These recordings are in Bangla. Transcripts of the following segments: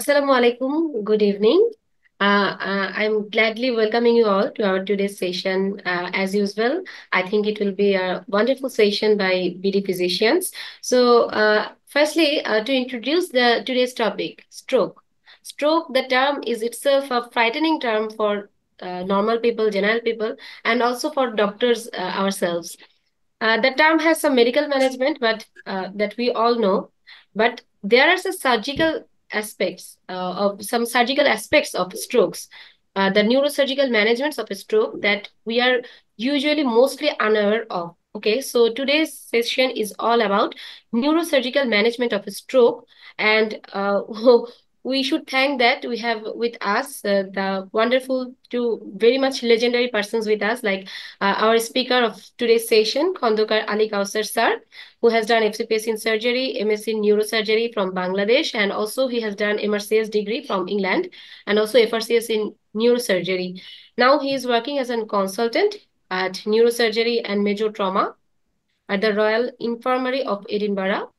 Assalamu alaikum. Good evening. I'm gladly welcoming you all to our today's session. As usual, I think it will be a wonderful session by BD physicians. Firstly, to introduce the today's topic, stroke. Stroke, the term is itself a frightening term for normal people, general people, and also for doctors ourselves. The term has some medical management, but that we all know. But there are some surgical aspects of strokes, the neurosurgical managements of a stroke that we are usually mostly unaware of. Okay, so today's session is all about neurosurgical management of a stroke, and we should thank that we have with us the wonderful two very much legendary persons with us, like our speaker of today's session, Khandokar Ali Kausar sir, who has done FCPS in surgery, MSc in neurosurgery from Bangladesh, and also he has done MRCS degree from England, and also FRCS in neurosurgery. Now he is working as a consultant at neurosurgery and major trauma at the Royal Infirmary of Edinburgh.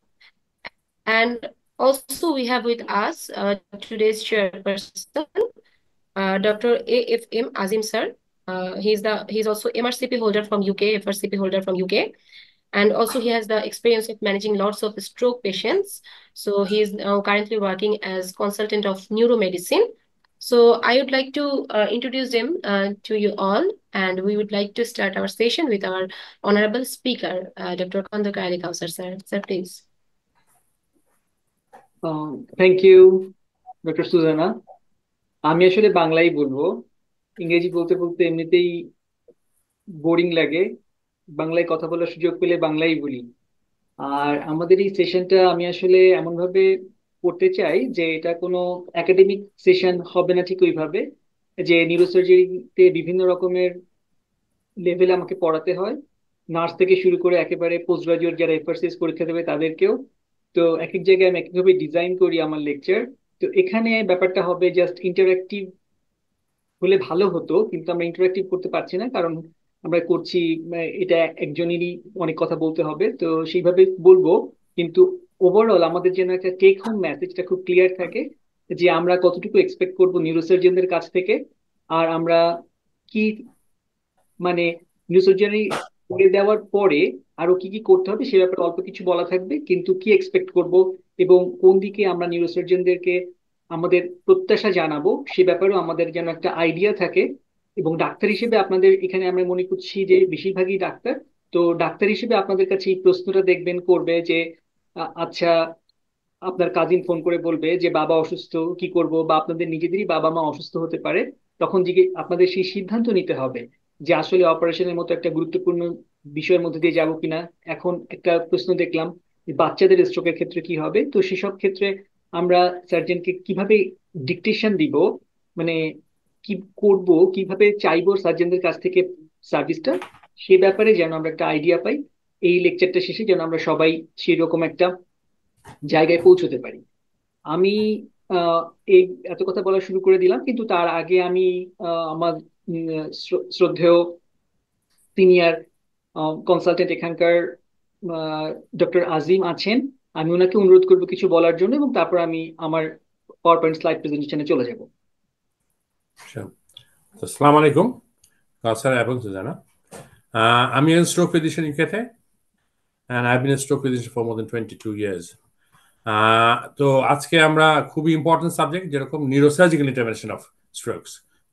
And also we have with us today's chairperson, Dr. AFM Azim sir. He's also MRCP holder from UK, FRCP holder from UK, and also he has the experience of managing lots of stroke patients. So he is now currently working as consultant of neuromedicine. So I would like to introduce him to you all, and we would like to start our session with our honorable speaker, Dr. Khandokar Ali Kausar sir. Sir, please. Thank you doctor Sujana. আমি আসলে বাংলাই বলবো, ইংরেজি বলতে বলতে এমনিতেই বোরিং লাগে। বাংলায় কথা বলার সুযোগ পেলে বাংলাই বলি। আর আমাদের এই সেশনটা আমি আসলে এমন ভাবে করতে চাই যে এটা কোনো একাডেমিক সেশন হবে না ঠিক ওইভাবে, যে নিউরোসার্জারিতে বিভিন্ন রকমের লেভেলে আমাকে পড়াতে হয়, নার্স থেকে শুরু করে একেবারে পোস্ট গ্রাজুয়েট যারা এফআরসিএস পরীক্ষা দেবে তাদেরকেও। তো এক এক জায়গায় আমি একইভাবে ডিজাইন করি আমার লেকচার। তো এখানে ব্যাপারটা হবে জাস্ট ইন্টারঅ্যাক্টিভ হলে ভালো হতো, কিন্তু আমরা ইন্টারঅ্যাক্টিভ করতে পারছি না, কারণ আমরা করছি এটা একজনেরই অনেক কথা বলতে হবে, তো সেইভাবে বলবো। কিন্তু ওভারঅল আমাদের যেন একটা টেক হোম মেসেজটা খুব ক্লিয়ার থাকে, যে আমরা কতটুকু এক্সপেক্ট করবো নিউরোসার্জনদের কাছ থেকে, আর আমরা কি মানে নিউরোসার্জারি করে দেওয়ার পরে আরো কি কি করতে হবে সে ব্যাপারে অল্প কিছু বলা থাকবে, কিন্তু কি এক্সপেক্ট করব এবং কোন দিকে আমরা নিউরোসার্জনদেরকে আমাদের প্রত্যাশা জানাবো সে ব্যাপারেও আমাদের যেন একটা আইডিয়া থাকে। এবং ডাক্তার হিসেবে আপনাদের এখানে আমরা মনে করছি যে বেশিরভাগই ডাক্তার, তো ডাক্তার হিসেবে আপনাদের কাছে এই প্রশ্নটা দেখবেন করবে যে আচ্ছা, আপনার কাজিন ফোন করে বলবে যে বাবা অসুস্থ, কি করব, বা আপনাদের নিজেদেরই বাবা মা অসুস্থ হতে পারে, তখন আপনাদের সেই সিদ্ধান্ত নিতে হবে যে আসলে অপারেশনের মতো একটা গুরুত্বপূর্ণ বিষয়ের মধ্যে দিয়ে যাবো কিনা। এখন একটা প্রশ্ন দেখলাম যে বাচ্চাদের স্ট্রোকের ক্ষেত্রে কি হবে, তো সেসব ক্ষেত্রে আমরা সার্জনকে কিভাবে ডিকটেশন দিব, মানে কি করব, কিভাবে চাইবো সার্জনদের কাছ থেকে সার্ভিসটা, সে ব্যাপারে যেন আমরা একটা আইডিয়া পাই। এই লেকচারটা শেষে যেন আমরা সবাই সেই রকম একটা জায়গায় পৌঁছতে পারি। আমি আহ, এই এত কথা বলা শুরু করে দিলাম, কিন্তু তার আগে আমি আমার শ্রদ্ধেয় সিনিয়র কনসালটেন্ট এখানকার ডক্টর আজিম আছেন, আমি ওনাকে অনুরোধ করবো কিছু বলার জন্য, এবং তারপর আমি আমার পাওয়ার পয়েন্ট স্লাইড প্রেজেন্টেশনে চলে যাব। Sure. So, Assalamu alaikum, Kausar এবং Susanna. I'm a stroke physician in UK, and I've been a stroke physician for more than 22 years. তো আজকে আমরা খুবই ইম্পর্টেন্ট সাবজেক্ট, যেরকম neurosurgical intervention of strokes,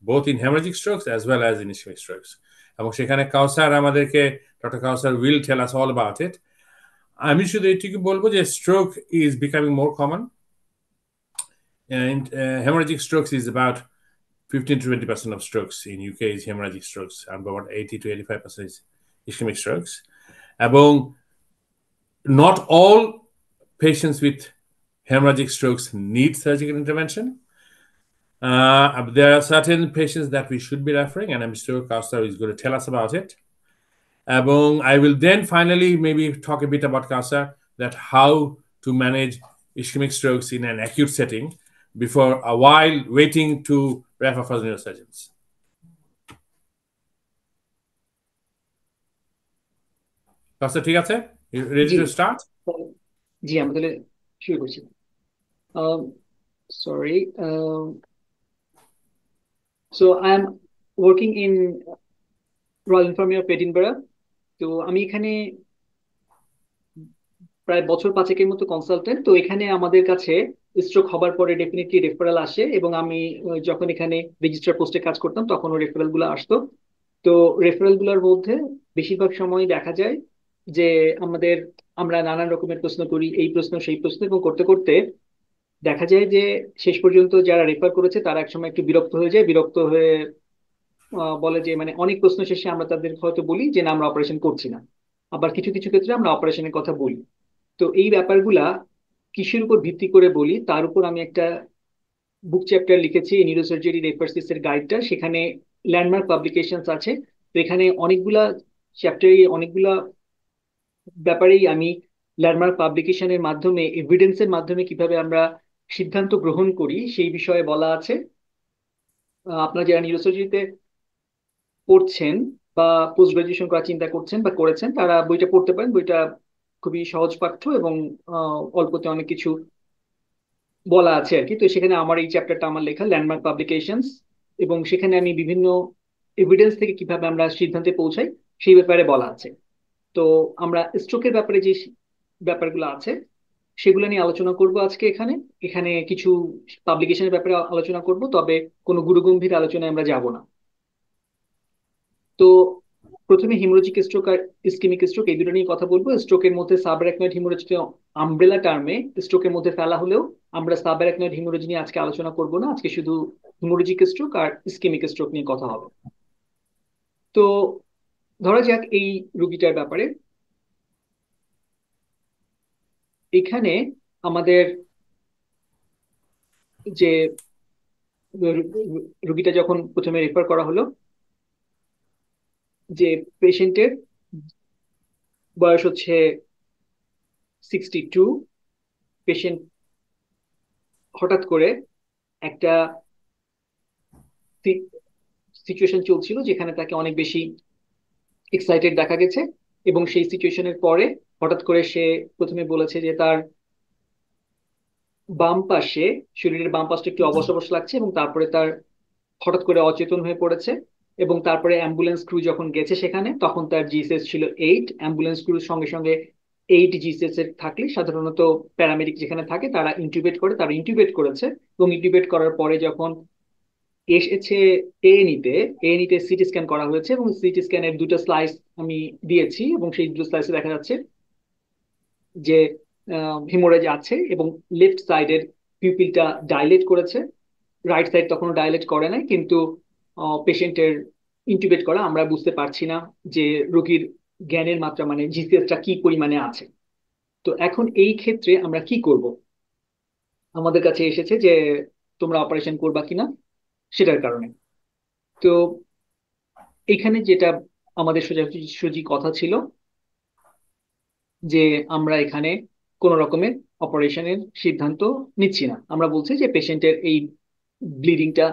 both in haemorrhagic strokes as well as in ischaemic strokes, এবং সেখানে কাউসার আমাদেরকে, doctor Kausar will tell us all about it. আমি শুধু এটুকু বলবো যে stroke is becoming more common, and hemorrhagic strokes is about 15 to 20% of strokes in UK is hemorrhagic strokes, and about 80 to 85% is ischemic strokes. এবং not all patients with hemorrhagic strokes need surgical intervention. There are certain patients that we should be referring, and I'm sure Kausar is going to tell us about it. I will then finally maybe talk a bit about Kausar, that how to manage ischemic strokes in an acute setting before a while waiting to refer for neurosurgeons. Kausar, ঠিক আছে? You ready to start? জি, আমরা তাহলে শুরু করছি। Sorry. So I'm working in Royal Infirmary of Edinburgh. তো আমি এখানে প্রায় বছর পাঁচেকের মতো কনসালটেন্ট। তো এখানে আমাদের কাছে স্ট্রোক হবার পরে ডেফিনেটলি রেফারেল আসে, এবং আমি যখন এখানে রেজিস্ট্রার পোস্টে কাজ করতাম তখন ওই রেফারেল গুলো আসতো। তো রেফারেল গুলোর মধ্যে বেশিরভাগ সময় দেখা যায় যে আমাদের আমরা নানান রকমের প্রশ্ন করি, এই প্রশ্ন সেই প্রশ্ন, এবং করতে করতে দেখা যায় যে শেষ পর্যন্ত যারা রেফার করেছে তারা একসময় একটু বিরক্ত হয়ে যায়। বিরক্ত হয়ে বলে যে মানে অনেক প্রশ্ন শেষে আমরা তাদের হয়তো বলি যে না, আমরা অপারেশন করছি না। আবার কিছু কিছু ক্ষেত্রে আমরা অপারেশনের কথা বলি। তো এই ব্যাপারগুলা কিসের উপর ভিত্তি করে বলি তার উপর আমি একটা বুক চ্যাপ্টার লিখেছি, নিউরোসার্জারি রেফারেন্সেস এর গাইডটা। সেখানে ল্যান্ডমার্ক পাবলিকেশনস আছে। তো এখানে অনেকগুলা চ্যাপ্টারে অনেকগুলা ব্যাপারেই আমি ল্যান্ডমার্ক পাবলিকেশনের মাধ্যমে, এভিডেন্সের মাধ্যমে কিভাবে আমরা সিদ্ধান্ত গ্রহণ করি সেই বিষয়ে বলা আছে। আপনারা যারা নিউরোসার্জারিতে পড়ছেন বা পোস্ট গ্রাজুয়েশন করার চিন্তা করছেন বা করেছেন তারা বইটা পড়তে পারেন। বইটা খুবই সহজ পাঠ্য এবং অল্পতে অনেক কিছু বলা আছে আর কি। তো সেখানে আমার এই চ্যাপ্টারটা আমার লেখা, ল্যান্ডমার্ক পাবলিকেশনস, এবং সেখানে আমি বিভিন্ন এভিডেন্স থেকে কিভাবে আমরা সিদ্ধান্তে পৌঁছাই সেই ব্যাপারে বলা আছে। তো আমরা স্ট্রোকের ব্যাপারে যে ব্যাপারগুলো আছে সেগুলো নিয়ে আলোচনা করব আজকে এখানে। এখানে কিছু পাবলিকেশনের ব্যাপারে আলোচনা করব, তবে কোনো গুরুগম্ভীর আলোচনায় আমরা যাব না। তো প্রথমে হিমোরেজিক স্ট্রোক আর ইসকেমিক স্ট্রোক এই দুটো নিয়ে কথা বলবো। স্ট্রোকের মধ্যে সাবআরাকনয়েড হিমোরেজিক আমব্রেলা টার্মে স্ট্রোকের মধ্যে ফেলা হলেও আমরা সাবআরাকনয়েড হিমোরেজি নিয়ে আজকে আলোচনা করব না। আজকে শুধু হিমোরেজিক স্ট্রোক আর ইসকেমিক স্ট্রোক নিয়ে কথা হবে। তো ধরা যাক এই রুগীটার ব্যাপারে। এখানে আমাদের যে রুগীটা যখন প্রথমে রেফার করা হলো, যে পেশেন্টের বয়স হচ্ছে 62। পেশেন্ট হঠাৎ করে একটা সিচুয়েশন চলছিল যেখানে তাকে অনেক বেশি এক্সাইটেড দেখা গেছে, এবং সেই সিচুয়েশনের পরে হঠাৎ করে সে প্রথমে বলেছে যে তার বাম পাশে, শরীরের বাম পাশটা একটু অবশ অবশ লাগছে, এবং তারপরে তার হঠাৎ করে অচেতন হয়ে পড়েছে। এবং তারপরে অ্যাম্বুলেন্স ক্রু যখন গেছে সেখানে, তখন তার জিসিএস ছিল 8। অ্যাম্বুলেন্স ক্রুর সঙ্গে সঙ্গে 8 জিসিএস এর থাকলে সাধারণত প্যারামেডিক যেখানে থাকে তারা ইন্টিউবেট করে, তারা ইন্টিউবেট করেছে। এবং ইন্টিউবেট করার পরে যখন এসেছে এ নিতে সিটি স্ক্যান করা হয়েছে, এবং সিটি স্ক্যানের দুটো স্লাইস আমি দিয়েছি, এবং সেই দুটো স্লাইসে দেখা যাচ্ছে যে হিমোরেজ আছে, এবং লেফট সাইডের পিউপিলটা ডাইলেট করেছে। রাইট সাইড তখনো ডাইলেট করে নাই, কিন্তু পেশেন্টের ইন্টিউবেট করা আমরা বুঝতে পারছি না যে রোগীর জ্ঞানের মাত্রা মানে জিসিএসটা কি পরিমাণে আছে। তো এখন এই ক্ষেত্রে আমরা কি করব? আমাদের কাছে এসেছে যে তোমরা অপারেশন করবা কিনা সেটার কারণে। তো এখানে যেটা আমাদের সোজাসুজি কথা ছিল যে আমরা এখানে কোন রকমের অপারেশনের সিদ্ধান্ত নিচ্ছি না। আমরা বলছি যে পেশেন্টের এই ব্লিডিংটা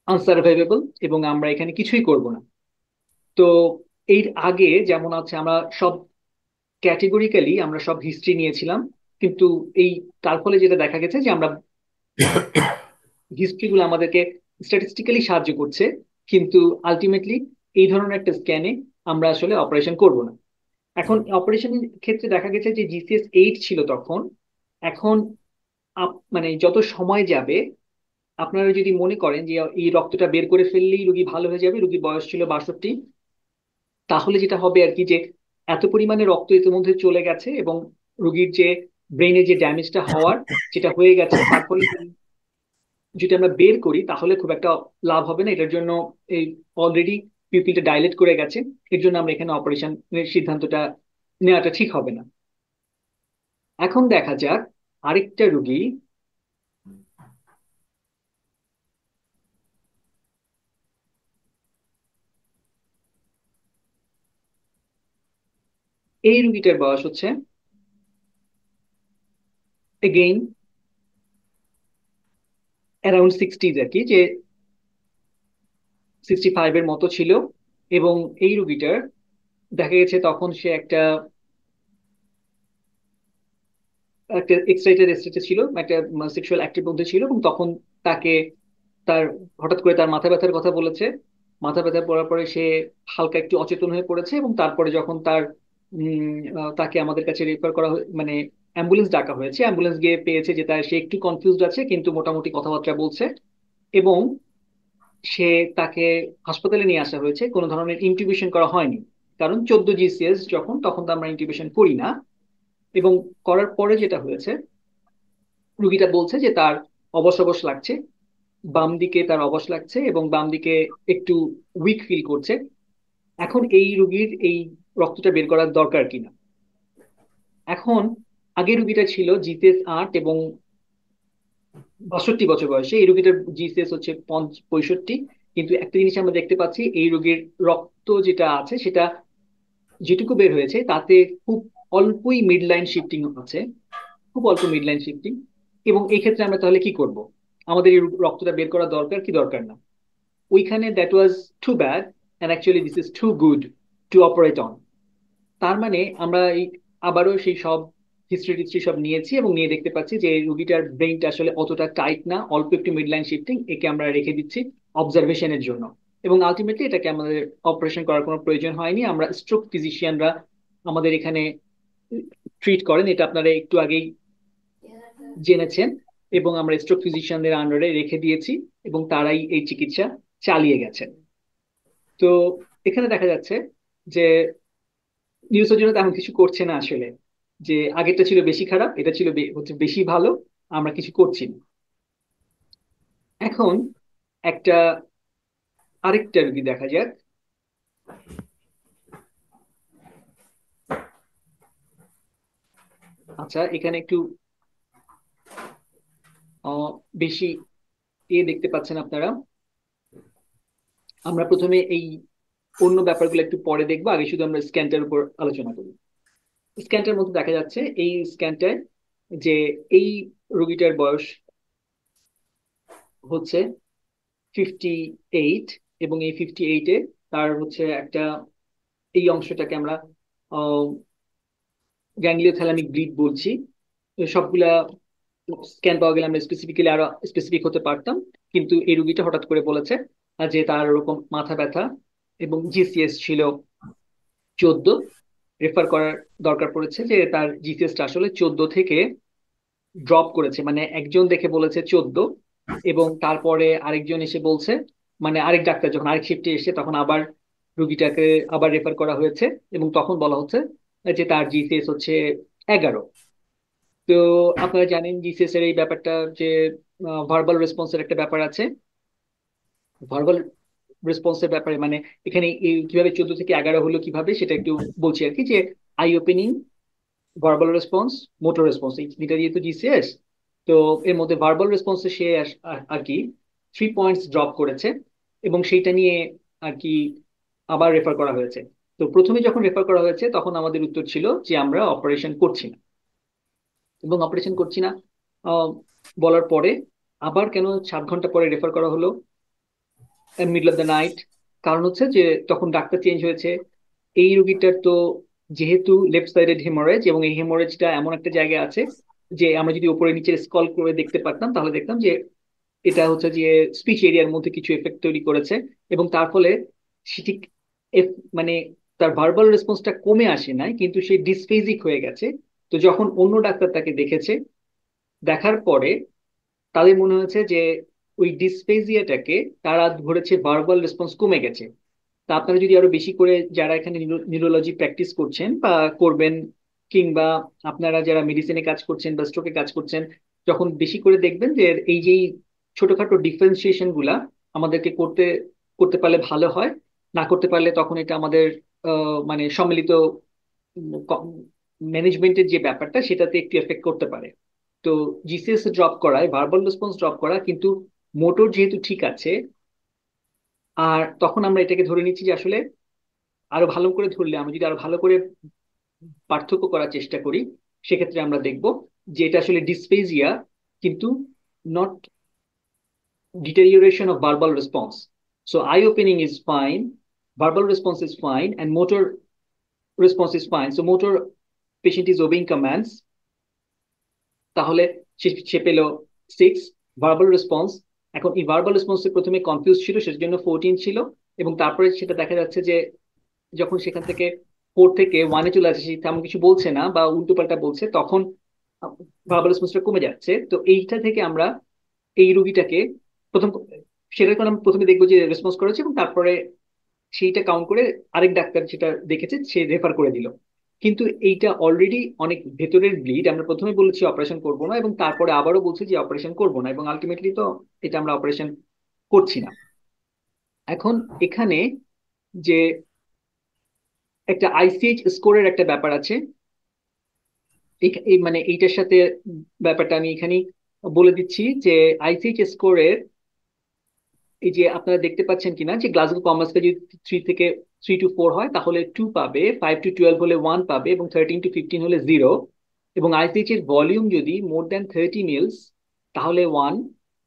আনসারভাইভেবল, এবং আমরা এখানে কিছুই করব না। তো এর আগে যেমন আছে আমরা সব ক্যাটেগরিক্যালি আমরা সব হিস্ট্রি নিয়েছিলাম, কিন্তু এই তার ফলে যেটা দেখা গেছে যে আমরা হিস্ট্রিগুলো আমাদেরকে স্ট্যাটিস্টিক্যালি সাহায্য করছে, কিন্তু আলটিমেটলি এই ধরনের একটা স্ক্যানে আমরা আসলে অপারেশন করব না। এখন অপারেশনের ক্ষেত্রে দেখা গেছে যে জিসিএস 8 ছিল তখন। এখন মানে যত সময় যাবে, আপনারা যদি মনে করেন যে এই রক্তটা বের করে ফেললেই রোগী ভালো হয়ে যাবে, রোগীর বয়স ছিল 62, তাহলে যেটা হবে আর কি যে এত পরিমাণে রক্ত ইতিমধ্যে চলে গেছে, এবং রোগীর যে ব্রেনে যে ড্যামেজটা হওয়ার যেটা হয়ে গেছে তার ফলে যদি আমরা বের করি তাহলে খুব একটা লাভ হবে না। এটার জন্য এই অলরেডি পিউপিলটা ডাইলেট করে গেছে, এর জন্য আমরা এখানে অপারেশনের সিদ্ধান্তটা নেওয়াটা ঠিক হবে না। এখন দেখা যাক আরেকটা রুগী। এই রুগীটার বয়স হচ্ছে এগেইন অ্যারাউন্ড 60 আর কি, যে 65 এর মতো ছিল। এবং এই রুগীটার দেখা গেছে তখন সে একটা একটা এক্সাইটেড স্টেটে ছিল, একটা সেক্সুয়াল অ্যাক্টের মধ্যে ছিল, এবং তখন তাকে তার হঠাৎ করে তার মাথা ব্যথার কথা বলেছে। মাথা ব্যথা পড়ার পরে সে হালকা একটু অচেতন হয়ে পড়েছে, এবং তারপরে যখন তাকে আমাদের কাছে রেফার করা মানে অ্যাম্বুলেন্স ডাকা হয়েছে, অ্যাম্বুলেন্স গিয়ে পেয়েছে যে সে একটু কনফিউজড আছে কিন্তু মোটামুটি কথাবার্তা বলছে। এবং সে তাকে হাসপাতালে নিয়ে আসা হয়েছে, কোনো ধরনের ইন্টিউবেশন করা হয়নি, কারণ 14 GCS যখন, তখন তো আমরা ইন্টিউবেশন করি না। এবং করার পরে যেটা হয়েছে, রুগীটা বলছে যে তার অবশ অবশ লাগছে, বাম দিকে তার অবশ লাগছে এবং বাম দিকে একটু উইক ফিল করছে। এখন এই রুগীর এই রক্তটা বের করার দরকার কিনা। এখন আগের রুগীটা ছিল জিসিএস 8 এবং 62 বছর বয়সে, এই রুগীটার জিসিএস হচ্ছে 65। কিন্তু একটা জিনিস আমরা দেখতে পাচ্ছি, এই রোগীর রক্ত যেটা আছে সেটা যেটুকু বের হয়েছে তাতে খুব অল্পই মিড লাইন শিফটিং আছে, খুব অল্প মিড লাইন শিফটিং। এবং এই ক্ষেত্রে আমরা তাহলে কি করব? আমাদের এই রক্তটা বের করা দরকার কি দরকার না? ওইখানে that was too bad, and actually this is too good to operate on. তার মানে আমরা এই আবারও সেই সব হিস্ট্রি টিস্ট্রি সব নিয়েছি এবং নিয়ে দেখতে পাচ্ছি যে রুগীটার ব্রেইনটা আসলে অতটা টাইট না, অল্প একটু মিড লাইন শিফটিং, একে আমরা রেখে দিচ্ছি অবজারভেশনের জন্য। এবং আলটিমেটলি এটাকে আমাদের অপারেশন করার কোনো প্রয়োজন হয়নি। আমরা স্ট্রোক ফিজিশিয়ানরা আমাদের এখানে ট্রিট করেন, এটা আপনারা একটু আগেই জেনেছেন। এবং আমরা স্ট্রোক ফিজিশিয়ানদের আন্ডারে রেখে দিয়েছি এবং তারাই এই চিকিৎসা চালিয়ে গেছেন। তো এখানে দেখা যাচ্ছে যে নিউরোসার্জনরা তেমন কিছু করছে না আসলে, যে আগেরটা ছিল বেশি খারাপ, এটা ছিল হচ্ছে বেশি ভালো, আমরা কিছু করছি না। এখন একটা আরেকটা রোগী দেখা যাক। আচ্ছা, এখানে একটু বেশি দেখতে পাচ্ছেন আপনারা। আমরা প্রথমে এই অন্য ব্যাপারগুলো একটু পরে দেখবো, আগে শুধু আমরা স্ক্যানটার উপর আলোচনা করি। স্ক্যানটার মধ্যে দেখা যাচ্ছে এই স্ক্যানটায় যে এই রোগীটার বয়স হচ্ছে 58, এবং এই 58-এ তার হচ্ছে একটা, এই অংশটাকে আমরা গ্যাংলিওথ্যালামিক গ্রিড বলছি। সবগুলা স্ক্যান পাওয়া গেলে আমরা স্পেসিফিক্যালি আরো স্পেসিফিক হতে পারতাম, কিন্তু এই রুগীটা হঠাৎ করে বলেছে যে তার ওরকম মাথা ব্যথা এবং জিসিএস ছিল 14। রেফার করার দরকার পড়েছে যে তার জিসিএসটা আসলে 14 থেকে ড্রপ করেছে, মানে একজন দেখে বলেছে 14, এবং তারপরে আরেকজন এসে বলছে, মানে আরেক ডাক্তার যখন আরেক শিফটে এসে তখন আবার রুগীটাকে আবার রেফার করা হয়েছে, এবং তখন বলা হচ্ছে যে তার জিসিএস হচ্ছে 11। তো আপনারা জানেন জিসিএস এর এই ব্যাপারটা, যে ভার্বাল রেসপন্সের একটা ব্যাপার আছে। ভার্বাল রেসপন্সের ব্যাপারে মানে এখানে কিভাবে 14 থেকে 11 হলো কিভাবে সেটা একটু বলছি আর কি, যে I opening, verbal response, motor response, এই তিনটা যেহেতু জিসিএস, তো এর মধ্যে ভার্বাল রেসপন্সে সে আর কি 3 পয়েন্টস ড্রপ করেছে, এবং সেইটা নিয়ে আর কি আবার রেফার করা হয়েছে। তো প্রথমে যখন রেফার করা হয়েছে তখন আমাদের উত্তর ছিল যে আমরা অপারেশন করছি না, এবং অপারেশন করছি না বলার পরে আবার কেন 7 ঘন্টা পরে রেফার করা হলো মিডল অফ দ্য নাইট? কারণ হচ্ছে যে তখন ডাক্তার চেঞ্জ হয়েছে। এই রোগীটার তো যেহেতু লেফট সাইডেড হেমোরেজ, এবং এই হেমোরেজটা এমন একটা জায়গায় আছে যে আমরা যদি উপরে নিচে স্কল করে দেখতে পারতাম তাহলে দেখতাম যে এটা হচ্ছে যে স্পিচ এরিয়ার মধ্যে কিছু এফেক্ট তৈরি করেছে, এবং তার ফলে সে ঠিক মানে তার ভার্বাল রেসপন্সটা কমে আসে নাই, কিন্তু সে ডিসফেজিক হয়ে গেছে। তো যখন অন্য ডাক্তার তাকে দেখেছে, দেখার পরে তাদের মনে হয়েছে যে ওই ডিসফেজিয়াটাকে তারা ধরেছে ভার্বাল রেসপন্স কমে গেছে। তা আপনারা যদি আরো বেশি করে যারা এখানে নিউরোলজি প্র্যাকটিস করছেন বা করবেন, কিংবা আপনারা যারা মেডিসিনে কাজ করছেন বা স্ট্রোকে কাজ করছেন, যখন বেশি করে দেখবেন যে এই যে ছোটখাটো ডিফারেন্সিয়েশন গুলা আমাদেরকে করতে করতে পারলে ভালো হয়, না করতে পারলে তখন এটা আমাদের মানে সম্মিলিত ম্যানেজমেন্টের যে ব্যাপারটা সেটাতে একটু এফেক্ট করতে পারে। তো জিসিএস ড্রপ করায়, ভার্বাল রেসপন্স ড্রপ করা, কিন্তু মোটর যেহেতু ঠিক আছে, আর তখন আমরা এটাকে ধরে নিচ্ছি যে আসলে আরো ভালো করে ধরলে, আমরা যদি আরো ভালো করে পার্থক্য করার চেষ্টা করি, সেক্ষেত্রে আমরা দেখব যে এটা আসলে ডিসফেজিয়া, কিন্তু not deterioration of verbal response. So eye opening is fine, verbal response is fine, and motor response is fine. So motor, patient is obeying commands, তাহলে সে পেল 6 ভার্বাল রেসপন্স। এখন এই ভার্বাল রেসপন্সে প্রথমে কনফিউজ ছিল, সেজন্য 14 ছিল, এবং তারপরে সেটা দেখা যাচ্ছে যে যখন সেখান থেকে 4 থেকে 1-এ চলে আসে, সে তেমন কিছু বলছে না বা উল্টোপাল্টা বলছে, তখন ভার্বাল রেসপন্সটা কমে যাচ্ছে। তো এইটা থেকে আমরা এই রোগীটাকে প্রথম, সেটার কারণে আমরা প্রথমে দেখবো যে রেসপন্স করেছে, এবং তারপরে সেইটা কাউন্ট করে আরেক ডাক্তার যেটা দেখেছে সে রেফার করে দিল। কিন্তু এইটা অলরেডি অনেক ভেতরের ব্লিড, আমরা প্রথমে বলেছি অপারেশন করব না, এবং তারপরে আবারও বলছি যে অপারেশন করব না, এবং আলটিমেটলি তো এটা আমরা অপারেশন করছি না। এখন এখানে যে একটা আইসিএইচ স্কোরের একটা ব্যাপার আছে, মানে এইটার সাথে ব্যাপারটা আমি এখানে বলে দিচ্ছি যে আইসিএইচ স্কোরের, এই যে আপনারা দেখতে পাচ্ছেন কিনা যে গ্লাসগো কমার স্কেল যদি 3 to 4 হয় তাহলে 2 পাবে, 5 to 12 হলে 1 পাবে, এবং 13 to 15 হলে 0। এবং আইসিএইচ এর ভলিউম যদি মোর দ্যান 30 মিলস তাহলে 1,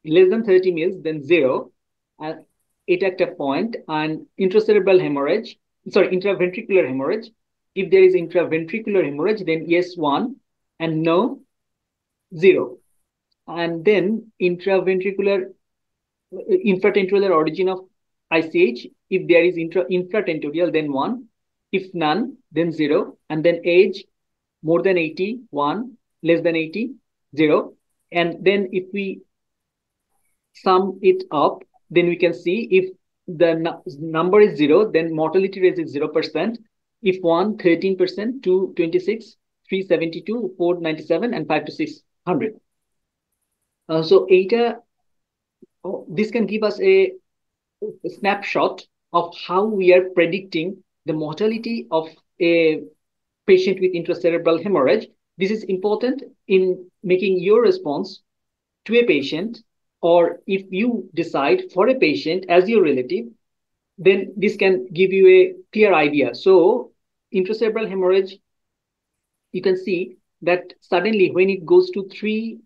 লেস দ্যান 30 মিলস দেন 0। এটা একটা point. And intracerebral haemorrhage, sorry intraventricular haemorrhage, if there is intraventricular hemorrhage then yes 1 and no 0. And then intraventricular, infratentorial origin of ICH, if there is infratentorial then 1, if none then 0. And then age more than 80 1, less than 80 0. And then if we sum it up, then we can see if the number is 0 then mortality rate is 0%, if 1 13%, 2 26, 3 72, 4 97, and 5 to 600. So this can give us a snapshot of how we are predicting the mortality of a patient with intracerebral hemorrhage. This is important in making your response to a patient, or if you decide for a patient as your relative, then this can give you a clear idea. So intracerebral hemorrhage, you can see that suddenly when it goes to 3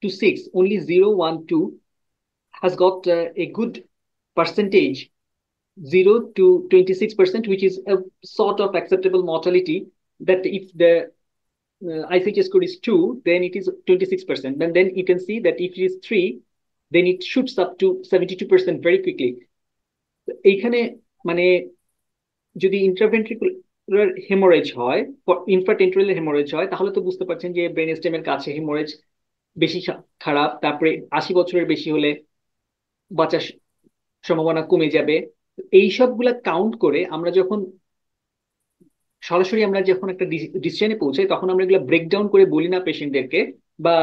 to 6, only 0, 1, 2 has got a good percentage, 0 to 26%, which is a sort of acceptable mortality, that if the ICH score is 2, then it is 26%. And then you can see that if it is 3, then it shoots up to 72% very quickly. এইখানে মানে যদি ইন্ট্রাভেন্ট্রিকুলার হেমোরেজ হয়, ইনফ্রাটেন্ট্রাল হেমোরেজ হয়, তাহলে তো বুঝতে পারছেন যে ব্রেন স্টেমের কাছে হেমোরেজ বেশি খারাপ। তারপরে 80 বছরের বেশি হলে বাঁচার সম্ভাবনা কমে যাবে। এই সবগুলা কাউন্ট করে আমরা যখন সরাসরি আমরা যখন একটা ডিসিশনে পৌঁছাই, তখন আমরা এগুলো ব্রেকডাউন করে বলি না পেশেন্টদেরকে বা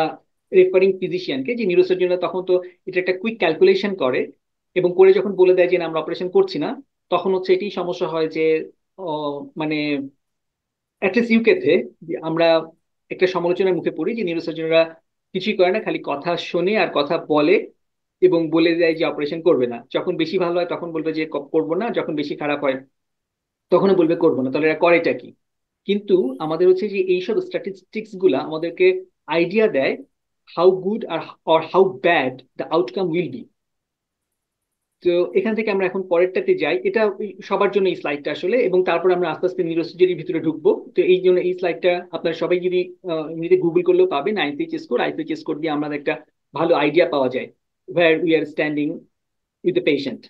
রেফারিং ফিজিশিয়ানকে, যে নিউরোসার্জনরা তখন তো এটা একটা কুইক ক্যালকুলেশন করে, এবং করে যখন বলে দেয় যে না আমরা অপারেশন করছি না, তখন হচ্ছে এটি সমস্যা হয় যে মানে অ্যাটলিস্ট ইউকেতে আমরা একটা সমালোচনার মুখে পড়ি যে নিউরোসার্জনরা কিছুই করে না, খালি কথা শোনে আর কথা বলে, এবং বলে দেয় যে অপারেশন করবে না। যখন বেশি ভালো হয় তখন বলবে যে করবো না, যখন বেশি খারাপ হয় তখনও বলবে করবো না। তাহলে এরা করেটা কি? কিন্তু আমাদের হচ্ছে যে এইসব স্ট্যাটিস্টিক্স গুলা আমাদেরকে আইডিয়া দেয় হাউ গুড আর how bad the outcome will be. তো এখান থেকে আমরা এখন পরেরটাতে যাই, এটা সবার জন্য এই স্লাইডটা আসলে, এবং তারপর আমরা আস্তে আস্তে নিউরোসার্জারির ভিতরে ঢুকবো। তো এই জন্য এই স্লাইডটা আপনারা সবাই যদি এমনিতে গুগল করলেও পাবেন, আইসিএইচ স্কোর দিয়ে আমাদের একটা ভালো আইডিয়া পাওয়া যায় where we are standing with the patient.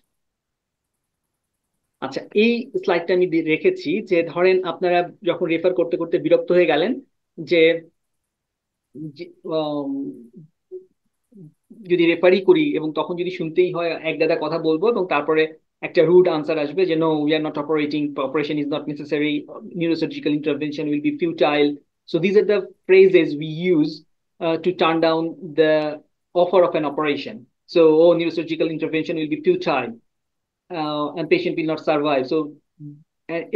আচ্ছা, এই স্লাইডটা আমি রেখেছি যে ধরেন আপনারা যখন রেফার করতে করতে বিরক্ত হয়ে গেলেন যে আম, যদি রেফারই করি, এবং তখন যদি শুনতেই হয় এক দাদা কথা বলবো, এবং তারপরে একটা রুড আনসার আসবে যে no we are not operating, operation is not necessary, neurosurgical intervention will be futile. So these are the phrases we use to turn down the offer of an operation. So, oh, neurosurgical intervention will be futile, and patient will not survive. So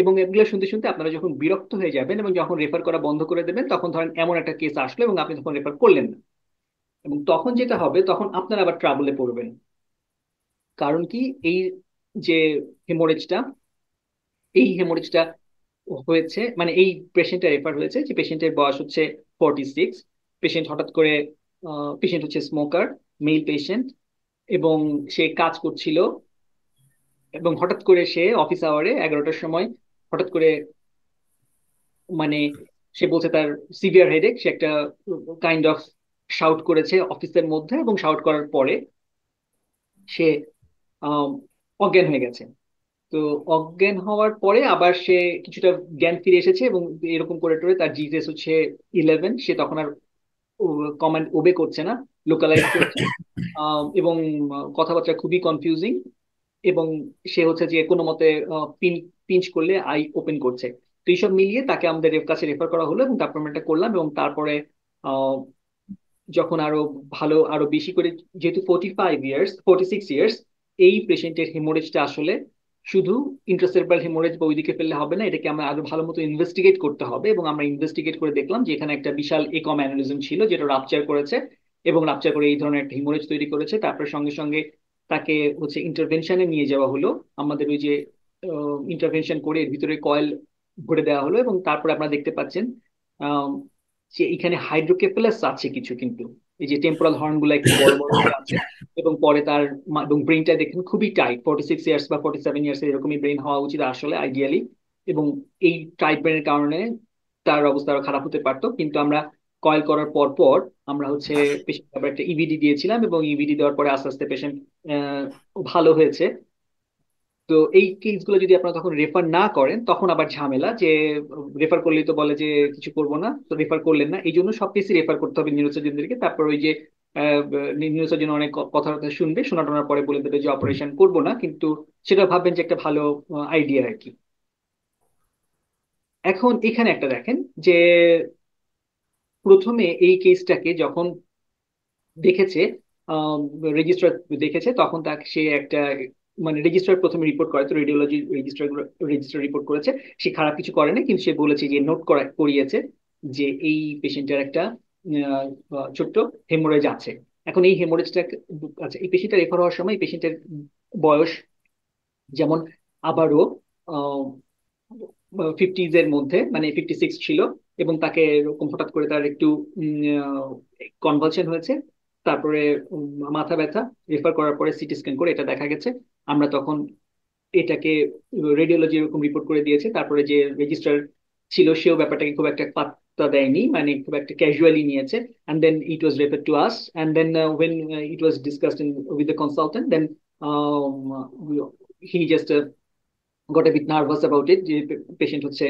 এবং এগুলো শুনতে শুনতে আপনারা যখন বিরক্ত হয়ে যাবেন এবং যখন রেফার করা বন্ধ করে দেবেন, তখন ধরেন এমন একটা কেস আসলো এবং আপনি তখন রেফার করলেন না, এবং তখন যেটা হবে তখন আপনারা আবার ট্রাবলে পড়বেন। কারণ কি, এই যে হেমোরেজটা, এই হেমোরেজটা হয়েছে মানে এই পেশেন্টটা রেফার হয়েছে যে পেশেন্টের বয়স হচ্ছে 46, পেশেন্ট হঠাৎ করে, পেশেন্ট হচ্ছে স্মোকার, মেল পেশেন্ট, এবং সে কাজ করছিল, এবং হঠাৎ করে সে অফিস আওয়ারে 11টার সময় হঠাৎ করে মানে সে বলছে তার সিভিয়ার হেডেক, সে একটা কাইন্ড অফ শাউট করেছে অফিসের মধ্যে, এবং শাউট করার পরে সে আহ, অজ্ঞান হয়ে গেছে। তো অজ্ঞান হওয়ার পরে আবার সে কিছুটা জ্ঞান ফিরে এসেছে, এবং এরকম করে টোরে তার জিপিএস হচ্ছে 11, সে তখন আর কমান্ড ওবে করছে না, লোকালাইজ করছে। এবং কথাবার্তা খুবই কনফিউজিং, এবং সে হচ্ছে যে কোনো মতে পিঞ্চ করলে আই ওপেন করছে। তো এইসব মিলিয়ে তাকে আমাদের কাছে রেফার করা হলো, এবং তারপর আমরা এটা করলাম, এবং তারপরে যখন আরো ভালো আরো বেশি করে, যেহেতু 45 ইয়ার্স 46 ইয়ার্স, এই পেশেন্টের হেমোরেজটা আসলে শুধু ইন্ট্রাসেরেব্রাল হেমোরেজ বা ওইদিকে ফেললে হবে না, এটাকে আমরা আরো ভালো মতো ইনভেস্টিগেট করতে হবে। এবং আমরা ইনভেস্টিগেট করে দেখলাম যে এখানে একটা বিশাল একম অ্যানিউরিজম ছিল, যেটা রাপচার করেছে, এবং রাপচার করে এই ধরনের একটা হিমোরেজ তৈরি করেছে। তারপরে সঙ্গে সঙ্গে তাকে হচ্ছে ইন্টারভেনশনে নিয়ে যাওয়া হলো। আমাদের ওই যে ইন্টারভেনশন করে এর ভিতরে কয়েল ভরে দেওয়া হলো, এবং তারপরে আপনারা দেখতে পাচ্ছেন যে এখানে হাইড্রোকেফালাস আছে কিছু, কিন্তু এই যে টেম্পোরাল হর্ন গুলা একটু বড় বড় হয়ে আছে। এবং পরে তার এবং ব্রেনটা দেখেন খুবই টাইট, 46 ইয়ার্স বা 47 ইয়ার্স এরকমই ব্রেন হওয়া উচিত আসলে আইডিয়ালি। এবং এই টাইট ব্রেনের কারণে তার অবস্থা আরো খারাপ হতে পারতো, কিন্তু আমরা কয়েল করার পর পর আমরা হচ্ছে পেশেন্ট আবার একটা ইভিডি দিয়েছিলাম, এবং ইভিডি দেওয়ার পরে আস্তে আস্তে পেশেন্ট ভালো হয়েছে। তো এই কেসগুলো যদি আপনারা তখন রেফার না করেন, তখন আবার ঝামেলা, যে রেফার করলেই তো বলে যে কিছু করবো না, তো রেফার করলেন না, এই জন্য সব কেসই রেফার করতে হবে নিউরোসার্জনদেরকে। তারপর ওই যে নিউরোসার্জন অনেক কথা শুনবে, শোনা টোনার পরে বলে দেবে যে অপারেশন করবো না, কিন্তু সেটা ভাববেন যে একটা ভালো আইডিয়া আর কি। এখন এখানে একটা দেখেন যে প্রথমে এই কেসটাকে যখন দেখেছে, রেজিস্ট্রার দেখেছে, তখন তাকে সে একটা মানে রেজিস্ট্রার প্রথমে রিপোর্ট করে, তো রেডিওলজি রেজিস্ট্রার রিপোর্ট করেছে। সে খারাপ কিছু করেনি, কিন্তু সে বলেছে যে নোট করিয়েছে যে এই পেশেন্টের একটা ছোট্ট হেমোরেজ আছে। এখন এই হেমোরেজটা, আচ্ছা, এই পেশেন্টটা রেফার হওয়ার সময় এই পেশেন্টের বয়স যেমন আবারও 50s এর মধ্যে, মানে 56 ছিল, এবং তাকে এরকম হঠাৎ করে তার একটু কনভালশন হয়েছে। তারপরে মাথা ব্যথা, রেফার করার পরে সিটি স্ক্যান করে এটা দেখা গেছে। আমরা তখন এটাকে রেডিওলজি এরকম রিপোর্ট করে দিয়েছে। তারপরে যে রেজিস্ট্রার ছিল সেও ব্যাপারটাকে খুব একটা পাত্তা দেয়নি, মানে খুব একটা ক্যাজুয়ালি নিয়েছে। and then it was referred to us, and then when it was discussed with the consultant, then um, he just got a bit nervous about it, যে পেশেন্ট হচ্ছে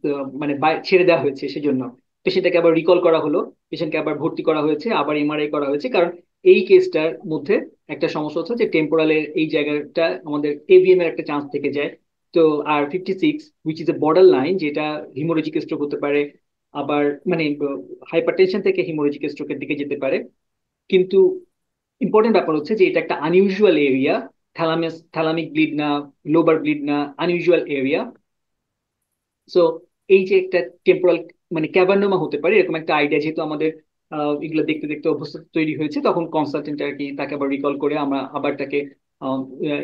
তো মানে ছেড়ে দেওয়া হয়েছে, সেজন্য পেশেন্টটাকে আবার রিকল করা হলো, পেশেন্টকে আবার ভর্তি করা হয়েছে, আবার এমআরআই করা হয়েছে। কারণ এই কেসটার মধ্যে একটা সমস্যা হচ্ছে যে টেম্পোরালের এই জায়গাটা আমাদের এভিএম এর একটা চান্স থেকে যায়। তো আর 56, which is a border line, যেটা হিমোরেজিক স্ট্রোক হতে পারে, আবার মানে হাইপারটেনশন থেকে হিমোরেজিক স্ট্রোকের দিকে যেতে পারে। কিন্তু ইম্পর্টেন্ট ব্যাপার হচ্ছে যে এটা একটা আনইউজুয়াল এরিয়া, থ্যালামিক ব্লিড না, লোবার ব্লিড না, আনইউজুয়াল এরিয়া। সো এই যে একটা টেম্পোরাল মানে ক্যাভার্নোমা হতে পারে, এরকম একটা আইডিয়া যেহেতু আমাদের এগুলো দেখতে দেখতে অভ্যস্ত তৈরি হয়েছে, তখন কনসালটেন্ট আর কি তাকে আবার রিকল করে আমরা আবার তাকে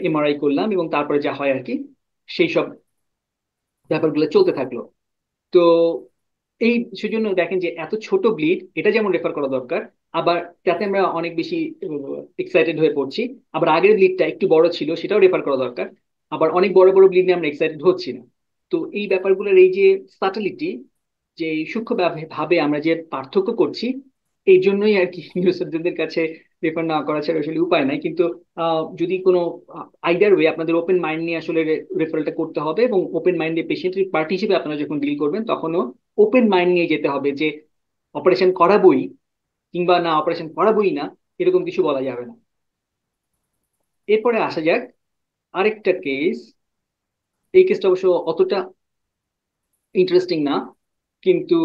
এমআরআই করলাম, এবং তারপরে যা হয় আর কি সেই সব ব্যাপারগুলো চলতে থাকলো। তো এই সেজন্য দেখেন যে এত ছোট ব্লিড, এটা যেমন রেফার করা দরকার, আবার তাতে আমরা অনেক বেশি এক্সাইটেড হয়ে পড়ছি। আবার আগের ব্লিডটা একটু বড় ছিল, সেটাও রেফার করা দরকার। আবার অনেক বড় বড় ব্লিড নিয়ে আমরা এক্সাইটেড হচ্ছি না। তো এই ব্যাপারগুলোর এই যে সাটেলিটি, যে সূক্ষ্ম ভাবে আমরা যে পার্থক্য করছি, এই জন্যই আর কি নিউরোসার্জনদের কাছে রেফার না করা ছাড়া আসলে উপায় নাই। কিন্তু যদি কোনো আইদার ওয়ে আপনাদের ওপেন মাইন্ড নিয়ে আসলে রেফারেলটা করতে হবে, এবং ওপেন মাইন্ডে পেশেন্টের পার্টি হিসেবে আপনারা যখন ডিল করবেন, তখনও ওপেন মাইন্ড নিয়ে যেতে হবে, যে অপারেশন করাবোই কিংবা না অপারেশন করাবোই না, এরকম কিছু বলা যাবে না। এরপরে আসা যাক আরেকটা কেস। এই কেসটা অবশ্য অতটা ইন্টারেস্টিং না, কিন্তু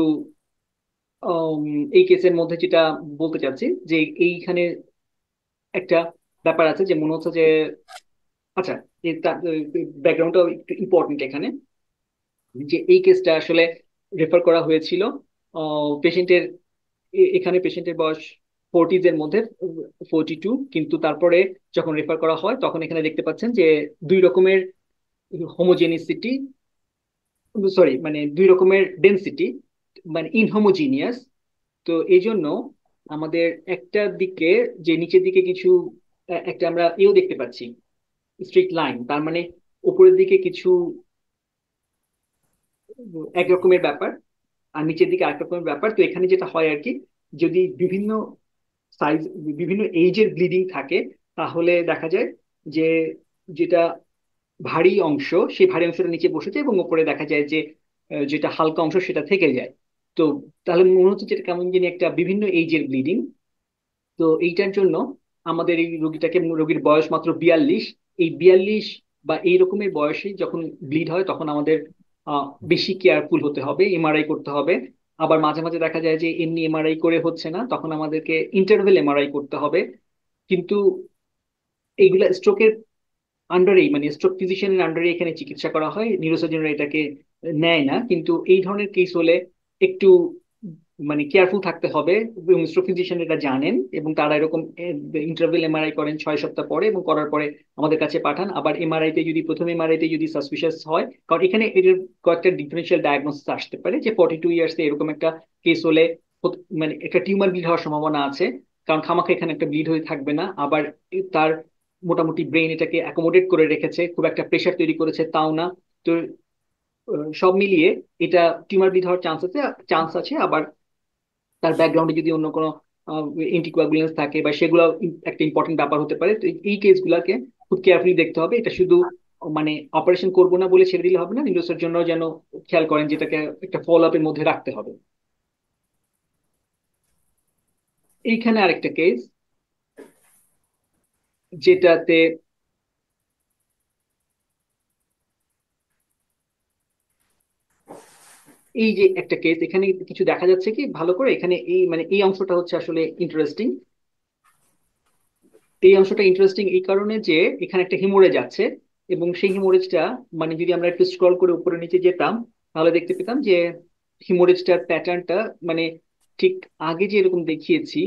উম, এই কেসের মধ্যে যেটা বলতে চাচ্ছি যে এইখানে একটা ব্যাপার আছে, যে মনে হচ্ছে যে, আচ্ছা, ব্যাকগ্রাউন্ডটা একটু ইম্পর্টেন্ট এখানে, যে এই কেসটা আসলে রেফার করা হয়েছিল পেশেন্টের, এখানে পেশেন্টের বয়স 40s এর মধ্যে, 42, কিন্তু তারপরে যখন রেফার করা হয় তখন এখানে দেখতে পাচ্ছেন যে দুই রকমের হোমোজেনিসিটি, সরি মানে দুই রকমের ডেন্সিটি, মানে ইনহোমোজিনিয়াস। তো এই জন্য আমাদের একটা দিকে, যে নিচের দিকে কিছু একটা আমরা এও দেখতে পাচ্ছি স্ট্রিক্ট লাইন, তার মানে উপরের দিকে কিছু এক রকমের ব্যাপার, আর নিচের দিকে আরেক রকমের ব্যাপার। তো এখানে যেটা হয় আর কি, যদি বিভিন্ন সাইজ, বিভিন্ন এইজের ব্লিডিং থাকে, তাহলে দেখা যায় যে যেটা ভারী অংশ, সেই ভারী অংশটা নিচে বসে যায় এবং উপরে দেখা যায় যে যেটা হালকা অংশ সেটা থেকে যায়। তো তাহলে মনে হচ্ছে যেটা কেমন জানি একটা বিভিন্ন এইজের ব্লিডিং। তো এইটার জন্য আমাদের এই রোগীটাকে, রোগীর বয়স মাত্র 42, এই 42 বা এই রকমের বয়সে যখন ব্লিড হয় তখন আমাদের বেশি কেয়ারফুল হতে হবে, এমআরআই করতে হবে। আবার মাঝে মাঝে দেখা যায় যে এমনি এমআরআই করে হচ্ছে না, তখন আমাদেরকে ইন্টারভেল এমআরআই করতে হবে। কিন্তু এইগুলা স্ট্রোকের আন্ডারেই, মানে স্ট্রোক ফিজিশিয়ানের আন্ডারে এখানে চিকিৎসা করা হয়, নিউরোসার্জনরা এটাকে নেয় না। কিন্তু এই ধরনের কেস হলে একটু মানে কেয়ারফুল থাকতে হবে, এবং স্ট্রোক ফিজিশিয়ান এটা জানেন এবং তারা এরকম ইন্টারভেল এমআরআই করেন 6 সপ্তাহ পরে, এবং করার পরে আমাদের কাছে পাঠান। আবার এমআরআই তে যদি, প্রথম এমআরআই তে যদি সাসপিশিয়াস হয়, কারণ এখানে এর কয়েকটা ডিফারেন্সিয়াল ডায়াগনোসিস আসতে পারে, যে 42 ইয়ার্স এ এরকম একটা কেস হলে মানে একটা টিউমার ব্লিড হওয়ার সম্ভাবনা আছে, কারণ খামাখা এখানে একটা ব্লিড হয়ে থাকবে না। আবার তার মোটামুটি ব্রেন এটাকে অ্যাকোমোডেট করে রেখেছে, খুব একটা প্রেশার তৈরি করেছে তাও না। তো সব মিলিয়ে এটা টিউমার ব্লিড হওয়ার চান্স আছে। আবার তার ব্যাকগ্রাউন্ডে যদি অন্য কোনো এন্টিকোয়াগুলেন্স থাকে বা সেগুলো একটা ইম্পর্টেন্ট ব্যাপার হতে পারে। তো এই কেসগুলোকে খুব কেয়ারফুলি দেখতে হবে। এটা শুধু মানে অপারেশন করবো না বলে ছেড়ে দিলে হবে না, নিউরোসার্জন জন্য যেন খেয়াল করেন, যেটাকে একটা ফলো আপের মধ্যে রাখতে হবে। এইখানে আরেকটা কেস, যেটাতে এই যে একটা কেস, এখানে কিছু দেখা যাচ্ছে কি ভালো করে, এখানে এই মানে এই অংশটা হচ্ছে আসলে ইন্টারেস্টিং। এই অংশটা ইন্টারেস্টিং এই কারণে যে এখানে একটা হিমোরেজ আছে, এবং সেই হিমোরেজটা মানে যদি আমরা একটু স্ক্রল করে উপরে নিচে যেতাম, তাহলে দেখতে পেতাম যে হিমোরেজটার প্যাটার্নটা মানে ঠিক আগে যে এরকম দেখিয়েছি,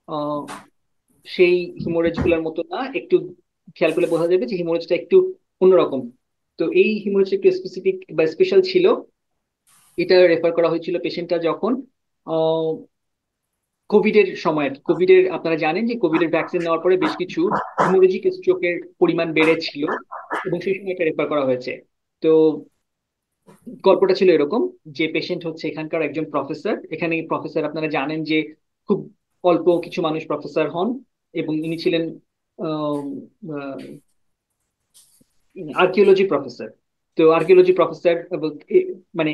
আহ সেই হিমোরেজ গুলোর মতো না। একটু খেয়াল করলে বোঝা যাবে যে হিমোরেজটা একটু অন্যরকম। তো এই হিমোরেজটা একটু স্পেসিফিক বা স্পেশাল ছিল। এটা রেফার করা হয়েছিল পেশেন্টটা যখন কোভিড এর সময়। কোভিড এর, আপনারা জানেন যে কোভিড এর ভ্যাকসিন নেওয়ার পরে বেশ কিছু হিমোরেজিক স্ট্রোকের পরিমাণ বেড়েছিল, এবং সেই সময় এটা রেফার করা হয়েছে। তো গল্পটা ছিল এরকম, যে পেশেন্ট হচ্ছে এখানকার একজন প্রফেসর। এখানে প্রফেসর আপনারা জানেন যে খুব অল্প কিছু মানুষ প্রফেসর হন, এবং ইনি ছিলেন আর্কিওলজি প্রফেসর। তো আর্কিওলজি প্রফেসর মানে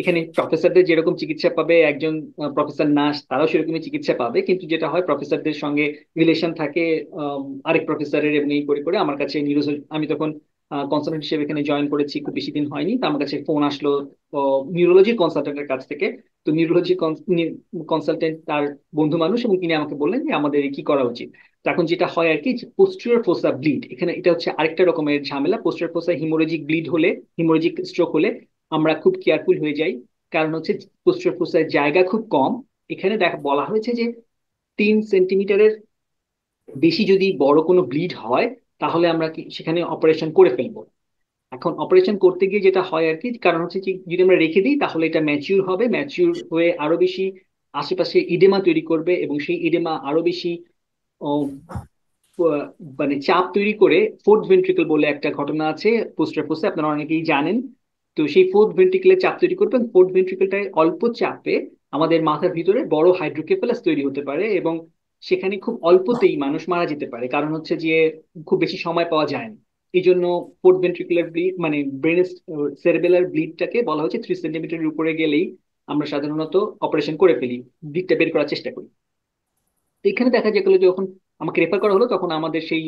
এখানে প্রফেসরদের যেরকম চিকিৎসা পাবে একজন প্রফেসর নার্স, তারাও সেরকমই চিকিৎসা পাবে। কিন্তু যেটা হয়, প্রফেসরদের সঙ্গে রিলেশন থাকে আরেক প্রফেসরের, এবং এই করে করে আমার কাছে আমি তখন কনসালটেন্ট হিসেবে এখানে জয়েন করেছি, খুব বেশি দিন হয়নি। তো আমার কাছে ফোন আসলো নিউরোলজি কনসালটেন্টের কাছ থেকে। তো নিউরোলজি কনসালটেন্ট তার বন্ধু মানুষ, এবং তিনি আমাকে বললেন যে আমাদের কি করা উচিত। তো এখন যেটা হয় আর কি, পোস্টেরিয়র ফোসা ব্লিড, এখানে এটা হচ্ছে আরেকটা রকমের ঝামেলা। পোস্টেরিয়র ফোসা হিমোরেজিক ব্লিড হলে, হিমোরেজিক স্ট্রোক হলে আমরা খুব কেয়ারফুল হয়ে যাই। কারণ হচ্ছে পোস্টেরিয়র ফোসার জায়গা খুব কম। এখানে বলা হয়েছে যে 3 সেন্টিমিটারের বেশি যদি বড় কোনো ব্লিড হয়, তাহলে আমরা সেখানে অপারেশন করে ফেলবো। এখন অপারেশন করতে গিয়ে যেটা হয় আর কি, কারণ হচ্ছে যে যদি আমরা রেখে দিই তাহলে এটা ম্যাচিউর হবে, ম্যাচিউর হয়ে আরো বেশি আশেপাশে ইডেমা তৈরি করবে, এবং সেই ইডেমা আরো বেশি আহ, মানে চাপ তৈরি করে, ফোর্থ ভেন্ট্রিকল বলে একটা ঘটনা আছে পোস্টার পোস্টে, আপনারা অনেকেই জানেন। তো সেই ফোর্থ ভেন্ট্রিকলে চাপ তৈরি করবেন, ফোর্থ ভেন্ট্রিকলটায় অল্প চাপে আমাদের মাথার ভিতরে বড় হাইড্রোকেফালাস তৈরি হতে পারে, এবং সেখানে খুব অল্পতেই মানুষ মারা যেতে পারে। কারণ হচ্ছে যে খুব বেশি সময় পাওয়া যায় না। এই জন্য ফোর্থ ভেন্ট্রিকুলার ব্লিড মানে ব্রেন সেরেবেলার ব্লিডটাকে বলা হচ্ছে 3 সেন্টিমিটারের উপরে গেলেই আমরা সাধারণত অপারেশন করে ফেলি, ব্লিডটা বের করার চেষ্টা করি। তো এখানে দেখা গেলো যে যখন আমাকে রেফার করা হলো, তখন আমাদের সেই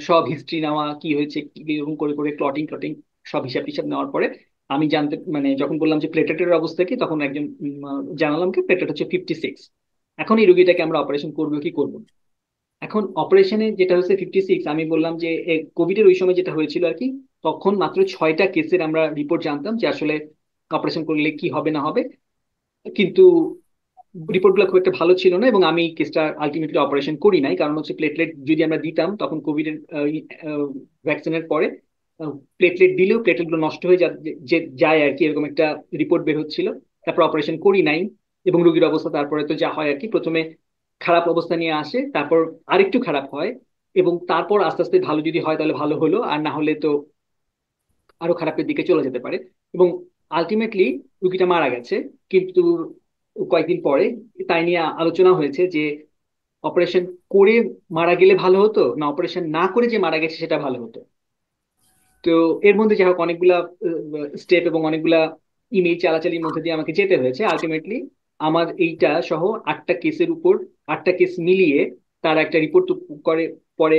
সব হিস্ট্রি নেওয়া, কি হয়েছে এরকম করে করে ক্লটিং ক্লটিং সব হিসাব টিসাব নেওয়ার পরে আমি জানতে মানে যখন বললাম যে প্লেটেটের অবস্থা কি, তখন একজন জানালাম কি প্লেটেট হচ্ছে 56। এখন এই রোগীটাকে আমরা অপারেশন করবো কি করবো না? এখন অপারেশনে যেটা হচ্ছে 56, আমি বললাম যে কোভিড এর ওই সময় যেটা হয়েছিল আর কি, তখন মাত্র 6টা কেসের আমরা রিপোর্ট জানতাম যে আসলে অপারেশন করলে কি হবে না হবে। কিন্তু রিপোর্ট গুলো খুব একটা ভালো ছিল না, এবং আমি কেসটা আলটিমেটলি অপারেশন করি নাই। কারণ হচ্ছে প্লেটলেট যদি আমরা দিতাম তখন কোভিড এর ভ্যাকসিনের পরে প্লেটলেট দিলেও প্লেটলেট গুলো নষ্ট হয়ে যায় আর কি, এরকম একটা রিপোর্ট বের হচ্ছিল। তারপর অপারেশন করি নাই, এবং রোগীর অবস্থা তারপরে তো যা হয় আর কি, প্রথমে খারাপ অবস্থা নিয়ে আসে, তারপর আরেকটু খারাপ হয়, এবং তারপর আস্তে আস্তে ভালো যদি হয় তাহলে ভালো হলো, আর না হলে তো আরো খারাপের দিকে চলে যেতে পারে। এবং আলটিমেটলি রুগীটা মারা গেছে, কিন্তু কয়েকদিন পরে তাই নিয়ে আলোচনা হয়েছে যে অপারেশন করে মারা গেলে ভালো হতো না অপারেশন না করে যে মারা গেছে সেটা ভালো হতো। তো এর মধ্যে যাই হোক অনেকগুলা স্টেপ এবং অনেকগুলা ইমেল চালাচালির মধ্যে দিয়ে আমাকে যেতে হয়েছে। আলটিমেটলি আমার এইটা সহ 8টা কেসের উপর 8টা কেস মিলিয়ে তার একটা রিপোর্ট করে পরে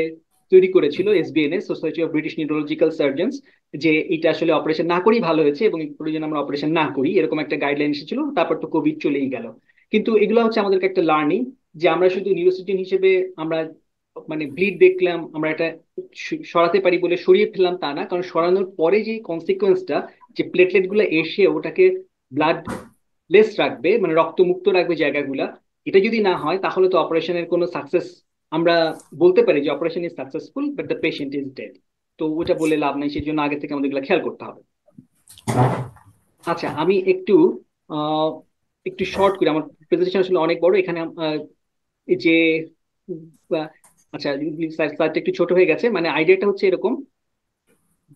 তৈরি করেছিল SBNS, society of British neurological surgeons, যে এটা আসলে অপারেশন না করেই ভালো হয়েছে এবং প্রয়োজন আমরা অপারেশন না করি, এরকম একটা গাইডলাইন এসেছিল। তারপর তো কোভিড চলেই গেল। কিন্তু এগুলো হচ্ছে আমাদেরকে একটা লার্নিং, যে আমরা শুধু নিউরোসার্জন হিসেবে আমরা মানে ব্লিড দেখলাম আমরা এটা সরাতে পারি বলে সরিয়ে ফেললাম তা না, কারণ সরানোর পরে যে কনসিকোয়েন্সটা, যে প্লেটলেট গুলো এসে ওটাকে ব্লাড লেস রাখবে, মানে রক্তমুক্ত রাখবে জায়গাগুলা, এটা যদি না হয় তাহলে তো অপারেশনের কোনো সাকসেস, আমরা বলতে পারি যে operation is successful but the patient is dead. তো ওটা বলে লাভ নেই, সেই জন্য আগে থেকে আমাদের এগুলো খেয়াল করতে হবে। আচ্ছা, আমি আহ একটু শর্ট করে, আমার প্রেজেন্টেশন আসলে অনেক বড় এখানে, এই যে আহ, আচ্ছা স্লাইডটা একটু ছোট হয়ে গেছে, মানে আইডিয়াটা হচ্ছে এরকম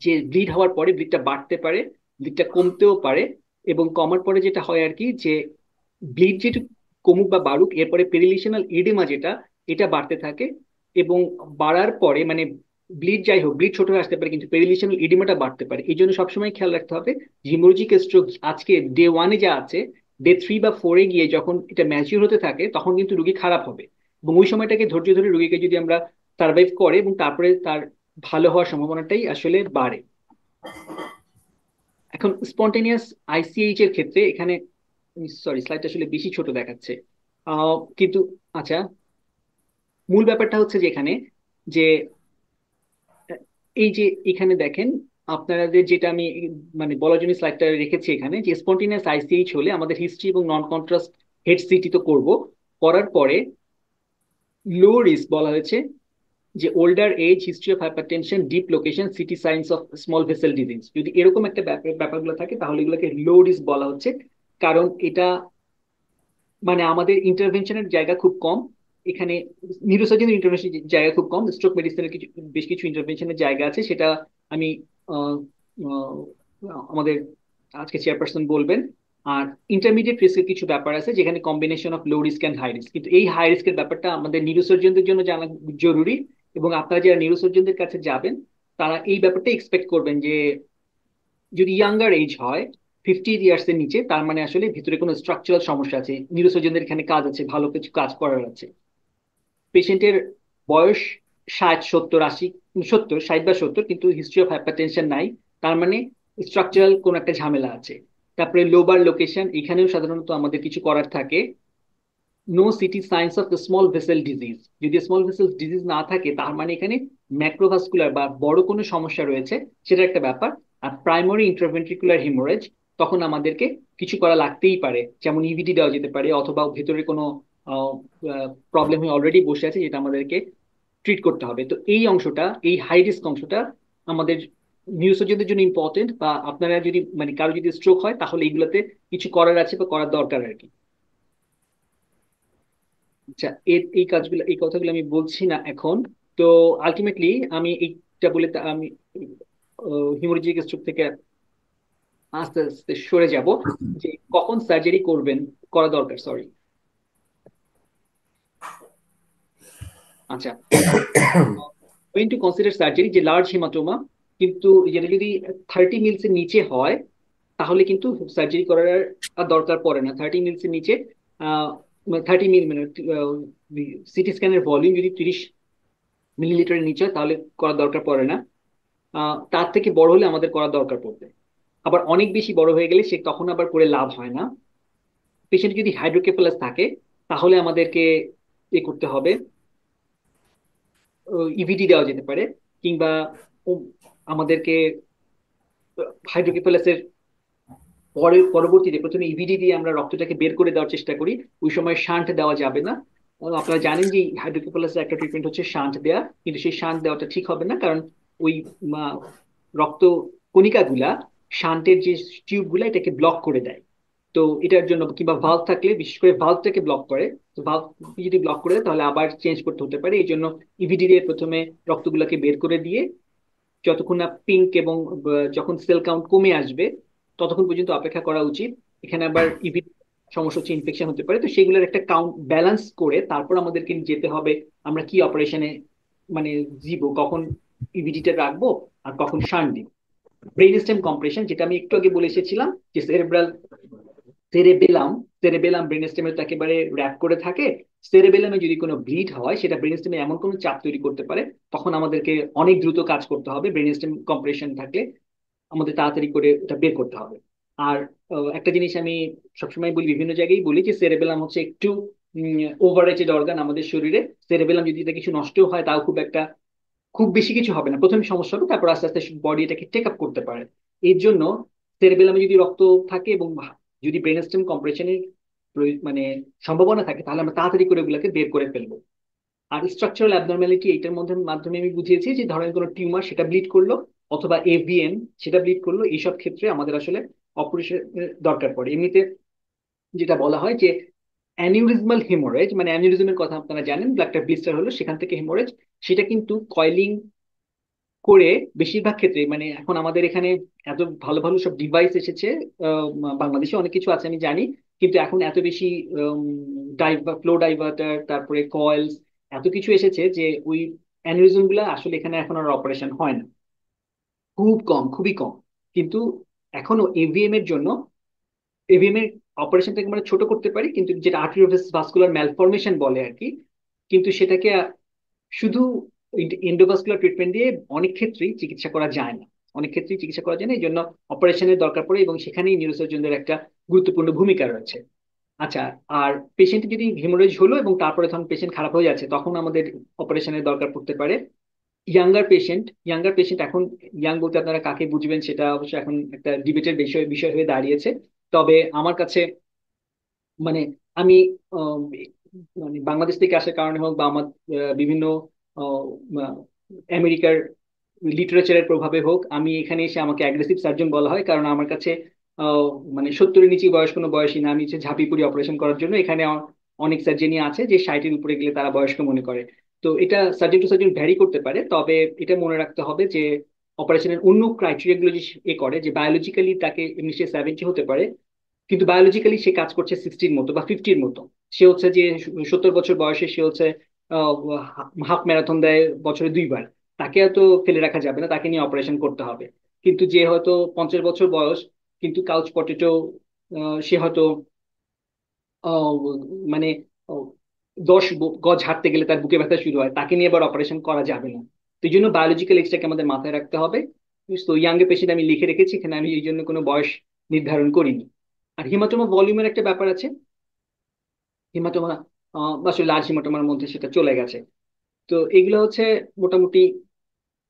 যে ব্লিড হওয়ার পরে ব্লিডটা বাড়তে পারে, ব্লিডটা কমতেও পারে, এবং কমার পরে যেটা হয় আর কি, যে ব্লিড যেটা কমুক বা বাড়ুক, এরপরে পেরিলিশনাল এডেমা যেটা, এটা বাড়তে থাকে। এবং বাড়ার পরে মানে ব্লিড যাই হোক, ব্লিড ছোট হয়ে আসতে পারে কিন্তু পেরিলিশনাল এডিমাটা বাড়তে পারে। এই জন্য সবসময় খেয়াল রাখতে হবে যে হিমোরেজিক স্ট্রোক আজকে ডে 1-এ যা আছে, ডে 3 বা 4-এ গিয়ে যখন এটা ম্যাচিউর হতে থাকে তখন কিন্তু রুগী খারাপ হবে। এবং ওই সময়টাকে ধৈর্য ধরে রুগীকে যদি আমরা সার্ভাইভ করে এবং তারপরে তার ভালো হওয়ার সম্ভাবনাটাই আসলে বাড়ে। এখন স্পন্টেনিয়াস আইসিএইচ এর ক্ষেত্রে এখানে, সরি স্লাইডটা আসলে বেশি ছোট দেখাচ্ছে, কিন্তু আচ্ছা, মূল ব্যাপারটা হচ্ছে যে এখানে যে এই যে এখানে দেখেন আপনাদের, যেটা আমি মানে বলার জন্য স্লাইডটা রেখেছি এখানে, যে স্পন্টেনিয়াস আইসিএইচ হলে আমাদের হিস্ট্রি এবং নন কন্ট্রাস্ট হেড সিটি তো করব, করার পরে লো রিস্ক বলা হয়েছে যে older age, history of hypertension, deep location, CT signs of small vessel disease, যদি এরকম একটা ব্যাপারগুলো থাকে তাহলে এগুলোকে লো রিস্ক বলা হচ্ছে। কারণ এটা মানে আমাদের ইন্টারভেনশনের জায়গা খুব কম এখানে, নিউরোসার্জারির ইন্টারভেনশন জায়গা খুব কম, স্ট্রোক মেডিসিনের কিছু বেশ কিছু ইন্টারভেনশনের জায়গা আছে, সেটা আমি আহ, আহ, আমাদের আজকে চেয়ারপারসন বলবেন। আর ইন্টারমিডিয়েট রিস্কের কিছু ব্যাপার আছে যেখানে combination of low risk and high risk, কিন্তু এই হাই রিস্কের ব্যাপারটা আমাদের নিউরোসার্জনদের জন্য জানা জরুরি। এবং আপনারা যারা নিউরোসার্জনদের কাছে যাবেন তারা এই ব্যাপারটা এক্সপেক্ট করবেন যে যদি ইয়াঙ্গার এজ হয়, 50 ইয়ার্স এর নিচে, তার মানে আসলে ভিতরে কোনো স্ট্রাকচারাল সমস্যা আছে, নিউরোসার্জনদের এখানে কাজ আছে, ভালো কিছু কাজ করার আছে। পেশেন্টের বয়স 60, 70, 80, 70, 60 বা 70, কিন্তু হিস্ট্রি অফ হাইপারটেনশন নাই, তার মানে স্ট্রাকচারাল কোন একটা ঝামেলা আছে। তারপরে লোবার লোকেশন, এখানেও সাধারণত আমাদের কিছু করার থাকে। No CT signs of the small vessel disease, যদি স্মল ভেসেল ডিজিজ না থাকে তার মানে এখানে ম্যাক্রোভাস্কুলার বা বড় কোনো সমস্যা রয়েছে, সেটা একটা ব্যাপার। আর প্রাইমারি ইন্ট্রাভেন্ট্রিকুলার হিমোরেজ, তখন আমাদেরকে কিছু করা লাগতেই পারে, যেমন ইভিডি দেওয়া যেতে পারে, অথবা ভেতরে কোনো প্রবলেম হয়ে অলরেডি বসে আছে যেটা আমাদেরকে ট্রিট করতে হবে। তো এই অংশটা, এই হাই রিস্ক অংশটা আমাদের নিউরোসার্জনদের জন্য ইম্পর্টেন্ট, বা আপনারা যদি মানে কারো যদি স্ট্রোক হয় তাহলে এইগুলোতে কিছু করার আছে বা করার দরকার আর কি। আচ্ছা, এই কাজগুলো এই কথাগুলো আমি বলছি না এখন। তো আলটিমেটলি আমি এইটা বলে আমি হিমোরেজিক স্ট্রোক থেকে আস্তে আস্তে সরে যাব, যে কখন সার্জারি করবেন, করা দরকার, সরি। আচ্ছা, when to consider surgery, যে লার্জ হিমাটোমা, কিন্তু যেটা যদি 30 মিলস এর নিচে হয় তাহলে কিন্তু সার্জারি করার আর দরকার পড়ে না। 30 মিলস এর নিচে, 30 মিল মানে সিটি স্ক্যানের ভলিউম যদি 30 মিলিলিটারের নিচে হয় তাহলে করার দরকার পড়ে না। তার থেকে বড় হলে আমাদের করার দরকার পড়বে। আবার অনেক বেশি বড় হয়ে গেলে সে তখন আবার করে লাভ হয় না। পেশেন্ট যদি হাইড্রোকেফালাস থাকে তাহলে আমাদেরকে এ করতে হবে, ইভিডি দেওয়া যেতে পারে, কিংবা আমাদেরকে হাইড্রোকেফালাসের পরবর্তীতে প্রথমে ইভিডি দিয়ে আমরা রক্তটাকে বের করে দেওয়ার চেষ্টা করি। ওই সময় শান্ট দেওয়া যাবে না। আপনারা জানেন যে হাইড্রোকেফালাসের একটা ট্রিটমেন্ট হচ্ছে শান্ট দেওয়া, কিন্তু সেই শান্ট দেওয়াটা ঠিক হবে না, কারণ ওই রক্ত কণিকাগুলা শান্টের যে টিউব গুলা এটাকে ব্লক করে দেয়। তো এটার জন্য কিংবা ভালভ থাকলে, বিশেষ করে ভালভটাকে ব্লক করে, তো ভালভ যদি ব্লক করে দেয় তাহলে আবার চেঞ্জ করতে হতে পারে। এই জন্য ইভিডি দিয়ে প্রথমে রক্তগুলাকে বের করে দিয়ে যতক্ষণ না পিঙ্ক এবং যখন সেল কাউন্ট কমে আসবে ততক্ষণ পর্যন্ত অপেক্ষা করা উচিত। এখানে আবার ইভি সমস্যা হচ্ছে, ইনফেকশন হতে পারে, তো সেগুলোর একটা কাউন্ট ব্যালেন্স করে তারপর আমাদেরকে যেতে হবে আমরা কি অপারেশনে মানে দিব, কখন ইভিডিটা রাখবো আর কখন শান্ট দিব। ব্রেইন স্টেম কম্প্রেশন, যেটা আমি একটু আগে বলে এসেছিলাম, যে সেরেবেলাম সেরেবেলাম ব্রেন স্টেমে তো একেবারে র্যাপ করে থাকে। সেরেবেলামে যদি কোনো ব্লিড হয় সেটা ব্রেন স্টেমে এমন কোনো চাপ তৈরি করতে পারে, তখন আমাদেরকে অনেক দ্রুত কাজ করতে হবে। ব্রেন স্টেম কম্প্রেশন থাকলে আমাদের তাড়াতাড়ি করে এটা বের করতে হবে। আর একটা জিনিস আমি সবসময় বলি, বিভিন্ন জায়গায় বলি, যে সেরেবেলাম হচ্ছে একটু ওভাররেটেড অর্গান আমাদের শরীরে। সেরেবেলাম যদি এটা কিছু নষ্ট হয় তাও খুব বেশি কিছু হবে না, প্রথমে সমস্যা হবে, তারপর আস্তে আস্তে বডি এটাকে টেক আপ করতে পারে। এর জন্য সেরেবেলামে যদি রক্ত থাকে এবং যদি ব্রেন স্টেম কম্প্রেশনের মানে সম্ভাবনা থাকে, তাহলে আমরা তাড়াতাড়ি করে ওগুলোকে বের করে ফেলবো। আর স্ট্রাকচারাল অ্যাবনর্মালিটি, এইটার মধ্যে মাধ্যমে আমি বুঝিয়েছি যে ধরেন কোনো টিউমার সেটা ব্লিড করলো, অথবা এভিএন সেটা ব্লিড করলো, এইসব ক্ষেত্রে আমাদের আসলে অপারেশন দরকার পড়ে। এমনিতে যেটা বলা হয় যে অ্যানিউরিজমাল হেমোরেজ, মানে অ্যানিউরিজমের কথা আপনারা জানেন, ব্লাডটা ব্লিস্টার হলো সেখান থেকে হেমোরেজ, সেটা কিন্তু কয়েলিং করে বেশিরভাগ ক্ষেত্রে, মানে এখন আমাদের এখানে এত ভালো ভালো সব ডিভাইস এসেছে, বাংলাদেশে অনেক কিছু আছে আমি জানি, কিন্তু এখন এত বেশি ফ্লো ডাইভার্টার, তারপরে কয়েলস, এত কিছু এসেছে যে ওই অ্যানিউরিজম গুলা আসলে এখানে এখন আর অপারেশন হয় না, খুব কম, খুবই কম। কিন্তু এখনো এভিএম এর জন্য, এভিএম এর অপারেশনটাকে আমরা ছোট করতে পারি, কিন্তু যেটা আর্টেরিওভাস্কুলার ম্যালফরমেশন বলে আর কি, কিন্তু সেটাকে শুধু এন্ডোভাস্কুলার ট্রিটমেন্ট দিয়ে অনেক ক্ষেত্রেই চিকিৎসা করা যায় না, অনেক ক্ষেত্রেই চিকিৎসা করা যায় না, এই জন্য অপারেশনের দরকার পড়ে, এবং সেখানেই নিউরোসার্জনদের একটা গুরুত্বপূর্ণ ভূমিকা রয়েছে। আচ্ছা, আর পেশেন্ট যদি হেমোরেজ হলো এবং তারপরে তখন পেশেন্ট খারাপ হয়ে যাচ্ছে, তখন আমাদের অপারেশনের দরকার পড়তে পারে। ইয়াঙ্গার পেশেন্ট এখন, ইয়াং বলতে আপনারা কাকে বুঝবেন সেটা অবশ্য এখন একটা ডিবেটের বিষয় বিষয় হয়ে দাঁড়িয়েছে। তবে আমার কাছে মানে আমি আহ, মানে বাংলাদেশ থেকে আসার কারণে হোক বা আমার বিভিন্ন আহ, আহ, আমেরিকার লিটারেচারের প্রভাবে হোক, আমি এখানে এসে আমাকে অ্যাগ্রেসিভ সার্জন বলা হয়, কারণ আমার কাছে আহ, মানে 70-এর নিচে বয়স কোনো বয়সী না। আমি হচ্ছে ঝাঁপি পড়ি অপারেশন করার জন্য, এখানে অনেক সার্জনই আছে যে 60-এর উপরে গেলে তারা বয়স্ক মনে করে। তো এটা সার্জন টু সার্জন ভ্যারি করতে পারে, তবে এটা মনে রাখতে হবে যে অপারেশনের অন্য ক্রাইটেরিয়া গুলো যে করে, যে বায়োলজিক্যালি তাকে এমনি সে 70 হতে পারে, কিন্তু বায়োলজিক্যালি সে কাজ করছে 60-র মতো বা 50-র মতো। সে হচ্ছে যে 70 বছর বয়সে সে হচ্ছে হাফ ম্যারাথন দেয় বছরে 2 বার, তাকে এত ফেলে রাখা যাবে না, তাকে নিয়ে অপারেশন করতে হবে। কিন্তু যে হয়তো 50 বছর বয়স, কিন্তু কাউচ পটেটো, সে হয়তো আহ, মানে আহ, 10 গজ হাঁটতে গেলে তার বুকে ব্যথা শুরু হয়, তাকে নিয়ে আবার অপারেশন করা যাবে না। তো এই জন্য বায়োলজিক্যাল এজটাকে আমাদের মাথায় রাখতে হবে। তো ইয়াং এর পেশেন্ট আমি লিখে রেখেছি এখানে, আমি এই জন্য কোনো বয়স নির্ধারণ করিনি। আর হিমাটোমা ভলিউমের একটা ব্যাপার আছে, হিমাটোমা আসলে লার্জ হিমাটোমার মধ্যে সেটা চলে গেছে। তো এগুলো হচ্ছে মোটামুটি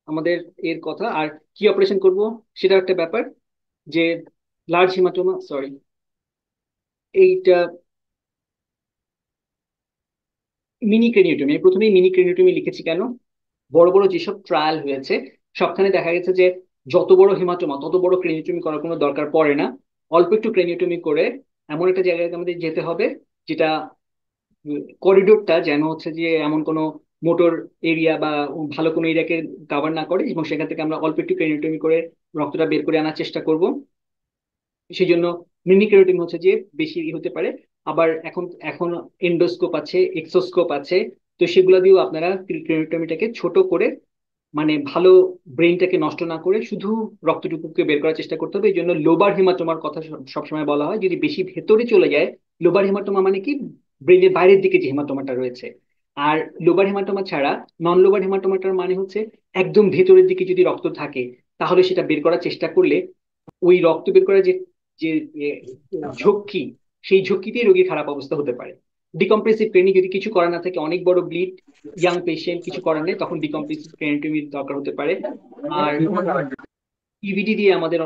আমাদের এর কথা। আর কি অপারেশন করব সেটা একটা ব্যাপার, যে লার্জ হিমাটোমা, সরি, এইটা মিনি ক্রেনিওটমি, আমি প্রথমেই মিনি ক্রেনিওটমি লিখেছি কেন, বড় বড় যেসব ট্রায়াল হয়েছে সবখানে দেখা গেছে যে যত বড় হেমাটোমা তত বড় ক্রেনিওটমি করার কোনো দরকার পড়ে না। অল্প একটু ক্রেনিওটমি করে এমন একটা জায়গায় আমাদের যেতে হবে, যেটা করিডোরটা যেন হচ্ছে যে এমন কোনো মোটর এরিয়া বা ভালো কোনো এরিয়াকে কাভার না করে, এবং সেখান থেকে আমরা অল্প একটু ক্রেনিওটমি করে রক্তটা বের করে আনার চেষ্টা করব। সেই জন্য মিনি কেরোটিন হচ্ছে যে বেশি হতে পারে। আবার এখন এখন এন্ডোস্কোপ আছে, এক্সোস্কোপ আছে, তো সেগুলো দিয়েও আপনারা কেরোটমিটাকে ছোট করে, মানে ভালো ব্রেনটাকে নষ্ট না করে শুধু রক্তটুকুকে বের করার চেষ্টা করতে হবে। এই জন্য লোবার হিমাটোমার কথা সবসময় বলা হয়, যদি বেশি ভেতরে চলে যায়, লোবার হিমাটোমা মানে কি, ব্রেনের বাইরের দিকে যে হিমাটোমাটা রয়েছে। আর লোবার হিমাটোমা ছাড়া নন লোবার হিমাটোমাটার মানে হচ্ছে একদম ভেতরের দিকে যদি রক্ত থাকে, তাহলে সেটা বের করার চেষ্টা করলে ওই রক্ত বের করার যে যে এ, ঝক্কি, সেই ঝক্কিতেই রোগীর খারাপ অবস্থা হতে পারে। ডিকম্প্রেসিভ ট্রেনিং যদি কিছু করার না থাকে, অনেক বড় ব্লিড, ইয়াং পেশেন্ট, কিছু করার নেই, তখন ডিকম্প্রেসিভ ট্রেনিং দরকার হতে পারে। আর ইভিডি দিয়ে আমাদের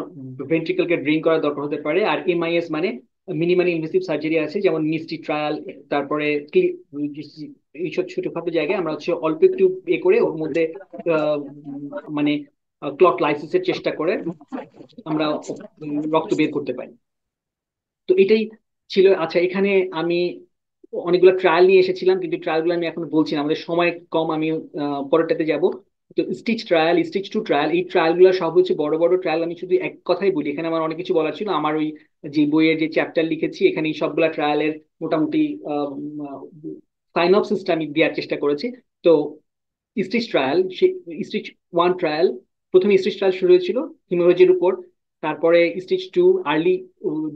ভেন্ট্রিকলকে ড্রেন করার দরকার হতে পারে। আর এমআইএস মানে মিনিমালি ইনভেসিভ সার্জারি আছে, যেমন মিস্টি ট্রায়াল, তারপরে এইসব ছোটখাটো জায়গায় আমরা হচ্ছে অল্প একটু করে ওর মধ্যে আহ, মানে ক্লট লাইসিসের চেষ্টা করে আমরা রক্ত বের করতে পারি। তো এটাই ছিল। আচ্ছা, এখানে আমি অনেকগুলো ট্রায়াল নিয়ে এসেছিলাম, কিন্তু ট্রায়ালগুলো আমি এখন বলছি না, আমাদের সময় কম, আমি পরেরটাতে যাব। তো STICH trial, STICH two trial, এই ট্রায়াল গুলো সব হচ্ছে বড় বড় ট্রায়াল। আমি শুধু এক কথাই বলি, এখানে আমার অনেক কিছু বলার ছিল। আমার ওই যে বইয়ের যে চ্যাপ্টার লিখেছি এখানে এই সবগুলা ট্রায়ালের মোটামুটি সাইনপসিসটা আমি দেওয়ার চেষ্টা করেছি। তো STICH trial, STICH one trial, প্রথমে স্টিচ ট্রায়াল শুরু হয়েছিল হিমোলজির উপর। তারপরে STICH two early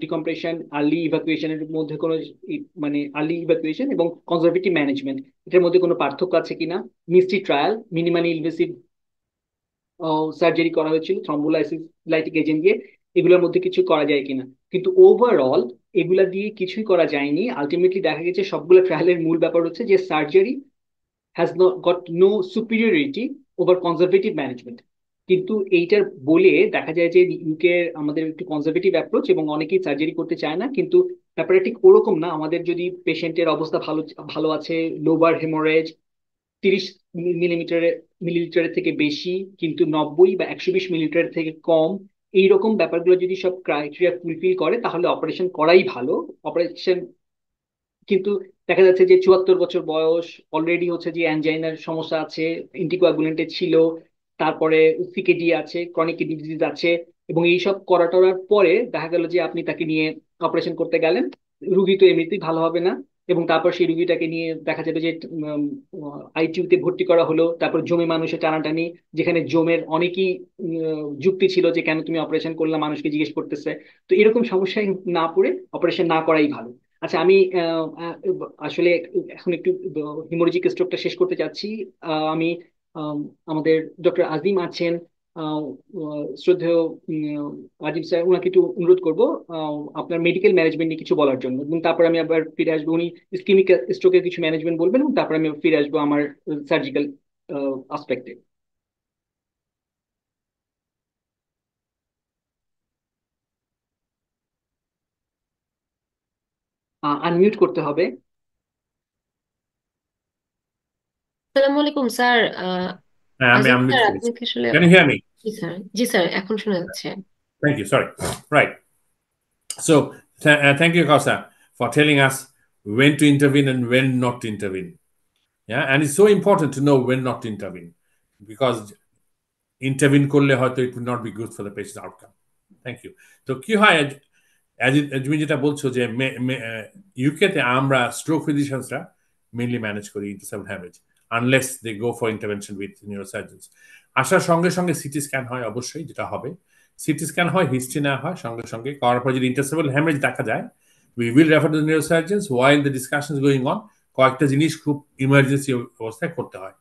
decompression, early ইভাকুয়েশনের মধ্যে কোনো মানে আর্লি ইভাকুয়েশন এবং কনজারভেটিভ ম্যানেজমেন্ট, এটার মধ্যে কোনো পার্থক্য আছে কিনা। MISTIE trial, minimally invasive surgery করা হয়েছিল থ্রম্বোলাইটিক এজেন্ট দিয়ে, এগুলোর মধ্যে কিছু করা যায় কিনা। কিন্তু ওভারঅল এগুলা দিয়ে কিছুই করা যায়নি। আলটিমেটলি দেখা গেছে সবগুলো ট্রায়ালের মূল ব্যাপার হচ্ছে যে surgery has not got no superiority over conservative management। কিন্তু এইটার বলে দেখা যায় যে ইউকে আমাদের একটু কনজারভেটিভ অ্যাপ্রোচ এবং অনেকেই সার্জারি করতে চায় না, কিন্তু ব্যাপারটা ঠিক ওরকম না। আমাদের যদি পেশেন্টের অবস্থা ভালো ভালো আছে, লোবার হেমোরেজ 30 মিলিলিটারের থেকে বেশি কিন্তু 90 বা 120 মিলিলিটারের থেকে কম, এইরকম ব্যাপারগুলো যদি সব ক্রাইটেরিয়া ফুলফিল করে তাহলে অপারেশন করাই ভালো। অপারেশন কিন্তু দেখা যাচ্ছে যে 74 বছর বয়স, অলরেডি হচ্ছে যে অ্যানজাইনার সমস্যা আছে, অ্যান্টিকোয়াগুলেন্টে ছিল, তারপরে সিকেডি আছে, ক্রনিক কিডনি ডিজিজ আছে, এবং এইসব করা টরার পরে দেখা গেল যে আপনি তাকে নিয়ে অপারেশন করতে গেলেন, রুগী তো এমনিতেই ভালো হবে না। এবং তারপর সেই রুগীটাকে নিয়ে দেখা যাবে যে আইটিইউতে ভর্তি করা হলো, তারপর জমে মানুষের টানাটানি, যেখানে জমের অনেকই যুক্তি ছিল যে কেন তুমি অপারেশন করলে মানুষকে জিজ্ঞেস করতেছে। তো এরকম সমস্যায় না পড়ে অপারেশন না করাই ভালো। আচ্ছা, আমি আসলে এখন একটু হিমোরেজিক স্ট্রোকটা শেষ করতে চাচ্ছি। আমি আমাদের ডক্টর আজিম আছেন, আহ, শ্রদ্ধেয় আজিম স্যার, ওনাকে একটু অনুরোধ করবো আপনার মেডিকেল ম্যানেজমেন্ট নিয়ে কিছু বলার জন্য, এবং তারপর আমি আবার ফিরে আসবো। উনি ইসকেমিক স্ট্রোকের কিছু ম্যানেজমেন্ট বলবেন এবং তারপর আমি ফিরে আসবো আমার সার্জিক্যাল আসপেক্টে। আনমিউট করতে হবে। আসসালামু আলাইকুম স্যার। আমি আজিম আনমিউট স্যার, আপনি করেছি। কি আসলে? Can you hear me? Ji sir, ji sir, এখন শোনা যাচ্ছে। Thank you. Sorry. Right. So thank you, Kausa, for telling us when to intervene and when not to intervene. Yeah, and it's so important to know when not to intervene because intervene করলে হয়তো it would not be good for the patient's outcome. Thank you. তো কি হয়, তুমি যেটা বলছো যে ইউকেতে আমরা স্ট্রোক ফিজিশিয়ানসরা মেইনলি ম্যানেজ করি intracerebral haemorrhage unless they go for intervention with neurosurgeons. আসার সঙ্গে সঙ্গে সিটি স্ক্যান হয়, অবশ্যই যেটা হবে সিটি স্ক্যান হয়, হিস্ট্রি নেওয়া হয় সঙ্গে সঙ্গে। করার পর যদি ইন্টারসেপ্টাল হ্যামেজ দেখা যায় we will refer to neurosurgeons while the discussion going on. কয়েকটা জিনিস খুব ইমার্জেন্সি অবস্থায় করতে হয়,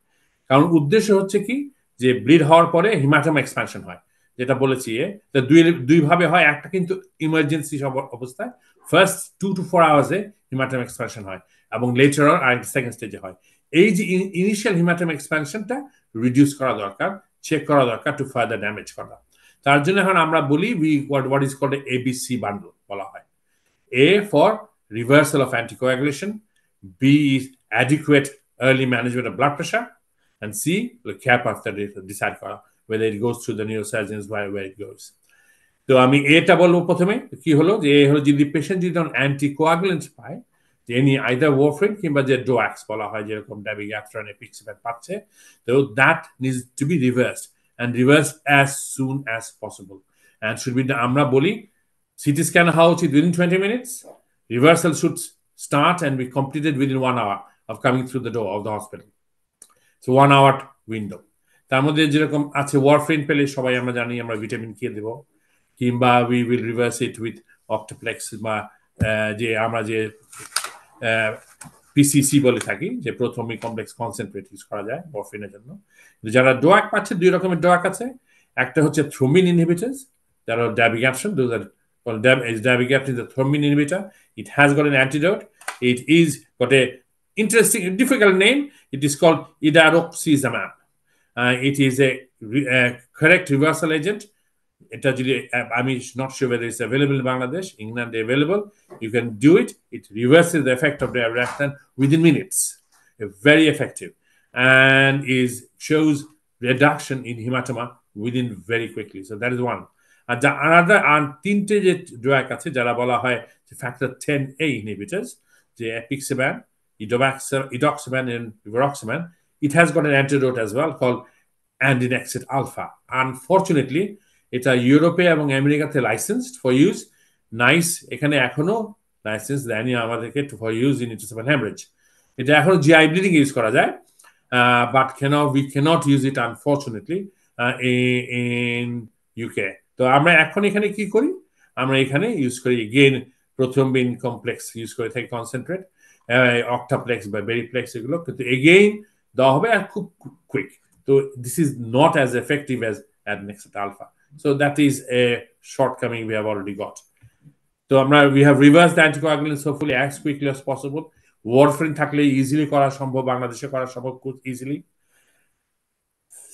কারণ উদ্দেশ্য হচ্ছে কি যে ব্লিড হওয়ার পরে হিমাটাম এক্সপ্যানশন হয়, যেটা বলেছি দুই ভাবে হয়। একটা কিন্তু ইমার্জেন্সি অবস্থায় ফার্স্ট 2 to 4 আওয়ার্সে হিমাটাম এক্সপ্যানশন হয় এবং লেটার অন আর সেকেন্ড স্টেজে হয়। এই যে ইনিশিয়াল হিমাটাম এক্সপ্যানশনটা রিডিউস করা দরকার, চেক করা দরকার টু ফার্দার ড্যামেজ করা। তার জন্য এখন আমরা বলি what is called ABC bundle বলা হয়। A for reversal of anticoagulation, B is adequate early management of blood pressure, and C, the cap after decide whether it goes through the neurosurgeons where it goes. তো আমি এটা বলবো প্রথমে কি হলো যে এ হলো যদি পেশেন্ট যদি অ্যান্টিকোয়াগুলেন্ট পায়, যে এনি আইদার ওয়ারফারিন কিংবা যে ডোয়াক্স বলা হয় যেরকম ডাবিগ্যাস্ট্রান এপিক্সিভ্যান পাচ্ছে, তো that needs to be reversed and reverse as soon as possible and should be, আমরা বলি CT scan হওয়া উচিত within 20 minutes. Reversal should start and be completed within 1 hour of coming through the door of the hospital. So 1 hour window. তার মধ্যে যেরকম আছে ওয়ারফেরিন পেলে সবাই আমরা জানি আমরা ভিটামিন কে দেব, কিংবা we will reverse it with octaplex বা যে আমরা যে পিসিসি বলে থাকি যে প্রথমে কমপ্লেক্স কনসেন্ট্রেট ইউজ করা যায় ওয়ারফেরিনের জন্য। যারা ডোয়াক পাচ্ছে, দুই রকমের ডোয়াক আছে। একটা হচ্ছে থ্রোম্বিন ইনহিবিটরস, যারা dabigatran, those are called dabigatran is a thrombin inhibitor. It has got an antidote. It is got a interesting, difficult name. It is called idaruxizumab. It is a correct reversal agent. I'm not sure whether it's available in Bangladesh. England available. You can do it. It reverses the effect of dabigatran within minutes. Very effective, and shows reduction in hematoma within very quickly. So that is one. আর তিনটে যে ড্রাগ আছে যারা বলা হয় ফ্যাক্টর 10A ইনহিবিটরস, যে apixaban, edoxaban and rivaroxaban, it has got an antidote as well called and in Exit Alpha. Unfortunately, এটা ইউরোপে এবং আমেরিকাতে লাইসেন্সড ফর ইউজ নাইস এখানে এখনো লাইসেন্স দেয়নি আমাদেরকে ফর ইউজ ইন ইন্টারসেপ্টাল হ্যামারেজ এটা এখনো জিআই ব্লিডিং ইউজ করা যায় but we cannot use it unfortunately in UK তো আমরা এখন এখানে কি করি আমরা এখানে ইউজ করি এগেইন প্রথমবিন কমপ্লেক্স ইউজ করে থাকি কনসেন্ট্রেট অক্টাপ্লেক্স বা বেরিপ্লেক্স এগুলো কিন্তু এগেইন দেওয়া হবে আর খুব quick So this is not as effective as Adnexet Alpha. So that is a shortcoming we have already got. So we have reversed the anticoagulants hopefully as quickly as possible. Warfarin থাকলে easily করা সম্ভব বাংলাদেশে করা সম্ভব খুব easily.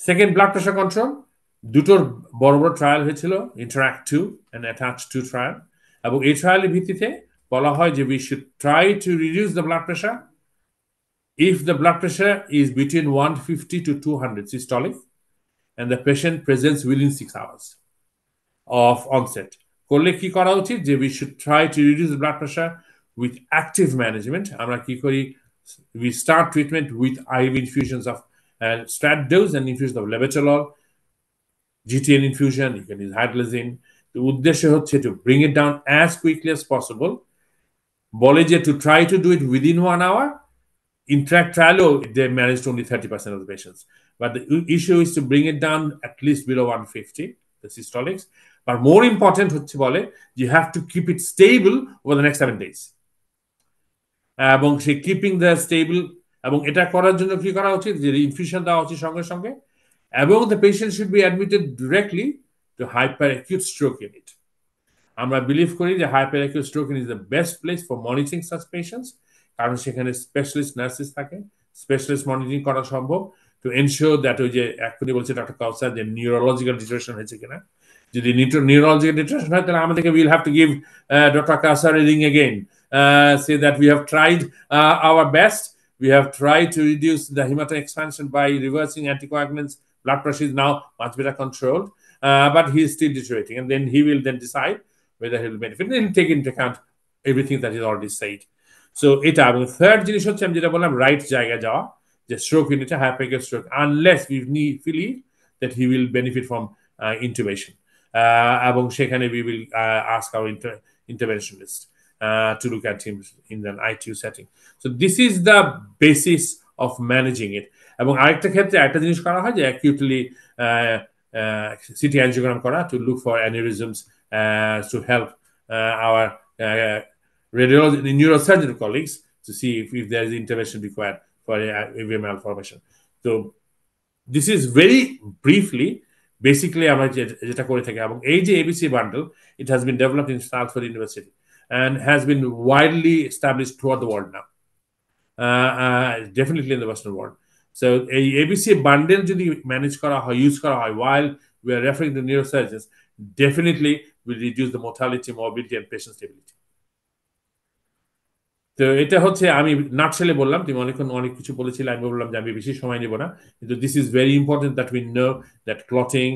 Second, blood pressure control. দুটোর বড় বড় ট্রায়াল হয়েছিল Interact 2 and Attach 2 trial. এবং এই ট্রায়ালের ভিত্তিতে বলা হয় যে we should try to reduce the blood pressure if the blood pressure is between 150 to 200 systolic and the patient presents within 6 hours of onset. করলে কি করা উচিত যে we should try to reduce the blood pressure with active management. আমরা কি করি we start treatment with IV infusions of strat dose and infusion of levetolol, GTN infusion, you can use hydralazine. The উদ্দেশ্য হচ্ছে to bring it down as quickly as possible. বলে যে to try to do it within 1 hour. Interact trial, they managed only 30% of the patients. But the issue is to bring it down at least below 150, the systolics. But more important, you have to keep it stable over the next 7 days. এবং সে keeping the stable, এবং এটা করার জন্য কি করা উচিত যে ইনফিউশন দেওয়া উচিত সঙ্গে সঙ্গে এবং the patient should be admitted directly to hyperacute stroke unit. আমরা বিলিভ করি যে hyperacute stroke unit is the best place for monitoring such patients. কারণ সেখানে স্পেশালিস্ট নার্সেস থাকে স্পেশালিস্ট মনিটরিং করা সম্ভব টু এনশিওর দ্যাট ওই যে এখনই বলছে ডক্টর কাউসার যে নিউরোলজিক্যাল ডিটারেশন হয়েছে কিনা যদি নিউরোলজিক্যাল ডিটারেশন হয় তাহলে আমাদেরকে will have to give doctor Kausar reading again say that we have tried our best we have tried to reduce the hematoma expansion by reversing anticoagulants blood pressure is now much better controlled but he is still deteriorating and then he will then decide whether he will benefit and take into account everything that is already said. So এটা এবং থার্ড জিনিস হচ্ছে আমি যেটা বললাম রাইট জায়গায় যাওয়া যে স্ট্রোক ইউনিটে hyperacute stroke unless we believe that he will benefit from intubation এবং সেখানে we will ask our interventionist to look at him in an ITU setting. So this is the basis of managing it. এবং আরেকটা ক্ষেত্রে একটা জিনিস করা হয় যে acutely CT angiogram করা to look for aneurysms to help our radiology, neurosurgeon colleagues to see if there is intervention required for AV malformation. So this is very briefly, basically, আমরা যেটা করে থাকি এবং এই যে ABC bundle, it has been developed in Stanford University and has been widely established throughout the world now, definitely in the Western world. So a ABC bundle যদি manage করা হয়, use করা হয় while we are referring to neurosurgeons, definitely will reduce the mortality, morbidity, and patient stability. তো এটা হচ্ছে আমি নাটশেলে বললাম তুমি অনেক কিছু বলেছিলে আমি বললাম যে আমি বেশি সময় নেব না কিন্তু this is very important that we know that clotting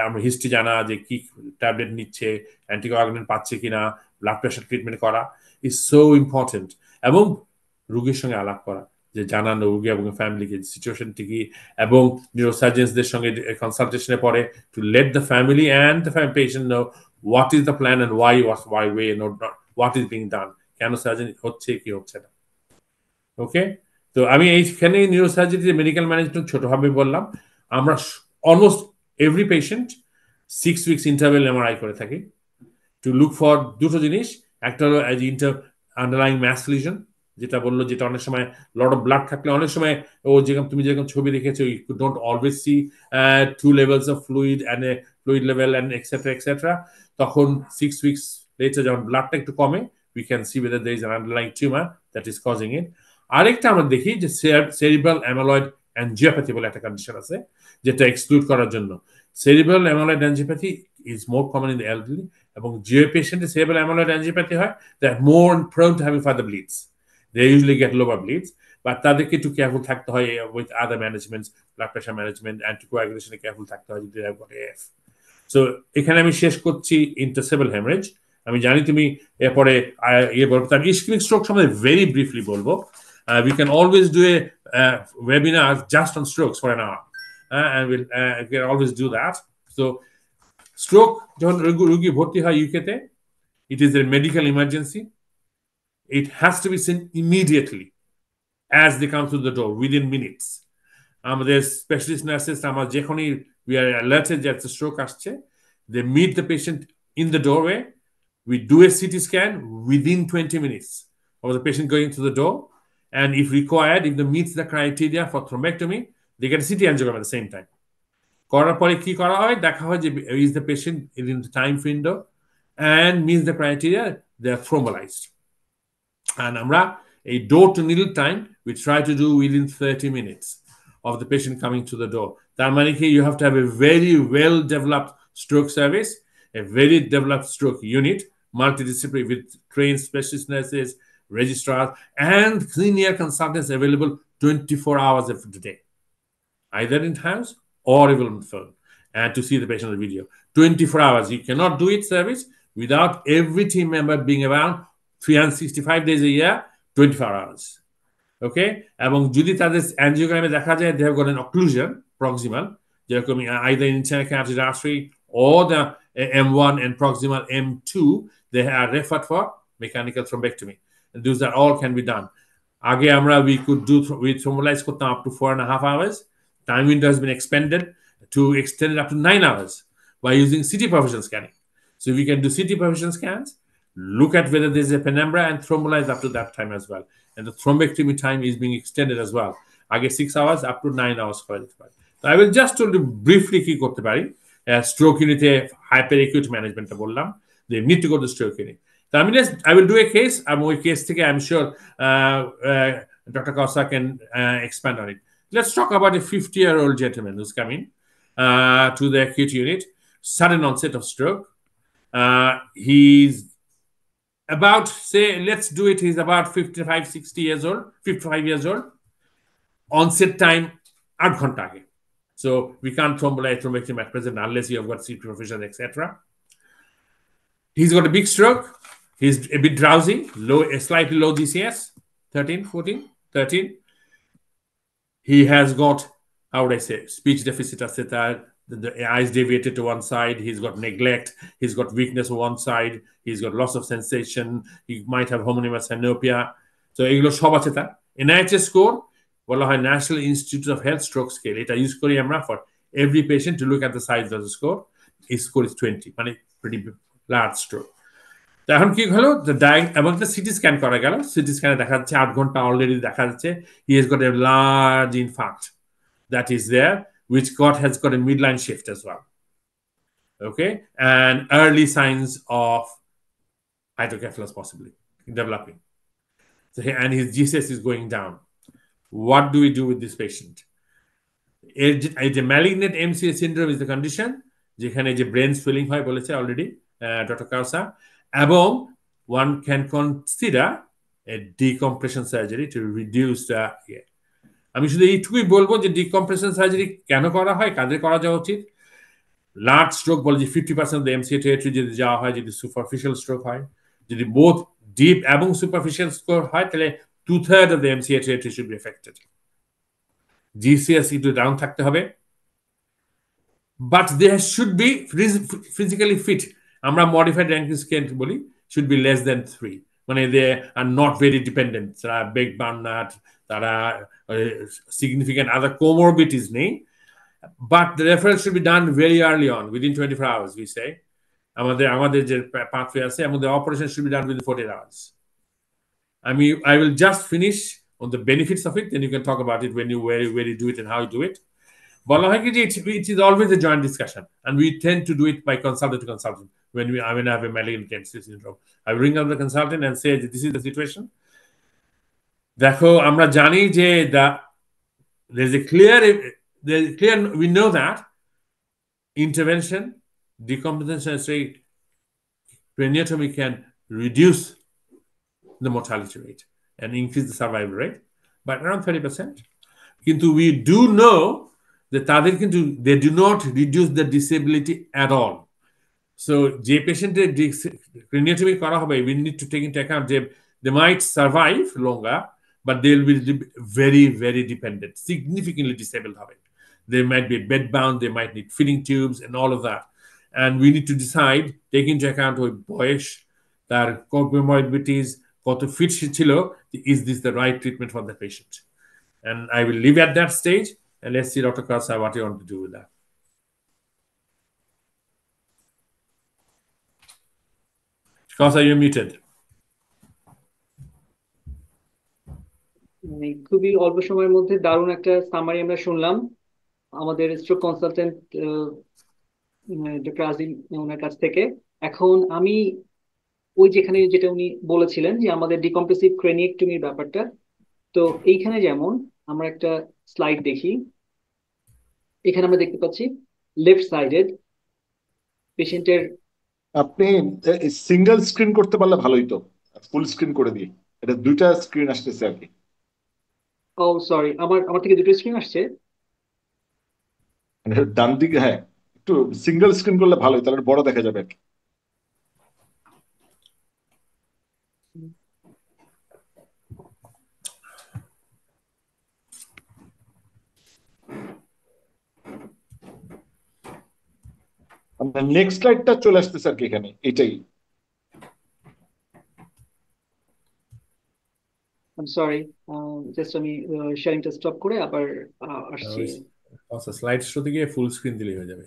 আমরা হিস্ট্রি জানা যে কি ট্যাবলেট নিচ্ছে অ্যান্টিকোয়াগুলেন্ট পাচ্ছে কিনা ব্লাড প্রেশার ট্রিটমেন্ট করা ইজ সো ইম্পর্টেন্ট এবং রোগীর সঙ্গে আলাপ করা যে জানানো রোগী এবং ফ্যামিলিকে সিচুয়েশনটি কি এবং নিউরোসার্জেন্সদের সঙ্গে কনসালটেশনে পরে to let the family and the patient know what is the plan and why way not what is being done কেন সার্জারি হচ্ছে কি হচ্ছে না ওকে তো আমি এইখানে নিউরোসার্জারি মেডিকেল ম্যানেজমেন্ট ছোটভাবে বললাম আমরা almost every patient 6 weeks interval MRI করে থাকি টু লুক ফর দুটো জিনিস একটা হলো আন্ডারলাইং ম্যাস লিশন যেটা বললো যেটা অনেক সময় লট অফ ব্লাড থাকলে অনেক সময় ও যেরকম তুমি যেরকম ছবি দেখেছো you don't always see 2 levels of fluid and a fluid level and etc তখন 6 উইকস লেটার যখন ব্লাডটা একটু কমে we can see whether there is an underlying tumor that is causing it. আরেকটা আমরা দেখি যে cerebral amyloid angiopathy বলে একটা কন্ডিশন আছে যেটা এক্সক্লুড করার জন্য cerebral amyloid angiopathy is more common in the elderly এবং যে পেশেন্টে cerebral amyloid angiopathy হয় they are more prone to having further bleeds. They usually get lower bleeds but তাদেরকে একটু কেয়ারফুল থাকতে হয় with other managements blood pressure management anticoagulation careful থাকতে হয় যদি have got AF. So এখানে আমি শেষ করছি intercerebral hemorrhage আমি জানি তুমি এরপরে বলবো আমি ইসকেমিক স্ট্রোক সম্বন্ধে ভেরি ব্রিফলি বলবো we can always do a webinar just on strokes for an hour and we can always do that. So stroke, rugi bhorti hai UK te, it is a medical emergency. It has to be seen immediately as they come through the door within minutes. আমাদের স্পেশালিস্ট নার্সেস আমার যখনই we are alerted that the stroke আসছে, they meet the patient in the doorway. We do a CT scan within 20 minutes of the patient going through the door, and if required, if they meets the criteria for thrombectomy, they get a CT angiogram at the same time. করার পরে কি করা হয়, দেখা হয় যে is the patient in the time window and meets the criteria, they are thrombolized. And আমরা a door to needle time we try to do within 30 minutes of the patient coming to the door. তার মানে কি, you have to have a very well developed stroke service, a very developed stroke unit, multidisciplinary with trained specialist nurses, registrars, and senior consultants available 24 hours of the day, either in house or even on the phone, and to see the patient on the video. 24 hours. You cannot do it service without every team member being around 365 days a year, 24 hours. Okay? এবং যদি তাদের অ্যাঞ্জিওগ্রামে দেখা যায় they have got an occlusion, proximal, যেরকম either internal carotid artery or the M1 and proximal M2, they are referred for mechanical thrombectomy. And those are all can be done. আগে আমরা we could do with thrombolize করতাম up to 4.5 hours. Time window has been expanded to extend it up to 9 hours by using CT perfusion scanning. So we can do CT perfusion scans, look at whether there's a penumbra, and thrombolize up to that time as well. And the thrombectomy time is being extended as well. I get 6 hours up to 9 hours for it. So I will just tell you briefly কি করতে পারি stroke unit hyperacute management বললাম. They need to go to stroke unit. So I will do a case. I'm sure Dr. Kausa can expand on it. Let's talk about a 50-year-old gentleman who's coming to the acute unit, sudden onset of stroke. He's about, say, let's do it, he's about 55 years old. Onset time 8 ঘন্টা আগে. So we can't thrombolize thrombectomy at present unless you have got CT perfusion, etc. He's got a big stroke. He's a bit drowsy, slightly low GCS, 13. He has got, how would I say, speech deficit, etc. The eyes deviated to one side. He's got neglect. He's got weakness on one side. He's got loss of sensation. He might have homonymous synopia. So এগুলো সব আছে তার। NIHS score বলা হয় National Institute of Health Stroke Scale. এটা ইউজ করি আমরা for every patient to look at the size of the score. His score is 20, মানে pretty large stroke. তো এখন কি হলো, এবং একটা সিটি স্ক্যান করা গেল। সিটি স্ক্যানে দেখা যাচ্ছে 8 ঘন্টা অলরেডি দেখা যাচ্ছে he has got a large infarct that is there, which has got a midline shift as well. Okay, and early signs of hydrocephalus possibly developing. So, and his GCS is going down. What do we do with this patient? A malignant MCA syndrome is the condition. যেখানে যে brain swelling হয় বলেছে already Dr. Kausa. এবং one can consider a decompression surgery to reduce the আমি শুধু এইটুকুই বলবো যে ডিকম্প্রেশন সার্জারি কেন করা হয়, কাদের করা যাওয়া উচিত। লার্জ স্ট্রোক বলে যে 50% অফ দ্য এমসিএ টেরিটরি যদি যাওয়া হয়, যদি সুপারফিশিয়াল স্ট্রোক হয়, যদি বোথ ডিপ এবং সুপারফিশিয়াল স্ট্রোক হয়, তাহলে 2/3 of the MCA territory should be affected. GCS একটু ডাউন থাকতে হবে, but they should be physically fit. আমরা মডিফাইড র্যাঙ্কিং স্কেল বলি শুড বি লেস দেন 3, মানে they are not very dependent, তারা বেক বার্নার, তারা significant other comorbidities নেই, but the referral should be done very early on, within 24 hours we say. আমাদের যে pathway আছে, আমাদের operation should be done within 48 hours. I will just finish on the benefits of it, then you can talk about it when you where you do it and how you do it. বলা হয় কি যে it is always a joint discussion, and we tend to do it by consultant to consultant. When I have a malignant MCA syndrome, I bring up the consultant and say this is the situation. দেখো আমরা জানি যে there's a clear we know that intervention, decompensation rate, craniotomy can reduce the mortality rate and increase the survival rate by around 30%. কিন্তু we do know that তাদের কিন্তু they do not reduce the disability at all. So যে পেশেন্টের craniotomy করা হবে, we need to take into account যে they might survive longer, but they will be very, very dependent, significantly disabled হবে। They might be bedbound, they might need feeding tubes and all of that. And we need to decide, take into account ওই বয়স, তার comorbidities, কত fit সে ছিল, is this the right treatment for the patient? And I will leave at that stage, and let's see, Dr. Kasa, what you want to do with that. Kasa, you're muted. খুবই অল্প সময়ের মধ্যে দারুণ একটা সামারি আমরা শুনলাম আমাদের স্ট্রোক কনসালটেন্ট ডক্টর আজিম ওনার কাছ থেকে। এখন আমি ওই যেখানে যেটা উনি বলেছিলেন যে আমাদের ডিকম্প্রেসিভ ক্রেনিয়েক্টমির ব্যাপারটা, তো এইখানে যেমন আমরা একটা স্লাইড দেখি, এখানে আমরা দেখতে পাচ্ছি লেফট সাইডেড পেশেন্টের। আপনি সিঙ্গেল স্ক্রিন করতে পারলে ভালোই তো, ফুল স্ক্রিন করে দিই, এটা দুইটা স্ক্রিন আসতেছে আর কি। ও সরি, আমার আমার থেকে দুটো স্ক্রিন আসছে। মানে ডান দিকে, হ্যাঁ, একটু সিঙ্গেল স্ক্রিন করলে ভালোই, তাহলে বড় দেখা যাবে আর কি। নেক্সট স্লাইডটা চলে আসতেছে আর কি, এখানে এটাই। সরি, জাস্ট আমি শেয়ারিংটা স্টপ করে আবার আসছি। আচ্ছা, স্লাইড শোতে গিয়ে ফুল স্ক্রিন দিলেই হয়ে যাবে।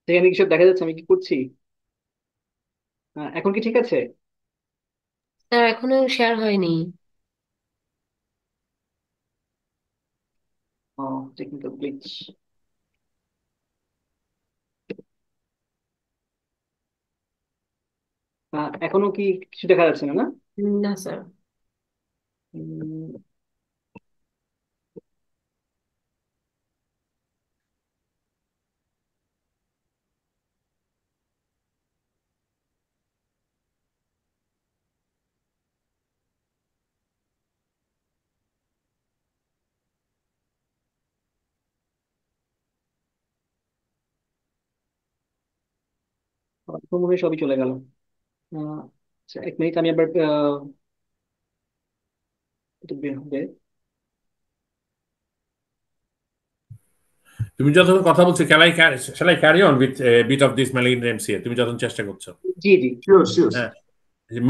সেখানে কি সব দেখা যাচ্ছে আমি কি করছি? এখন কি ঠিক আছে? স্যার এখনো শেয়ার হয়নি। Technical glitch. এখনো কি কিছু দেখা যাচ্ছে না? না না স্যার। উম, তো মনে হয় সবই চলে গেল। আচ্ছা, এক মিনিট, আমি আবার একটু বের হবে। তুমি যখন কথা বলছো, shall I carry on with a bit of this malignant MCA? তুমি যখন চেষ্টা করছো, জি জি, শিওর শিওর। হ্যাঁ,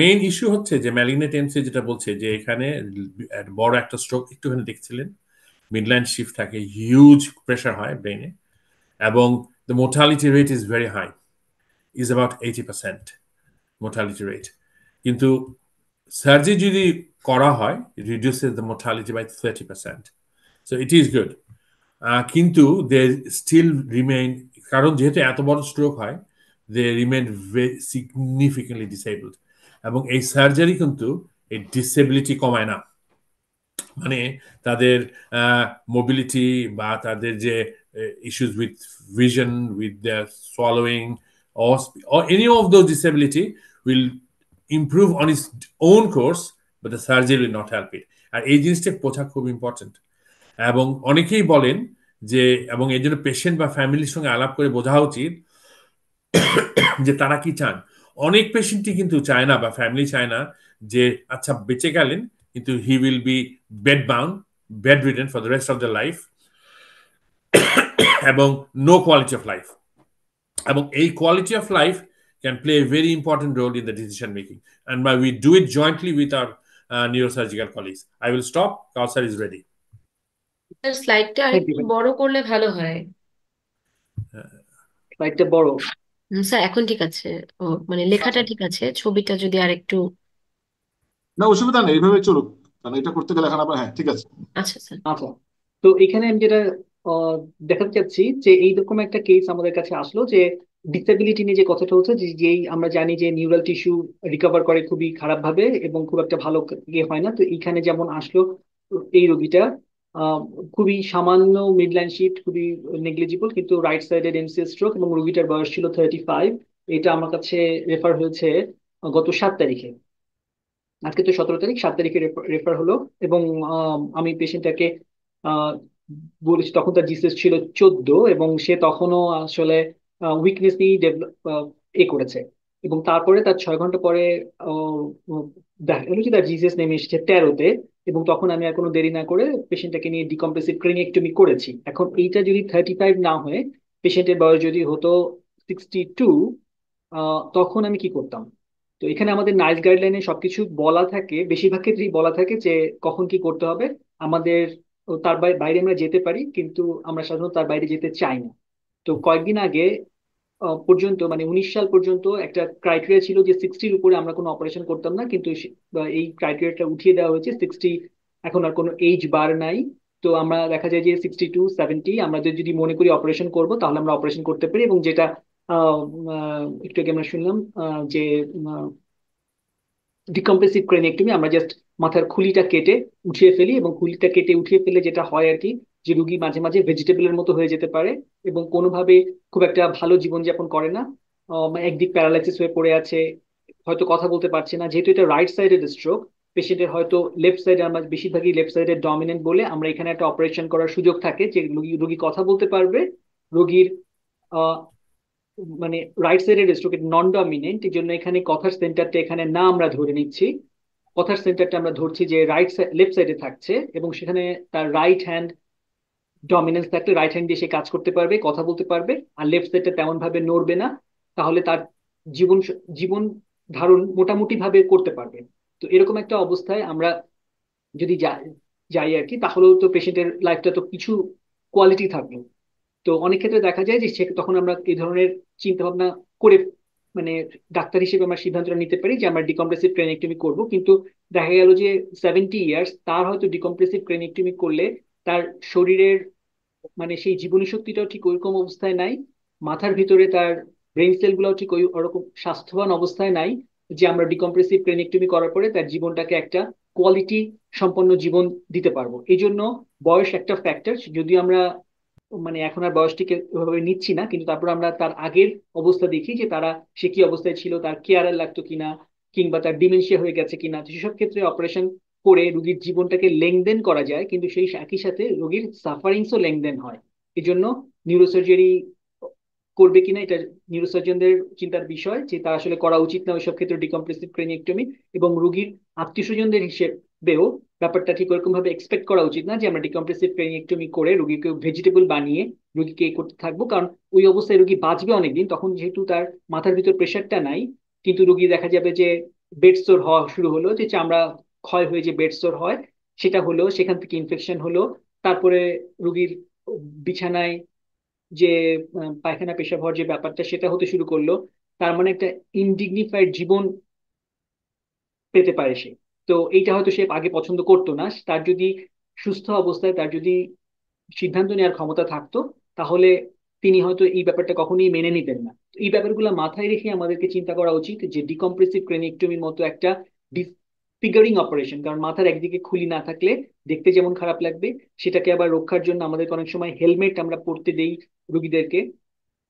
মেইন ইস্যু হচ্ছে যে ম্যালিগনেন্ট এমসিএ যেটা বলছে যে এখানে বড় একটা স্ট্রোক একটুখানি দেখছিলেন, মিডলাইন শিফট থাকে, হিউজ প্রেশার হয় ব্রেনে, এবং the mortality rate is very high, is about 80% mortality rate. কিন্তু সার্জারি যদি করা হয়, reduces the mortality by 30%, so it is good. কিন্তু দে স্টিল রিমেইন, কারণ যেহেতু এত বড় স্ট্রোক হয়, দে রিমেইন সিগনিফিকেন্টলি ডিসেবলড, এবং এই সার্জারি কিন্তু এই ডিসেবিলিটি কমায় না। মানে তাদের মোবিলিটি বা তাদের যে issues with vision, with their swallowing, or any of those disability will improve on its own course, but the surgery will not help it. আর এই জিনিসটা বোঝা খুব ইম্পর্টেন্ট। এবং অনেকেই বলেন যে, এবং এই জন্য পেশেন্ট বা ফ্যামিলির সঙ্গে আলাপ করে বোঝা উচিত যে তারা কি চান। অনেক পেশেন্টই কিন্তু চায় না, বা ফ্যামিলি চায় না যে আচ্ছা বেঁচে গেলেন, কিন্তু he will be bed bound, bed ridden for the rest of the life, এবং নো কোয়ালিটি অফ লাইফ। এবং এই quality of life can play a very important role in the decision making, and we do it jointly with our neurosurgical colleagues. I will stop. Kausar is ready. Sir স্লাইডটা থ্যাংক আরেকটু ইউ। বড় করলে ভালো হয়। স্লাইডটা বড়? স্যার এখন ঠিক আছে। ও মানে লেখাটা আচ্ছা ঠিক আছে, ছবিটা যদি আরেকটু। না, অসুবিধা নেই, এইভাবে চলুক, কারণ এটা করতে গেলে এখন আবার, হ্যাঁ ঠিক আছে। আচ্ছা স্যার। আচ্ছা, তো এখানে আমি যেটা দেখাতে চাচ্ছি যে এইরকম একটা কেস আমাদের কাছে আসলো যে ডিসেবিলিটি নিয়ে যে কথাটা হচ্ছে, যে যেই আমরা জানি যে নিউরাল টিস্যু রিকভার করে খুবই খারাপ ভাবে এবং খুব একটা ভালো ইয়ে হয় না। তো এইখানে যেমন আসলো এই রোগীটা আহ, খুবই সামান্য মিডলাইন শিফট, খুবই নেগলিজিবল, কিন্তু রাইট সাইডেড এমসিএস স্ট্রোক, এবং রোগীটার বয়স ছিল 35। এটা আমার কাছে রেফার হয়েছে গত 7 তারিখে। আজকে তো 17 তারিখ, 7 তারিখে রেফার হলো, এবং আমি পেশেন্টটাকে বলেছি, তখন তার জিসিএস ছিল 14, এবং সে তখনও আসলে উইকনেস নিয়ে ডেভেলপ করেছে। এবং তারপরে তার 6 ঘন্টা পরে আহ, উম, দেখা গেল যে তার জিসিএস নেমে এসেছে 13-তে। এবং তখন আমি আর কোনো দেরি না করে পেশেন্টটাকে নিয়ে ডিকম্প্রেসিভ ক্রেনিয়েক্টমি করেছি। এখন এইটা যদি 35 না হয়ে পেশেন্টের বয়স যদি হতো 62, তখন আমি কি করতাম? তো এখানে আমাদের নাইস গাইডলাইনে সবকিছু বলা থাকে, বেশিরভাগ ক্ষেত্রেই বলা থাকে যে কখন কি করতে হবে আমাদের। তার বাইরে আমরা যেতে পারি, কিন্তু আমরা সাধারণত তার বাইরে যেতে চাই না। তো কয়েকদিন আগে পর্যন্ত, মানে 19 সাল পর্যন্ত একটা ক্রাইটেরিয়া ছিল যে 60-র উপরে আমরা কোনো অপারেশন করতাম না, কিন্তু এই ক্রাইটেরিয়াটা উঠিয়ে দেওয়া হয়েছে 60। এখন আর কোনো এইজ বার নাই। তো আমরা দেখা যায় যে 62-70 আমরা যদি মনে করি অপারেশন করব, তাহলে আমরা অপারেশন করতে পারি। এবং যেটা একটু আগে আমরা শুনলাম যে ডিকম্প্রেসিভ ক্রেনিয়েক্টমি, আমরা জাস্ট মাথার খুলিটা কেটে উঠিয়ে ফেলি, এবং খুলিটা কেটে উঠিয়ে ফেললে যেটা হয় আর কি, যে রুগী মাঝে মাঝে ভেজিটেবলের মতো হয়ে যেতে পারে, এবং কোনোভাবে খুব একটা ভালো জীবনযাপন করে না। একদিক প্যারালাইসিস হয়ে পড়ে আছে, হয়তো কথা বলতে পারছে না। যেহেতু এটা রাইট সাইডের স্ট্রোক, পেশেন্টের হয়তো লেফট সাইডে, আমরা বেশিরভাগই লেফট সাইডের ডমিনেন্ট বলে আমরা এখানে একটা অপারেশন করার সুযোগ থাকে যে রুগী রুগী কথা বলতে পারবে। রোগীর মানে রাইট সাইডের স্ট্রোক নন ডমিনেন্ট, এই জন্য এখানে কথার সেন্টারটা এখানে না আমরা ধরে নিচ্ছি। কথার সেন্টারটা আমরা ধরছি যে লেফট সাইডে থাকছে, এবং সেখানে তার রাইট হ্যান্ড ডমিনেন্স থাকলে রাইট হ্যান্ড দিয়ে সে কাজ করতে পারবে, কথা বলতে পারবে, আর লেফট সাইডটা তেমন ভাবে নড়বে না। তাহলে তার জীবন জীবন ধারণ মোটামুটি ভাবে করতে পারবে। তো এরকম একটা অবস্থায় আমরা যদি যাই আর কি, তাহলেও তো পেশেন্টের লাইফটা তো কিছু কোয়ালিটি থাকবে। তো অনেক ক্ষেত্রে দেখা যায় যে তখন আমরা এই ধরনের চিন্তা ভাবনা করে, মানে ডাক্তার হিসেবে আমরা সিদ্ধান্তটা নিতে পারি যে আমরা ডিকম্প্রেসিভ ক্রেনিয়েক্টমি করব। কিন্তু দেখা গেল যে 70 ইয়ার্স তার হয়তো ডিকম্প্রেসিভ ক্রেনিয়েক্টমি করলে তার শরীরের, মানে সেই জীবনী শক্তিটাও ঠিক ওইরকম অবস্থায় নাই, মাথার ভিতরে তার ব্রেন সেল গুলাও ঠিক ওই ওরকম স্বাস্থ্যবান অবস্থায় নাই, যে আমরা ডিকম্প্রেসিভ ক্রেনিয়েক্টমি করার পরে তার জীবনটাকে একটা কোয়ালিটি সম্পন্ন জীবন দিতে পারবো। এই জন্য বয়স একটা ফ্যাক্টর। যদিও আমরা, মানে এখন আর বয়সটিকে ওইভাবে নিচ্ছি না, কিন্তু তারপর আমরা তার আগের অবস্থা দেখি যে সে কি অবস্থায় ছিল, তার কেয়ার লাগতো কিনা, কিংবা তার ডিমেনশিয়া হয়ে গেছে কিনা। তো সেসব ক্ষেত্রে অপারেশন করে রোগীর জীবনটাকে লেংদেন করা যায়, কিন্তু সেই একই সাথে রোগীর সাফারিংসও লেংদেন হয়। এই জন্য নিউরোসার্জারি করবে কিনা এটা নিউরোসার্জনদের চিন্তার বিষয়, যে তার আসলে করা উচিত না ওইসব ক্ষেত্রে ডিকম্প্রেসিভ ক্রেনিয়েক্টমি। এবং রোগীর আত্মীয় স্বজনদের হিসেবেও ব্যাপারটা ঠিক ওরকম ভাবে এক্সপেক্ট করা উচিত না যে আমরা ডিকম্প্রেসিভ ক্রেনিয়েক্টমি করে রোগীকে ভেজিটেবল বানিয়ে রোগীকে করতে থাকবো। কারণ ওই অবস্থায় রোগী বাঁচবে অনেকদিন, তখন যেহেতু তার মাথার ভিতর প্রেশারটা নাই। কিন্তু রোগী দেখা যাবে যে বেড সোর হওয়া শুরু হলো, যে চামড়া ক্ষয় হয়ে যে বেড সোর হয় সেটা হলো, সেখান থেকে ইনফেকশন হলো। তারপরে রোগীর বিছানায় যে পায়খানা পেশাব হওয়ার যে ব্যাপারটা সেটা হতে শুরু করলো। তার মানে একটা ইনডিগনিফাইড জীবন পেতে পারে সে। তো এইটা হয়তো সে আগে পছন্দ করতো না। তার যদি সুস্থ অবস্থায় তার যদি সিদ্ধান্ত নেওয়ার ক্ষমতা থাকতো, তাহলে তিনি হয়তো এই ব্যাপারটা কখনোই মেনে নিতেন না। তো এই ব্যাপারগুলো মাথায় রেখে আমাদেরকে চিন্তা করা উচিত যে ডিকম্প্রেসিভ ক্রেনিয়েক্টমির মতো একটা ডিসফিগারিং অপারেশন, কারণ মাথার একদিকে খুলি না থাকলে দেখতে যেমন খারাপ লাগবে, সেটাকে আবার রক্ষার জন্য আমাদেরকে অনেক সময় হেলমেট আমরা পরতে দেই রোগীদেরকে।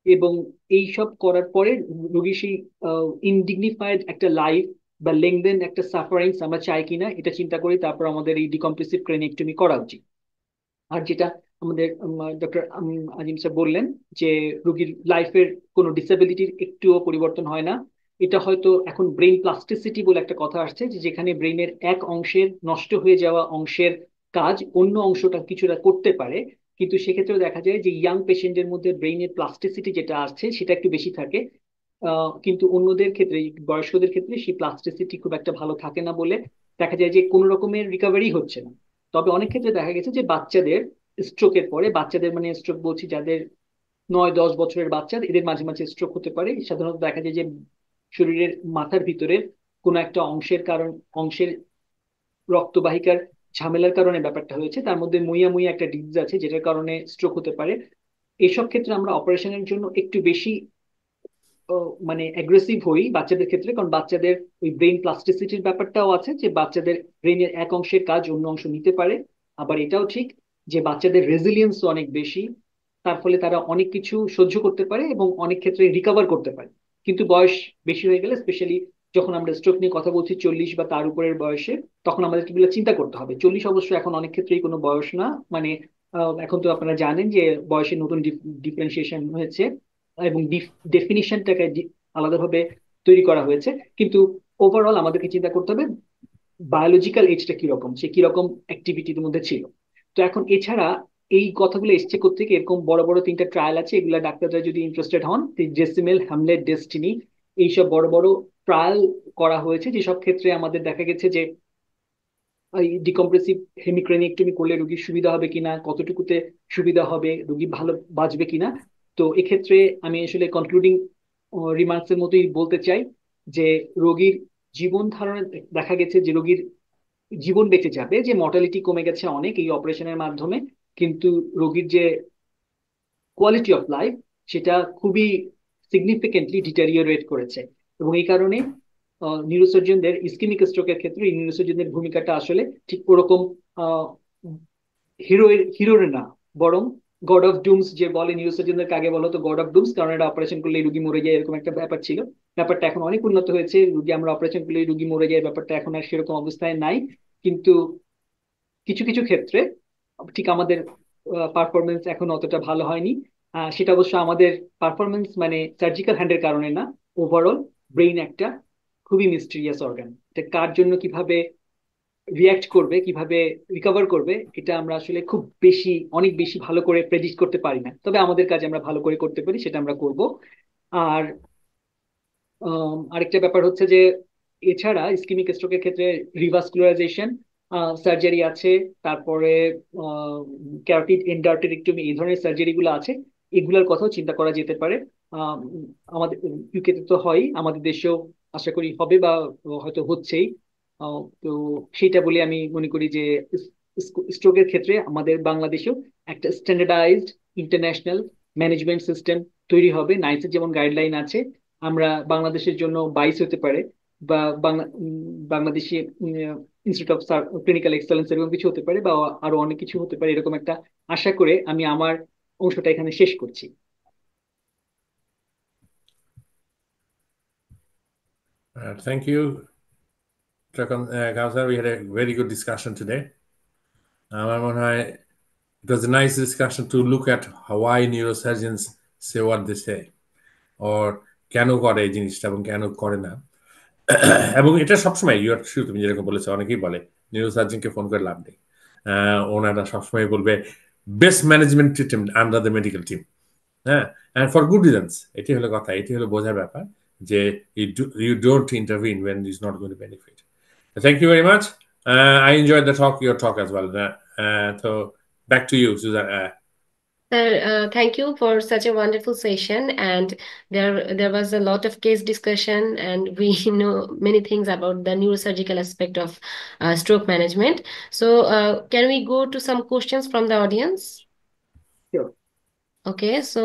এবং এই সব করার পরে রোগী সেই ইনডিগনিফাইড একটা লাইফ বা লেংদেন একটা সাফারিংস আমরা চাই কিনা এটা চিন্তা করি, তারপর আমাদের এই ডিকম্প্রেসিভ ক্রেনিয়েক্টমি করা উচিত। আর যেটা আমাদের ডক্টর আজিম স্যার বললেন যে রোগীর লাইফের কোনো ডিসেবিলিটির একটুও পরিবর্তন হয় না। এটা হয়তো এখন ব্রেন প্লাস্টিসিটি বলে একটা কথা আসছে, যে যেখানে ব্রেনের এক অংশের নষ্ট হয়ে যাওয়া অংশের কাজ অন্য অংশটা কিছুটা করতে পারে। কিন্তু সেক্ষেত্রেও দেখা যায় যে ইয়াং পেশেন্টের মধ্যে ব্রেনের প্লাস্টিসিটি যেটা আসছে সেটা একটু বেশি থাকে। কিন্তু অন্যদের ক্ষেত্রে, বয়স্কদের ক্ষেত্রে সেই প্লাস্টিসিটি খুব একটা ভালো থাকে না বলে দেখা যায় যে কোনো রকমের রিকভারি হচ্ছে না। তবে অনেক ক্ষেত্রে দেখা গেছে যে বাচ্চাদের স্ট্রোকের পরে, বাচ্চাদের মানে স্ট্রোক বলছি যাদের 9-10 বছরের বাচ্চা, এদের মাঝে মাঝে স্ট্রোক হতে পারে। সাধারণত দেখা যায় যে শরীরের মাথার ভিতরে কোনো একটা অংশের রক্তবাহিকার ঝামেলার কারণে ব্যাপারটা হয়েছে। তার মধ্যে মুইয়া মুইয়া একটা ডিজিজ আছে যেটার কারণে স্ট্রোক হতে পারে। এসব ক্ষেত্রে আমরা অপারেশনের জন্য একটু বেশি মানে অ্যাগ্রেসিভ হই বাচ্চাদের ক্ষেত্রে, কারণ বাচ্চাদের ওই ব্রেন প্লাস্টিসিটির ব্যাপারটাও আছে, যে বাচ্চাদের ব্রেনের এক অংশের কাজ অন্য অংশ নিতে পারে। আবার এটাও ঠিক যে বাচ্চাদের রেজিলিয়েন্স অনেক বেশি, তার ফলে তারা অনেক কিছু সহ্য করতে পারে এবং অনেক ক্ষেত্রে রিকভার করতে পারে। কিন্তু বয়স বেশি হয়ে গেলে, স্পেশালি যখন আমরা স্ট্রোক নিয়ে কথা বলছি 40 বা তার উপরের বয়সে, তখন আমাদের এগুলো চিন্তা করতে হবে। 40 অবশ্য এখন অনেক ক্ষেত্রেই কোনো বয়স না, মানে এখন তো আপনারা জানেন যে বয়সের নতুন ডিফারেন্সিয়েশন হয়েছে এবং ডেফিনিশনটাকে আলাদাভাবে তৈরি করা হয়েছে। কিন্তু ওভারঅল আমাদেরকে চিন্তা করতে হবে বায়োলজিক্যাল এজটা কিরকম, সে কিরকম অ্যাক্টিভিটির মধ্যে ছিল। তো এখন এছাড়া এই কথাগুলো এসছে কোত্থেকে, এরকম বড় বড় 3টা ট্রায়াল আছে, এগুলা ডাক্তাররা যদি ইন্টারেস্টেড হন, জেসিমেল, হ্যামলেট, ডেস্টিনি, এইসব বড় বড় ট্রায়াল করা হয়েছে, যেসব ক্ষেত্রে আমাদের দেখা গেছে যে এই ডিকম্প্রেসিভ হেমিক্রেনিয়েক্টমি করলে রোগীর সুবিধা হবে কিনা, কতটুকুতে সুবিধা হবে, রোগী ভালো বাঁচবে কিনা। তো এক্ষেত্রে আমি আসলে কনক্লুডিং রিমার্কস এর মতোই বলতে চাই যে রোগীর জীবন ধারণে দেখা গেছে যে রোগীর জীবন বেঁচে যাবে, যে মর্টালিটি কমে গেছে অনেক এই অপারেশনের মাধ্যমে, কিন্তু রোগীর যে কোয়ালিটি অফ লাইফ সেটা খুবই সিগনিফিকেন্টলি ডিটেরিওরেট করেছে। এবং এই কারণে নিউরোসার্জনদের ইসকেমিক স্ট্রোকের ক্ষেত্রে নিউরোসার্জনদের ভূমিকাটা আসলে ঠিক ওরকম হিরোর না, বরং গড অফ ডুমস যে বলে নিউরোসার্জনদেরকে, আগে বলো তো গড অফ ডুমস, কারণ এটা অপারেশন করলে রুগী মরে যায় এরকম একটা ব্যাপার ছিল। ব্যাপারটা এখন অনেক উন্নত হয়েছে, রুগী আমরা অপারেশন করলে রুগী মরে যায় ব্যাপারটা এখন আর সেরকম অবস্থায় নাই। কিন্তু কিছু কিছু ক্ষেত্রে ঠিক আমাদের পারফরমেন্স এখন অতটা ভালো হয়নি। সেটা অবশ্য আমাদের পারফরমেন্স মানে সার্জিক্যাল হ্যান্ডের কারণে না, ওভারঅল ব্রেইন একটা খুবই মিস্টিরিয়াস অর্গান, এটা কার জন্য কিভাবে রিয়াক্ট করবে, কিভাবে রিকভার করবে, এটা আমরা আসলে খুব বেশি, অনেক বেশি ভালো করে প্রেডিক্ট করতে পারি না। তবে আমাদের কাজ আমরা ভালো করে করতে পারি, সেটা আমরা করব। আর আরেকটা ব্যাপার হচ্ছে যে এছাড়া ইসকেমিক স্ট্রোকের ক্ষেত্রে রিভাস্কুলারাইজেশন সার্জারি আছে, তারপরে ক্যারোটিড এন্ডার্টেরেক্টমি, এই ধরনের সার্জারি গুলো আছে, এগুলোর কথাও চিন্তা করা যেতে পারে। আহ, আমাদের ইউকেতে তো হয়, আমাদের দেশেও আশা করি হবে বা হয়তো হচ্ছেই। তো সেইটা বলে আমি মনে করি যে স্ট্রোকের ক্ষেত্রে আমাদের বাংলাদেশেও একটা স্ট্যান্ডার্ডাইজড ইন্টারন্যাশনাল ম্যানেজমেন্ট সিস্টেম তৈরি হবে। নাইসের যেমন গাইডলাইন আছে, আমরা বাংলাদেশের জন্য 22 হতে পারে, বা Bangladeshi institute of clinical excellence এরকম কিছু হতে পারে, বা আরো অনেক কিছু হতে পারে, এরকম একটা আশা করে আমি আমার অংশটা এখানে শেষ করছি। Thank you, Kausar. We had a very good discussion today. আমার মনে হয় it was a nice discussion to look at why neurosurgeons say what they say, or কেন করে এই জিনিসটা এবং কেন করে না। এবং এটা সবসময় ইউ আর ট্রু, তুমি যেরকম বলেছো, অনেকেই বলে নিউরোসার্জনকে ফোন করে লাভ নেই, ওনারা সবসময় বলবে best management team under the medical team. হ্যাঁ, অ্যান্ড ফর গুড রিজনস। এটি হলো কথা, এটি হলো বোঝার ব্যাপার যে you don't intervene when it's not going to benefit. Thank you very much. I enjoyed your talk as well. So back to you, Susan. Sir, thank you for such a wonderful session, and there was a lot of case discussion, and we know many things about the neurosurgical aspect of stroke management. So, can we go to some questions from the audience? Sure. Okay, so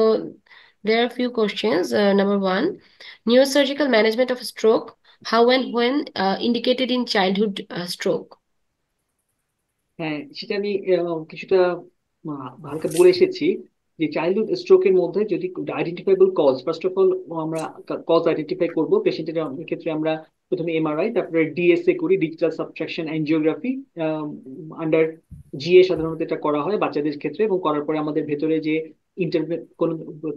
there are a few questions. Number one, neurosurgical management of stroke, how and when indicated in childhood stroke? হ্যাঁ, সেটা আমি কিছুটা হালকা বলে এসেছি, যে চাইল্ডহুড স্ট্রোকের মধ্যে যদি identifiable cause, first of all আমরা কজ আইডেন্টিফাই করব পেশেন্টের ক্ষেত্রে। আমরা প্রথমে এমআরআই, তারপরে ডিএসএ করি, digital subtraction angiography, under GA সাধারণত এটা করা হয় বাচ্চাদের ক্ষেত্রে, এবং করার পরে আমাদের ভেতরে যে কোন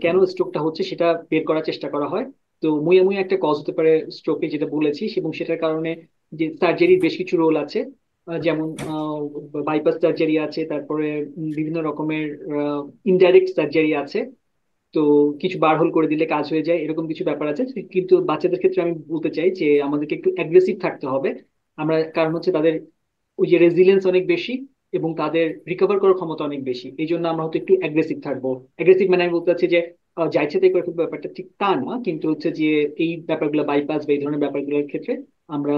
কেন স্ট্রোকটা হচ্ছে সেটা বের করার চেষ্টা করা হয়। তো মুয়া মুয়া একটা কজ হতে পারে স্ট্রোকে, যেটা বলেছি, এবং সেটার কারণে যে সার্জারির বেশ কিছু রোল আছে, যেমন বাইপাস সার্জারি আছে, তারপরে বিভিন্ন রকমের ইনডাইরেক্ট সার্জারি আছে। তো কিছু বারহোল করে দিলে কাজ হয়ে যায়, এরকম কিছু ব্যাপার আছে। কিন্তু বাচ্চাদের ক্ষেত্রে আমি বলতে চাই যে আমাদেরকে একটু অ্যাগ্রেসিভ থাকতে হবে। আমরা, কারণ হচ্ছে তাদের ওই যে রেজিলিয়েন্স অনেক বেশি এবং তাদের রিকভার করার ক্ষমতা অনেক বেশি, এই জন্য আমরা হয়তো একটু অ্যাগ্রেসিভ থাকবো। অ্যাগ্রেসিভ মানে আমি বলতে চাচ্ছি যে যা ইচ্ছে তাই করে ফেলবো ব্যাপারটা ঠিক তা না, কিন্তু হচ্ছে যে এই ব্যাপারগুলো বাইপাস বা এই ধরনের ব্যাপারগুলোর ক্ষেত্রে আমরা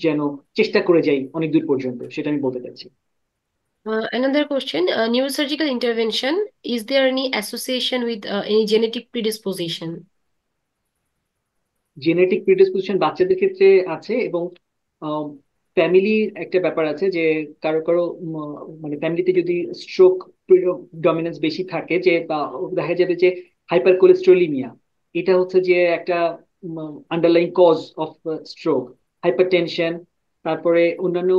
যেন চেষ্টা করে যাই অনেক দূর পর্যন্ত, সেটা আমি বলতে চাচ্ছি। Another question, neurosurgical intervention, is there any association with any genetic predisposition? Genetic predisposition বাচ্চাদের ক্ষেত্রে আছে, এবং ফ্যামিলির একটা ব্যাপার আছে যে কারো কারো মানে ফ্যামিলিতে যদি স্ট্রোক ডমিনেন্স বেশি থাকে, যে বা দেখা যাবে যে হাইপার কোলেস্টেরোলিমিয়া, এটা হচ্ছে যে একটা underlying cause of stroke, hypertension, তারপরে অন্যান্য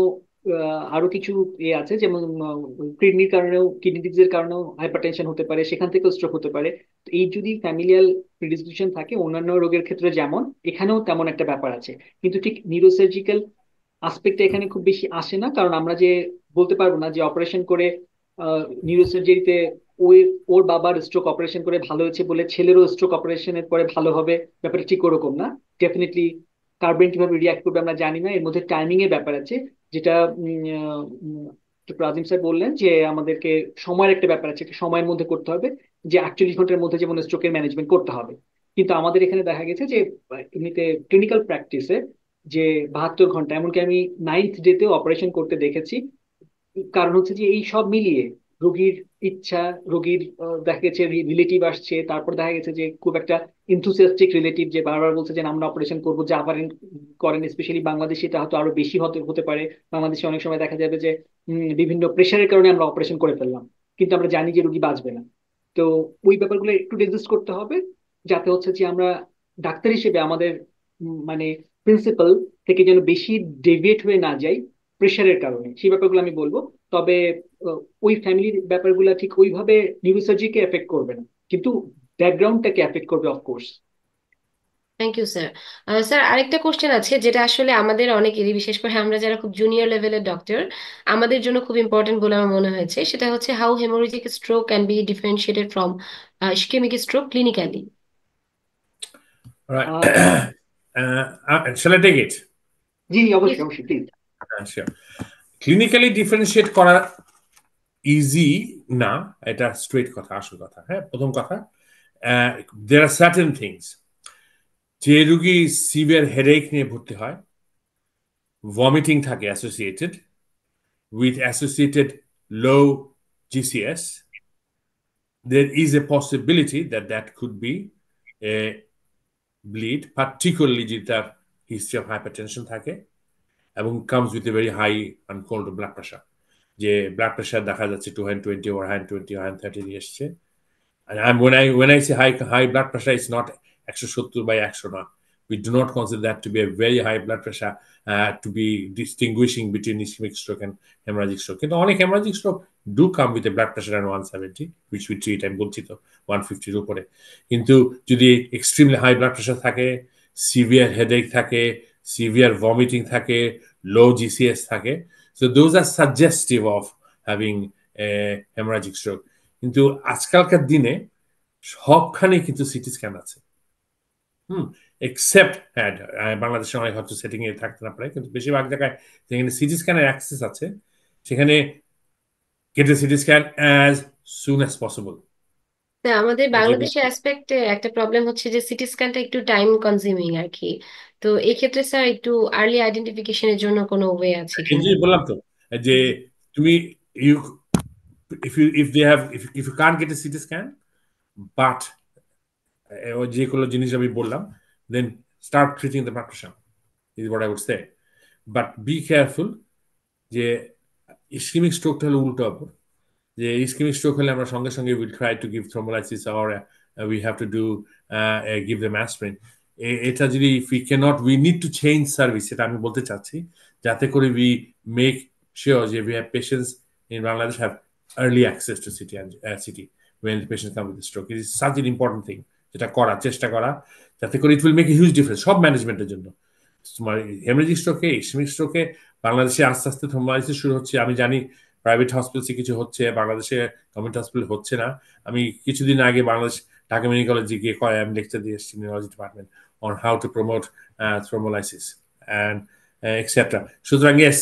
আরো কিছু আছে, যেমন কিডনি ডিজিজের কারণেও হাইপারটেনশন হতে পারে, সেখান থেকেও স্ট্রোক হতে পারে। তো এই যদি ফ্যামিলিয়াল প্রিডিসপোজিশন থাকে অন্যান্য রোগের ক্ষেত্রে যেমন, এখানেও তেমন একটা ব্যাপার আছে। কিন্তু ঠিক নিউরোসার্জিক্যাল আসপেক্টটা এখানে খুব বেশি আসে না, কারণ আমরা যে বলতে পারবো না যে অপারেশন করে নিউরোসার্জারিতে ওই ওর বাবার স্ট্রোক অপারেশন করে ভালো হয়েছে বলে ছেলেরও স্ট্রোক অপারেশনের পরে ভালো হবে, ব্যাপারটা ঠিক ওরকম না। ডেফিনেটলি কার ব্রেন কিভাবে রিয়াক্ট করবে আমরা জানি না, এর মধ্যে টাইমিং এর ব্যাপার আছে, যেটা ডক্টর আজিম স্যার বললেন যে আমাদেরকে সময়ের একটা ব্যাপার আছে, একটা সময়ের মধ্যে করতে হবে, যে 48 ঘন্টার মধ্যে যেমন স্ট্রোকের ম্যানেজমেন্ট করতে হবে। কিন্তু আমাদের এখানে দেখা গেছে যে এমনিতে ক্লিনিক্যাল প্র্যাকটিসে যে 72 ঘন্টা, এমনকি আমি 9th ডেতেও অপারেশন করতে দেখেছি। কারণ হচ্ছে যে এই সব মিলিয়ে রোগীর ইচ্ছা, রোগীর দেখা গেছে রিলেটিভ আসছে, তারপর দেখা গেছে যে খুব একটা ইনথুসিয়াস্টিক রিলেটিভ যে বারবার বলছে যে আমরা অপারেশন করবো, যা পারেন করেন। স্পেশালি বাংলাদেশে এটা হয়তো আরো বেশি হতে হতে পারে। বাংলাদেশে অনেক সময় দেখা যাবে যে বিভিন্ন প্রেশারের কারণে আমরা অপারেশন করে ফেললাম, কিন্তু আমরা জানি যে রোগী বাঁচবে না। তো ওই ব্যাপারগুলো একটু রেজিস্ট করতে হবে, যাতে হচ্ছে যে আমরা ডাক্তার হিসেবে আমাদের মানে প্রিন্সিপাল থেকে যেন বেশি ডেভিয়েট হয়ে না যাই প্রেশারের কারণে, সেই ব্যাপারগুলো আমি বলবো। তবে ওই ফ্যামিলির ব্যাপারগুলো ঠিক ওইভাবে নিউরোসার্জিকে এফেক্ট করবে না, কিন্তু ব্যাকগ্রাউন্ডটাকে এফেক্ট করবে of course. Thank you sir. Sir, আরেকটা কোশ্চেন আছে যেটা আসলে আমাদের অনেকেরই, বিশেষ করে আমরা যারা খুব জুনিয়র লেভেলের ডক্টর, আমাদের জন্য খুব ইম্পর্টেন্ট বলে আমার মনে হয়েছে। সেটা হচ্ছে how haemorrhagic stroke can be differentiated from ischaemic stroke clinically. Right. Shall I take it? জি অবশ্যই অবশ্যই, প্লিজ। Sure. ক্লিনিক্যালি ডিফারেন্সিয়েট করা ইজি না, এটা স্ট্রেট কথা, আসল কথা। হ্যাঁ, প্রথম কথা, there are certain things, যে রুগী সিভিয়ার হেডেক নিয়ে ভর্তি হয়, ভমিটিং থাকে associated with associated low GCS, there is a possibility that that could be a bleed, particularly যদি তার হিস্ট্রি অফ হাইপারটেনশন থাকে এবং comes with a very high uncontrolled blood pressure, যে ব্লাড প্রেশার দেখা যাচ্ছে 220 or 120 130 নিয়ে এসছে। And when I say high blood pressure, it's not 170/100 না. We do not consider that to be a very high blood pressure to be distinguishing between ischemic stroke and hemorrhagic stroke. কিন্তু অনেক hemorrhagic stroke do come with a blood pressure around 170, which we treat, আমি বলছি তো 150 উপরে। কিন্তু যদি extremely high blood pressure থাকে, severe headache থাকে, severe vomiting থাকে, low GCS থাকে, so those are suggestive of having a hemorrhagic stroke. কিন্তু আজকালকার দিনে সবখানে কিন্তু সিটি স্ক্যান আছে, এক্সেপ্ট হ্যাঁ বাংলাদেশে অনেক হয়তো সেটিং এ থাকতে না পারে, কিন্তু বেশিরভাগ জায়গায় যেখানে সিটি স্ক্যানের অ্যাক্সেস আছে সেখানে gate a CT scan as soon as possible. আমাদের বাংলাদেশের অ্যাসপেক্টে একটা প্রবলেম হচ্ছে যে সিটি স্ক্যানটা একটু টাইম কনজিউমিং আর কি। তো এই ক্ষেত্রে স্যার একটু আর্লি আইডেন্টিফিকেশনের জন্য কোনো ওয়ে আছে এই কিনা? যে বললাম তো যে তুমি you if you can't get a CT scan, but যেগুলো জিনিস আমি বললাম, then start treating the blood pressure is what I would say. But be careful যে ইসকেমিক স্ট্রোকটা হলো উল্টো অপর, যে ইসকেমিক স্ট্রোক হলে আমরা সঙ্গে সঙ্গে will try to give thrombolysis or we have to do give them aspirin. এটা যদি we need to change service, এটা আমি বলতে চাচ্ছি, যাতে করে উই মেক শিওর যে we have patients in Bangladesh have early access to CT when the patient come with a stroke. It is such an important thing, যেটা করা চেষ্টা করা, যাতে করে it will make a huge difference সব ম্যানেজমেন্টের জন্য। তোমার হেমোরেজিক স্ট্রোকে, ইসকেমিক স্ট্রোকে বাংলাদেশে আস্তে আস্তে থ্রোম্বোলাইসিস শুরু হচ্ছে। আমি জানি প্রাইভেট হসপিটালসে কিছু হচ্ছে, বাংলাদেশে গভর্নমেন্ট হসপিটাল হচ্ছে না। আমি কিছুদিন আগে বাংলাদেশ ঢাকা মেডিকেল কলেজে গিয়ে আমি লেকচার দিয়ে এসেছি neurology department on how to promote thrombolysis and etcetera. সুতরাং yes,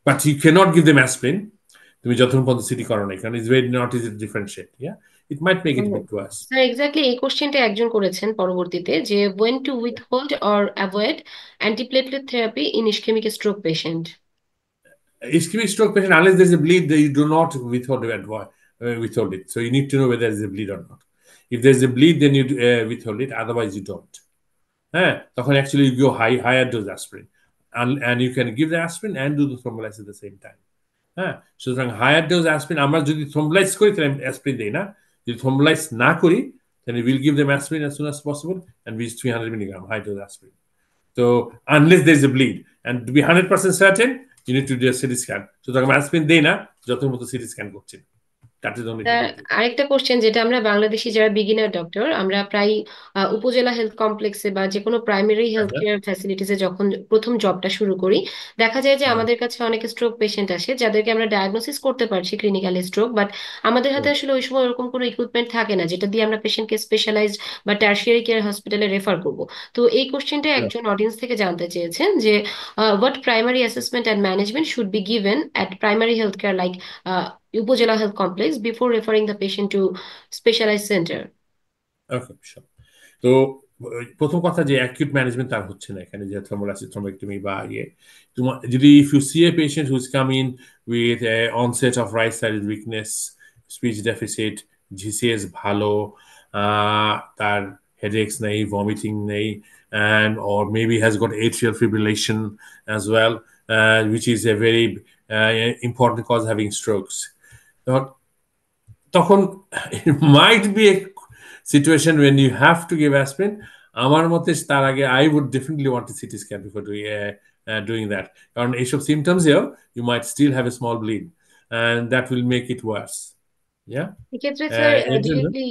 but you can't give them aspirin তুমি যতক্ষণ পর্যন্ত সিটি করো নাই, কারণ it's very not easy differentiate. Yeah, it might make it bit worse. Sir exactly এই কোশ্চেনটা একজন করেছেন পরবর্তীতে, যে when to withhold or avoid antiplatelet therapy in ischemic stroke patient. Ischemic stroke patient, unless there is a bleed, you do not withhold it. So you need to know whether there is a bleed or not. If there is a bleed, then you withhold it. Otherwise, you don't. তখন actually you go higher dose aspirin, and you can give the aspirin and do the thrombolysis at the same time. সুতরাং হায়ার ডোজ অ্যাসপিরিন আমরা যদি থ্রোম্বোলাইজ করি তাহলে অ্যাসপিরিন দেই না, যদি থ্রোম্বোলাইজ না করি then we will give them aspirin as soon as possible, and we use 300 milligram high dose aspirin. So unless there is a bleed, and to be 100% certain, you need to do a CT scan. So তখন aspirin দেই না যত মতো CT scan করছি। That is the only thing we do. আরেকটা কোশ্চেন, যেটা আমরা বাংলাদেশি যারা বিগিনার ডক্টর, আমরা প্রায় উপজেলা হেলথ কমপ্লেক্সে বা যে কোনো প্রাইমারি হেলথ কেয়ার ফ্যাসিলিটিসে যখন প্রথম জবটা শুরু করি, দেখা যায় যে আমাদের কাছে অনেক স্ট্রোক পেশেন্ট আসে যাদেরকে আমরা ডায়াগনোসিস করতে পারছি ক্লিনিক্যাল স্ট্রোক, বাট আমাদের হাতে আসলে ওই সময় ওরকম কোনো ইকুইপমেন্ট থাকে না যেটা দিয়ে আমরা পেশেন্টকে স্পেশালাইজড বা টার্সিয়ারি কেয়ার হসপিটালে রেফার করব। তো এই কোশ্চেনটা একজন অডিয়েন্স থেকে জানতে চেয়েছেন যে what primary assessment and management should be given at primary health care like Upazila Health Complex before referring the patient to specialized center. Okay, sure. তো প্রথম কথা যে অ্যাকিউট ম্যানেজমেন্ট তার হচ্ছে না এখানে, যে থ্রম্বোলাইসিস থ্রম্বোক্টমি বা তোমার যদি if you see a patient who is coming with onset of right sided weakness, speech deficit, GCS ভালো, তার হেডেক্স নেই, ভমিটিং নেই, and or maybe has got atrial fibrillation as well, which is a very important cause having strokes. তখন it might be a situation when you have to give aspirin. আমার মতে তার আগে I would definitely want a CT scan before doing that. কারণ এইসব symptoms here, you might still have a small bleed, and that will make it worse. Yeah. এক্ষেত্রে স্যার ডিরেক্টলি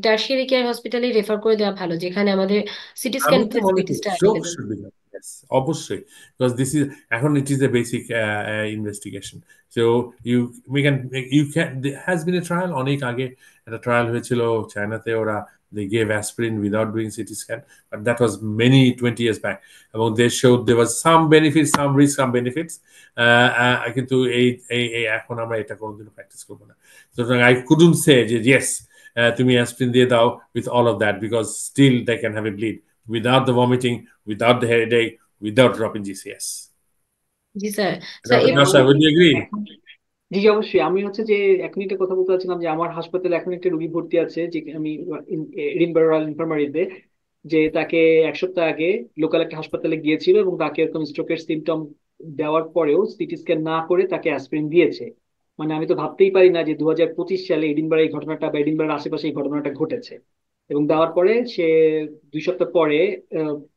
টার্সিয়ারি কেয়ার হসপিটালে রেফার করে দেওয়া ভালো, যেখানে আমাদের সিটি স্ক্যান ফ্যাসিলিটিসটা stroke available. should be done. Yes, অবশ্যই, because this is এখন it is a basic investigation. So there has been a trial অনেক আগে, একটা ট্রায়াল হয়েছিল চায়নাতে, ওরা they gave aspirin without doing CT scan, but that was many 20 years back, এবং they showed there was some benefits, some risk, some benefits. কিন্তু এই এখন আমরা এটা কোনোদিনও প্র্যাকটিস করবো না। সুতরাং I couldn't say যে yes তুমি aspirin দিয়ে দাও with all of that, because still they can have a bleed without the vomiting, without the headache, without dropping GCS. G sir. Dr. Sir, would you agree? জি অবশ্যই। আমি হচ্ছে যে এখন একটা কথা বলতে চাচ্ছিলাম যে আমার হাসপাতালে এখন একটা রোগী ভর্তি আছে, যে আমি এডিনবারা রয়্যাল ইনফার্মারিতে, যে তাকে এক সপ্তাহ আগে লোকাল একটা হাসপাতালে গিয়েছিল এবং তাকে এরকম স্ট্রোকের সিমটম দেওয়ার পরেও সিটি স্ক্যান না করে তাকে অ্যাসপিরিন দিয়েছে। মানে আমি তো ভাবতেই পারি না যে 2025 সালে এডিনবারা এই ঘটনাটা বা এডিনবারার আশেপাশে এই ঘটনাটা ঘটেছে। এবং দেওয়ার পরে সে 2 সপ্তাহ পরে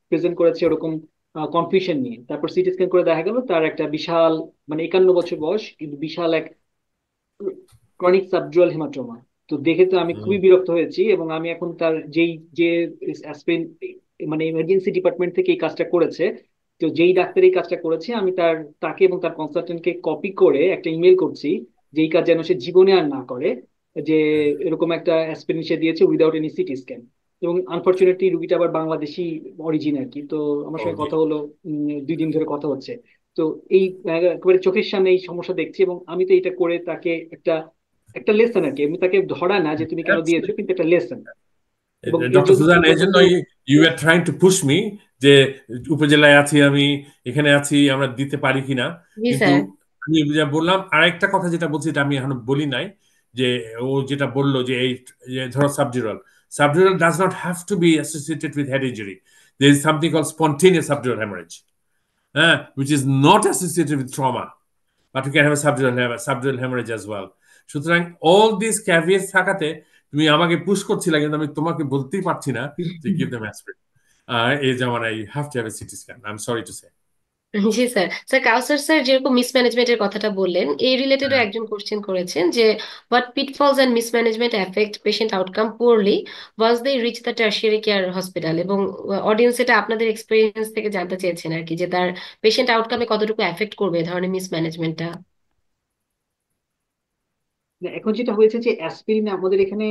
প্রেজেন্ট করেছে ওরকম কনফিউশন নিয়ে। তারপর সিটি স্ক্যান করে দেখা গেল তার একটা বিশাল, মানে 51 বছর বয়স, কিন্তু বিশাল এক ক্রনিক সাবডুরাল হেমাটোমা। তো দেখে তো আমি খুবই বিরক্ত হয়েছি, এবং আমি এখন তার যে অ্যাসপিরিন মানে ইমার্জেন্সি ডিপার্টমেন্ট থেকে এই কাজটা করেছে, তো যেই ডাক্তার এই কাজটা করেছে, আমি তাকে এবং তার কনসালটেন্টকে কপি করে একটা ইমেল করছি যে এই কাজ যেন সে জীবনে আর না করে, যে এরকম একটা অ্যাসপিরিন সে দিয়েছে উইদাউট এনি সিটি স্ক্যান। এবং আনফরচুনেটলি রুগীটা আবার বাংলাদেশি অরিজিন আর কি। তো আমার সঙ্গে কথা হলো, 2 দিন ধরে কথা হচ্ছে। তো এই একেবারে চোখের সামনে এই সমস্যা দেখছি, এবং আমি তো এটা করে তাকে একটা লেসন আর কি, আমি তাকে ধরা না যে তুমি কেন দিয়েছো, কিন্তু একটা লেসন। এবং ডক্টর সুজান, এই জন্য you are trying to push me যে উপজেলায় আছি আমি, এখানে আছি, আমরা দিতে পারি কিনা। কিন্তু আমি যা বললাম, আরেকটা কথা যেটা বলছি এটা আমি এখনো বলি নাই, যে ও যেটা বললো যে এই ধরো subdural does not have to be associated with head injury. There is something called spontaneous subdural haemorrhage, which is not associated with trauma, but you can have a subdural hemorrhage as well. সুতরাং all these caveats থাকাতে তুমি আমাকে পুশ করছিলে, কিন্তু আমি তোমাকে বলতেই পারছি না যে give them aspirin. এই জামানায় you have to have a CT scan. I'm sorry to say. জি স্যার। স্যার কাউসার স্যার যেরকম মিসম্যানেজমেন্টের কথাটা বললেন, এই রিলেটেডও একজন কোশ্চেন করেছেন যে what pitfalls and mismanagement affect patient outcome poorly was they reach the tertiary care hospital, এবং অডিয়েন্স এটা আপনাদের এক্সপেরিয়েন্স থেকে জানতে চেয়েছেন আর কি, যে তার পেশেন্ট আউটকামে কতটুকু এফেক্ট করবে এই ধরনের মিসম্যানেজমেন্টটা। এখন যেটা হয়েছে যে অ্যাসপিরিন আমাদের এখানে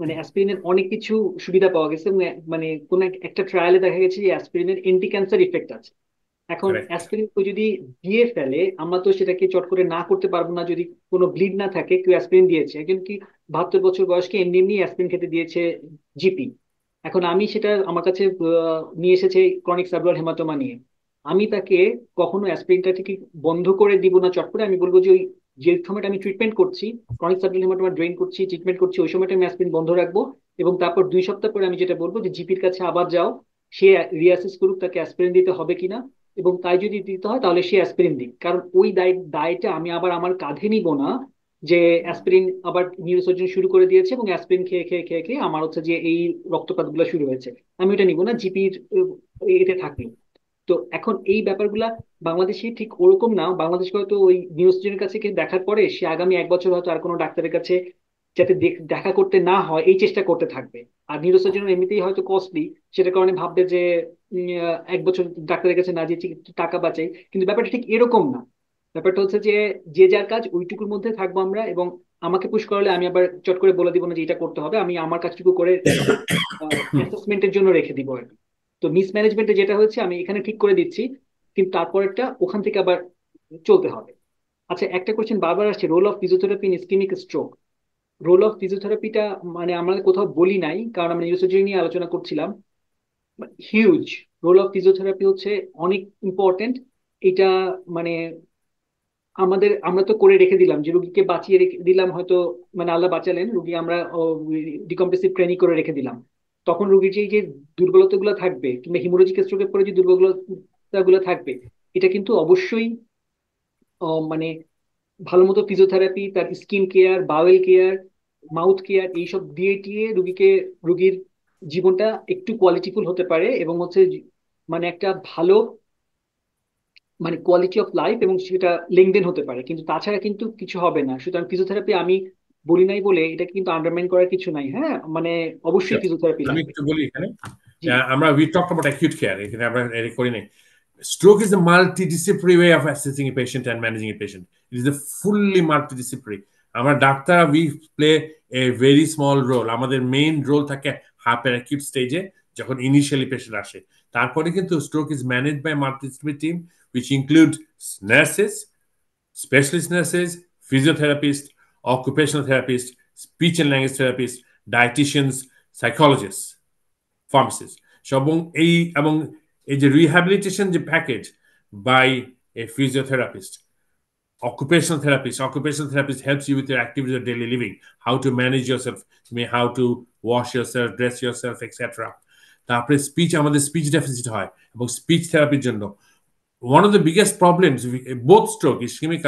মানে অ্যাসপিরিনের অনেক কিছু সুবিধা পাওয়া গেছে, মানে কোন একটা ট্রায়ালে দেখা গেছে যে অ্যাসপিরিনের এন্টি ক্যান্সার ইফেক্ট আছে। এখন অ্যাসপিরিন যদি দিয়ে ফেলে, আমরা তো সেটাকে চট করে না করতে পারবো না যদি কোনো ব্লিড না থাকে। কেউ অ্যাসপিরিন দিয়েছে, একজন কি 72 বছর বয়সকে এমনি এমনি অ্যাসপিরিন খেতে দিয়েছে জিপি। এখন আমি সেটা আমার কাছে নিয়ে এসেছে ক্রনিক সাবডুরাল হেমাটোমা নিয়ে, আমি তাকে কখনো অ্যাসপিরিনটা ঠিক বন্ধ করে দিব না চট করে। আমি বলবো যে ওই যে সময়টা আমি ট্রিটমেন্ট করছি, ক্রনিক সাবডুরাল হেমাটোমা ড্রেন করছি, ট্রিটমেন্ট করছি, ওই সময়টা আমি অ্যাসপিরিন বন্ধ রাখবো। এবং তারপর 2 সপ্তাহ পরে আমি যেটা বলবো যে জিপির কাছে আবার যাও, সে রিয়াসেস করুক তাকে অ্যাসপিরিন দিতে হবে কিনা, এবং তাই যদি দিতে হয় তাহলে সে অ্যাসপিরিন দিক। কারণ ওই দায়টা আমি আবার আমার কাঁধে নিব না যে অ্যাসপিরিন আবার নিউরোসার্জন শুরু করে দিয়েছে, এবং অ্যাসপিরিন খেয়ে খেয়ে খেয়ে খেয়ে আমার হচ্ছে যে এই রক্তপাত গুলো শুরু হয়েছে, আমি ওটা নিব না, জিপির এতে থাকলো। তো এখন এই ব্যাপারগুলা বাংলাদেশে ঠিক ওরকম না। বাংলাদেশে হয়তো ওই নিউরোসার্জনের কাছে দেখার পরে সে আগামী 1 বছর হয়তো আর কোনো ডাক্তারের কাছে যাতে দেখা করতে না হয় এই চেষ্টা করতে থাকবে। আর নিউরোসার্জন এমনিতেই হয়তো কস্টলি, সেটার কারণে ভাববে যে 1 বছর ডাক্তারের কাছে না যে একটু টাকা বাঁচাই, কিন্তু ব্যাপারটা ঠিক এরকম না। ব্যাপারটা হচ্ছে যে যে যার কাজ ওইটুকুর মধ্যে থাকবো আমরা, এবং আমাকে পুশ করালে আমি আবার চট করে বলে দিব না যে এটা করতে হবে, আমি আমার কাজটুকু করে অ্যাসেসমেন্টের জন্য রেখে দিব আর কি। তো মিসম্যানেজমেন্টে যেটা হচ্ছে আমি এখানে ঠিক করে দিচ্ছি, কিন্তু তারপরেরটা ওখান থেকে আবার চলতে হবে। আচ্ছা, একটা কোশ্চেন বারবার আসছে, role of physiotherapy in ischaemic stroke. Role of ফিজিওথেরাপিটা মানে আমরা কোথাও বলি নাই, কারণ আমরা নিউরোসার্জারি নিয়ে আলোচনা করছিলাম। হিউজ রোল অফ ফিজিওথেরাপি হচ্ছে অনেক ইম্পর্টেন্ট। এটা মানে আমরা তো করে রেখে দিলাম যে রুগীকে বাঁচিয়ে রেখে দিলাম হয়তো, মানে আল্লাহ বাঁচালেন রুগী, আমরা ডিকম্প্রেসিভ ট্রেনিং করে রেখে দিলাম। তখন রুগীর যে দুর্বলতা গুলো থাকবে, কিংবা হিমোরেজিক স্ট্রোকের পরে যে দুর্বলতা গুলো থাকবে, এটা কিন্তু অবশ্যই মানে ভালো মতো ফিজিওথেরাপি, তার skin care, bowel care, mouth care এইসব দিয়ে টিয়ে রুগীর জীবনটা একটু কোয়ালিটিফুল হতে পারে, এবং হচ্ছে মানে একটা ভালো মানে কোয়ালিটি অফ লাইফ, এবং সেটা লেনদেন হতে পারে, কিন্তু তাছাড়া কিন্তু কিছু হবে না। সুতরাং ফিজিওথেরাপি আমি বলি নাই বলে এটাকে কিন্তু আন্ডারমাইন করার কিছু নাই। হ্যাঁ, মানে অবশ্যই Sure. ফিজিওথেরাপি আমি লাগবে। একটু বলি এখানে, জি। আমরা we talked about acute care, এখানে আমরা এটা করি নাই। Stroke is a multidisciplinary way of assessing a patient and managing a patient. It is a fully multidisciplinary. আমরা doctor, we play a very small role. আমাদের মেইন রোল থাকে হার্টের অ্যাকিউট স্টেজে, যখন ইনিশিয়ালি পেশেন্ট আসে। তারপরে কিন্তু stroke is managed by a multidisciplinary team which include nurses, specialist nurses, physiotherapists, occupational therapists, speech and language therapists, dietitians, psychologists, pharmacists. এবং এই যে রিহ্যাবিলিটেশন যে package by a physiotherapist, occupational therapist helps you with your activities of daily living, how to manage yourself, how to wash yourself, dress yourself, etc. তারপরে স্পিচ, আমাদের স্পিচ ডেফিসিট হয়, এবং স্পিচ থেরাপির জন্য one of the biggest problems both stroke ischemic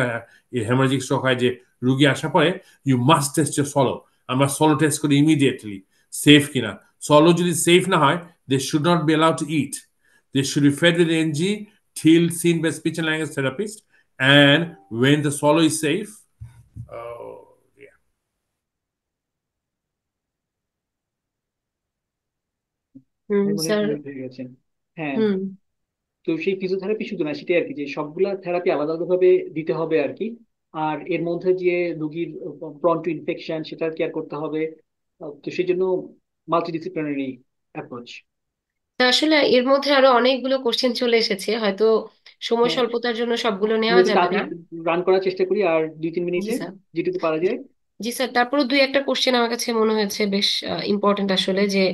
hemorrhagic stroke হয় যে রুগী আসার পরে you must test your swallow, আমরা swallow test করি immediately safe কিনা। swallow যদি safe না হয়, they should not be allowed to eat, they should be fed with NG till seen by speech and language therapist, and when the swallow is safe, oh yeah. মনে স্যার। মিউট হয়ে গেছেন। হ্যাঁ, হুম। তো সেই ফিজিওথেরাপি শুধু না, সেটাই আর কি, যে সবগুলা থেরাপি আলাদা আলাদা ভাবে দিতে হবে আর কি। আর এর মধ্যে যে রুগীর প্রন টু ইনফেকশন সেটার কেয়ার করতে হবে। তো সেই জন্য মাল্টিডিসিপ্লিনারি অ্যাপ্রোচ। তা আসলে এর মধ্যে আরো অনেকগুলো কোশ্চেন চলে এসেছে, হয়তো সময় হ্যাঁ, স্বল্পতার জন্য সবগুলো আমি নেওয়া একটু যাবে তাড়াতাড়ি না। রান করার চেষ্টা করি আর 2-3 মিনিটে, জি স্যার। যেটুকু পারা যায়। জি স্যার, তারপরে দুই একটা কোশ্চেন আমার কাছে মনে হয়েছে বেশ ইম্পর্টেন্ট আসলে, যে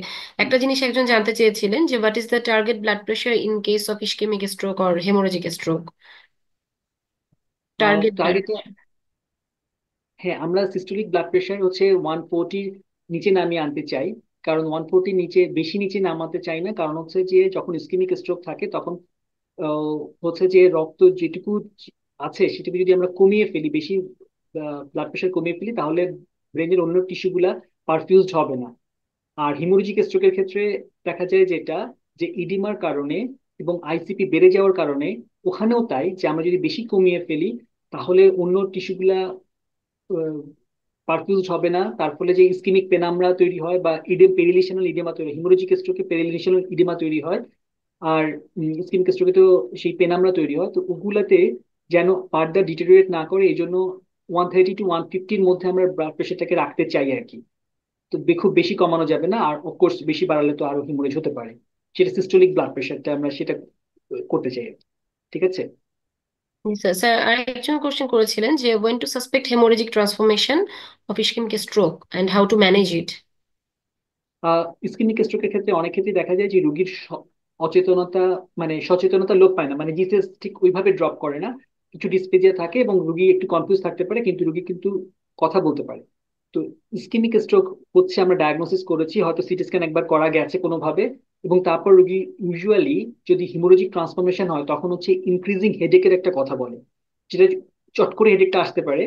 একটা জিনিস একজন জানতে চেয়েছিলেন যে what is the target blood pressure in case of ischaemic stroke or haemorrhagic stroke. Target blood target, pressure. হ্যাঁ, আমরা সিস্টোলিক ব্লাড প্রেশার হচ্ছে 140 নিচে নামিয়ে আনতে চাই। কারণ 140 নিচে, বেশি নিচে নামাতে চাই না, কারণ হচ্ছে যে যখন ইসকেমিক স্ট্রোক থাকে তখন হচ্ছে যে রক্ত যেটুকু আছে সেটুকু যদি আমরা কমিয়ে ফেলি, বেশি ব্লাড প্রেশার কমিয়ে ফেলি, তাহলে ব্রেনের অন্য টিস্যুগুলা পারফিউজড হবে না। আর হিমোরেজিক স্ট্রোকের ক্ষেত্রে দেখা যায় যেটা, যে ইডিমার কারণে এবং আইসিপি বেড়ে যাওয়ার কারণে ওখানেও তাই, যে আমরা যদি বেশি কমিয়ে ফেলি তাহলে অন্য টিস্যুগুলা পারফিউজড হবে না, তার ফলে যে ইসকেমিক পেনাম্রা তৈরি হয় বা পেরিলিশনাল ইডেমা তৈরি হয়, হিমোরেজিক স্ট্রোকে পেরিলিশনাল ইডেমা তৈরি হয়। আর স্কিন স্ট্রোকে তো সেই পেনামরা তৈরি হয়। তো ওগুলাতে যেন ফার্দার ডিটেরিয়েট না করে, এই জন্য 130 to 150-র মধ্যে আমরা ব্লাড প্রেশারটাকে রাখতে চাই আর কি। তো খুব বেশি কমানো যাবে না, আর অফকোর্স বেশি বাড়ালে তো আরো হিমোরেজ হতে পারে। সেটা সিস্টোলিক ব্লাড প্রেশারটা আমরা সেটা করতে চাই আর কি। ঠিক আছে। স্যার স্যার আরেকজন কোশ্চেন করেছিলেন যে when to suspect hemorrhagic transformation of ischemic stroke and how to manage it. Ischaemic স্ট্রোকের ক্ষেত্রে অনেক ক্ষেত্রে দেখা যায় যে রুগীর অচেতনতা, মানে সচেতনতা লোপ পায় না, মানে জিসিএস ঠিক ওইভাবে ড্রপ করে না, কিছু ডিসপ্লেজিয়া থাকে এবং রুগী একটু কনফিউজ থাকতে পারে, কিন্তু রুগী কিন্তু কথা বলতে পারে। তো ইসকেমিক স্ট্রোক হচ্ছে আমরা ডায়াগনোসিস করেছি, হয়তো সিটি স্ক্যান একবার করা গেছে কোনোভাবে, এবং তারপর রুগী ইউজুয়ালি যদি হিমোরেজিক ট্রান্সফরমেশন হয় তখন হচ্ছে ইনক্রিজিং হেডেকের একটা কথা বলে, যেটা চট করে হেডেকটা আসতে পারে।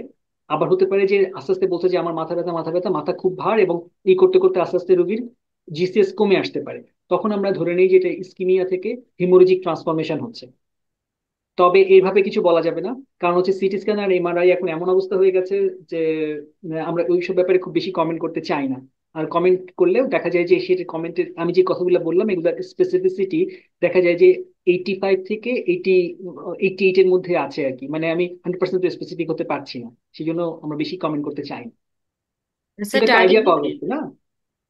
আবার হতে পারে যে আস্তে আস্তে বলছে যে আমার মাথা ব্যথা মাথা ব্যথা, মাথা খুব ভার, এবং এই করতে করতে আস্তে আস্তে রোগীর জিসিএস কমে আসতে পারে। তখন আমরা ধরে নিই যে এটা ইসকিমিয়া থেকে হিমোরেজিক ট্রান্সফরমেশন হচ্ছে। তবে এইভাবে কিছু বলা যাবে না, কারণ হচ্ছে সিটি স্ক্যান আর এমআরআই এখন এমন অবস্থা হয়ে গেছে যে আমরা ওইসব ব্যাপারে খুব বেশি কমেন্ট করতে চাই না। আর কমেন্ট করলেও দেখা যায় যে সেটা কমেন্টের আমি যে কথাগুলো বললাম এগুলোর স্পেসিফিসিটি দেখা যায় যে 85 থেকে 88 এর মধ্যে আছে আর কি, মানে আমি 100% স্পেসিফিক হতে পারছি না, সেই জন্য আমরা বেশি কমেন্ট করতে চাই না। স্যার এটা একটা টার্গেট আইডিয়া পাওয়া বিপির, যাচ্ছে না?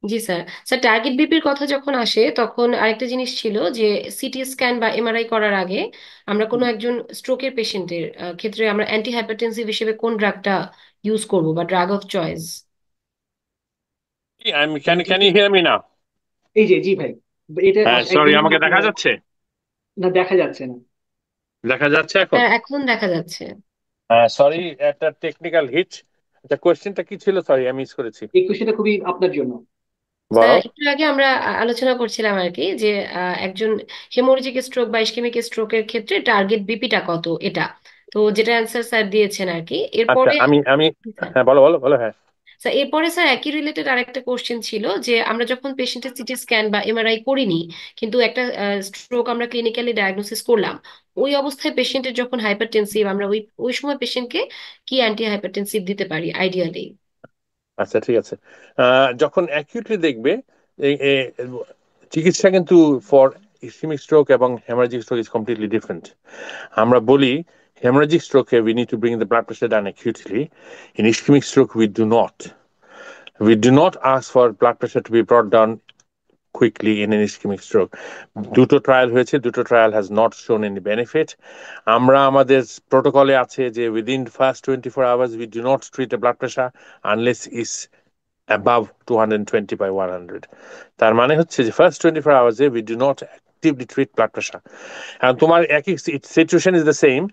জি স্যার, স্যার টার্গেট বিপির কথা যখন আসে তখন আরেকটা জিনিস ছিল যে সিটি স্ক্যান বা এমআরআই করার আগে আমরা কোনো একজন স্ট্রোকের পেশেন্টের ক্ষেত্রে আমরা অ্যান্টি হাইপারটেনসিভ হিসেবে কোন ড্রাগটা ইউজ করব বা drug of choice. Can you hear me now? এই যে জি ভাই, এটা হ্যাঁ, এক সরি, দুই আমাকে মিনিট দেখা যাচ্ছে? না, দেখা যাচ্ছে না। দেখা যাচ্ছে এখন? স্যার এখন দেখা যাচ্ছে। হ্যাঁ, সরি, একটা টেকনিক্যাল হিচ। আচ্ছা, কোয়েশ্চেনটা কি ছিল? সরি, আমি মিস করেছি। এই কোশ্চেনটা খুবই আপনার জন্য। স্যার বলো। একটু আগে আমরা আলোচনা করছিলাম আর কি যে একজন হেমোরেজিক স্ট্রোক বা ইসকেমিক স্ট্রোকের ক্ষেত্রে টার্গেট বিপিটা কত, এটা তো যেটা অ্যান্সার স্যার দিয়েছেন আর কি। আচ্ছা, এরপরে আমি স্যার, হ্যাঁ, বলো বলো বলো, হ্যাঁ। স্যার এরপরে স্যার একই রিলেটেড আরেকটা কোশ্চেন ছিল যে আমরা যখন পেশেন্টের সিটি স্ক্যান বা এমআরআই করিনি কিন্তু একটা স্ট্রোক আমরা ক্লিনিক্যালি ডায়াগনোসিস করলাম, ওই অবস্থায় পেশেন্টের যখন হাইপারটেনসিভ আমরা ওই ওই সময় পেশেন্টকে কি অ্যান্টি হাইপারটেনসিভ দিতে পারি আইডিয়ালি। আচ্ছা, ঠিক আছে। যখন অ্যাকিউটলি দেখবে, এই- এই চিকিৎসা কিন্তু ফর ইসকেমিক স্ট্রোক এবং haemorrhagic stroke is completely different. আমরা বলি hemorrhagic stroke, we need to bring the blood pressure down acutely. In ischemic stroke, we do not. We do not ask for blood pressure to be brought down quickly in an ischemic stroke. দুটো ট্রায়াল হয়েছে, দুটো trial has not shown any benefit. আমরা আমাদের প্রোটোকলে আছে যে within first 24 hours we do not treat a blood pressure unless is above 220 by 100. তার মানে হচ্ছে যে first 24 hours we do not actively treat blood pressure. And তোমার একই situation is the same.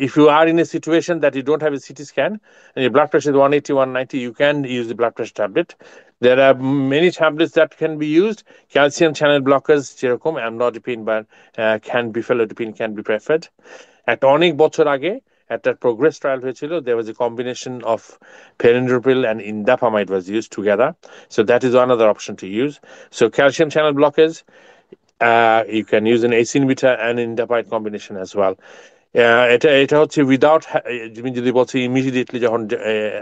If you are in a situation that you don't have a CT scan and your blood pressure is 180, 190, you can use the blood pressure tablet. There are many tablets that can be used. Calcium channel blockers, যেরকম amlodipine বা bifenthrin can be preferred. একটা অনেক বছর আগে একটা প্রোগ্রেস ট্রায়াল হয়েছিল, there was a combination of perindopril and indapamide was used together, so that is another option to use. So calcium channel blockers, you can use an ACE inhibitor and indapamide combination as well. এটা এটা হচ্ছে উইদাউট, তুমি যদি বলছো ইমিডিয়েটলি যখন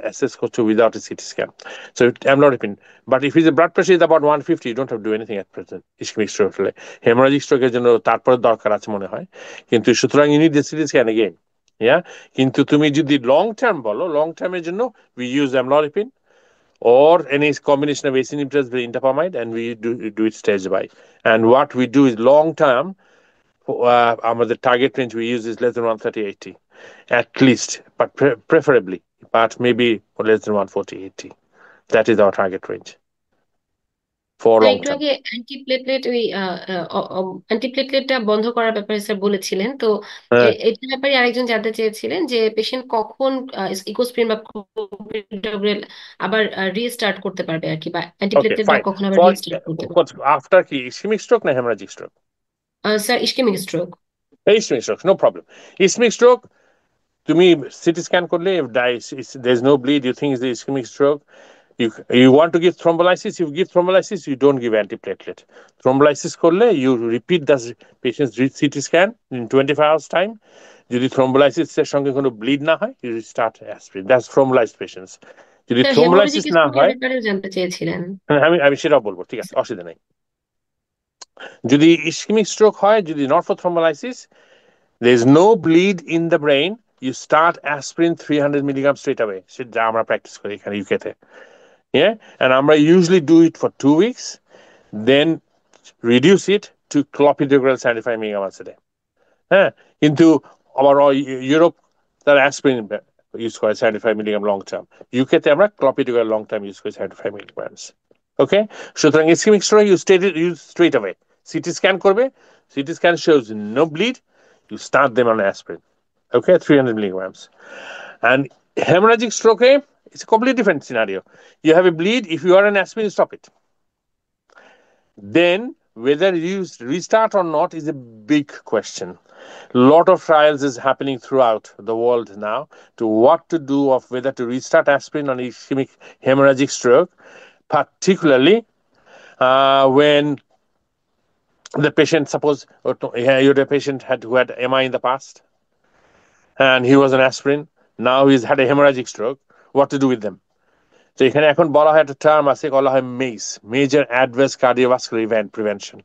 অ্যাসেস করছো without a CT scan, so amlodipine. But if his blood pressure is about 150, you don't have to do anything at present ischemic stroke হলে। হেমোরাজিক স্ট্রোকের জন্য তারপরে দরকার আছে মনে হয়, কিন্তু সুতরাং you need the CT scan again. Yeah, কিন্তু তুমি যদি লং টার্ম বলো, লং টার্মের জন্য we use amlodipine or any combination of ACE inhibitors with indapamide, and we do it stage by. And what we do is long term, the target range we use is less than 130/80 at least, but preferably, but maybe less than 140/80. That is our target range for sir long একটু term. আগে অ্যান্টিপ্লেটলেট ওই অ্যান্টিপ্লেটলেটটা বন্ধ করার ব্যাপারে স্যার বলেছিলেন তো, হ্যাঁ, এটার ব্যাপারে আরেকজন জানতে চেয়েছিলেন যে পেশেন্ট কখন ইকোস্প্রিন বা ক্লোপিডোগ্রেল আবার রিস্টার্ট করতে পারবে আর কি, বা okay, অ্যান্টিপ্লেটলেট fine. কখন আবার For রিস্টার্ট করতে পারবে। after কি ischemic stroke না hemorrhagic stroke? স্যার ইসকেমিক স্ট্রোক। Ischemic stroke, no problem. Ischemic stroke, তুমি সিটি স্ক্যান করলে there is no bleed, you think it's the ischemic stroke, you want to give thrombolysis, you give thrombolysis, you don't give antiplatelet. Thrombolysis করলে you repeat the patient's CT scan in 24 hours time. যদি thrombolysis এর সঙ্গে কোনো bleed না হয়, you start aspirin. That's thrombolyzed patients. যদি স্যার হেমোরেজিক thrombolysis না স্ট্রোকের হয়, ব্যাপারেও জানতে চেয়েছিলেন। আমি সেটাও বলবো, ঠিক আছে, অসুবিধা নেই। যদি ischemic stroke হয়, যদি not for thrombolysis, there is no bleed in the brain, you start aspirin 300 milligrams straight away. সেটা আমরা প্র্যাকটিস করি এখানে ইউকেতে। Yeah, and আমরা usually do it for 2 weeks, then reduce it to clopidogrel 75 milligrams a day. হ্যাঁ, কিন্তু আবার ইউরোপ তারা অ্যাসপিরিন ইউজ করে 75 মিলিগ্রাম লং টার্ম, ইউকেতে আমরা ক্লপিডোগ্রাল লং টার্ম ইউজ করি 75 মিলিগ্রামস। ওকে, সুতরাং ischaemic stroke you straight away CT scan করবে, CT scan shows no bleed, you start them on aspirin. Okay, 300 milligrams. And hemorrhagic stroke, it's a completely different scenario. You have a bleed, if you are on aspirin, stop it. Then whether you restart or not is a big question. Lot of trials is happening throughout the world now to what to do of whether to restart aspirin on ischemic hemorrhagic stroke, particularly when the patient, suppose you had a patient who had MI in the past and he was on aspirin, now he's had a hemorrhagic stroke, what to do with them? তো এখানে এখন বলা হয় একটা টার্ম আছে, বলা হয় MACE, major adverse cardiovascular event prevention,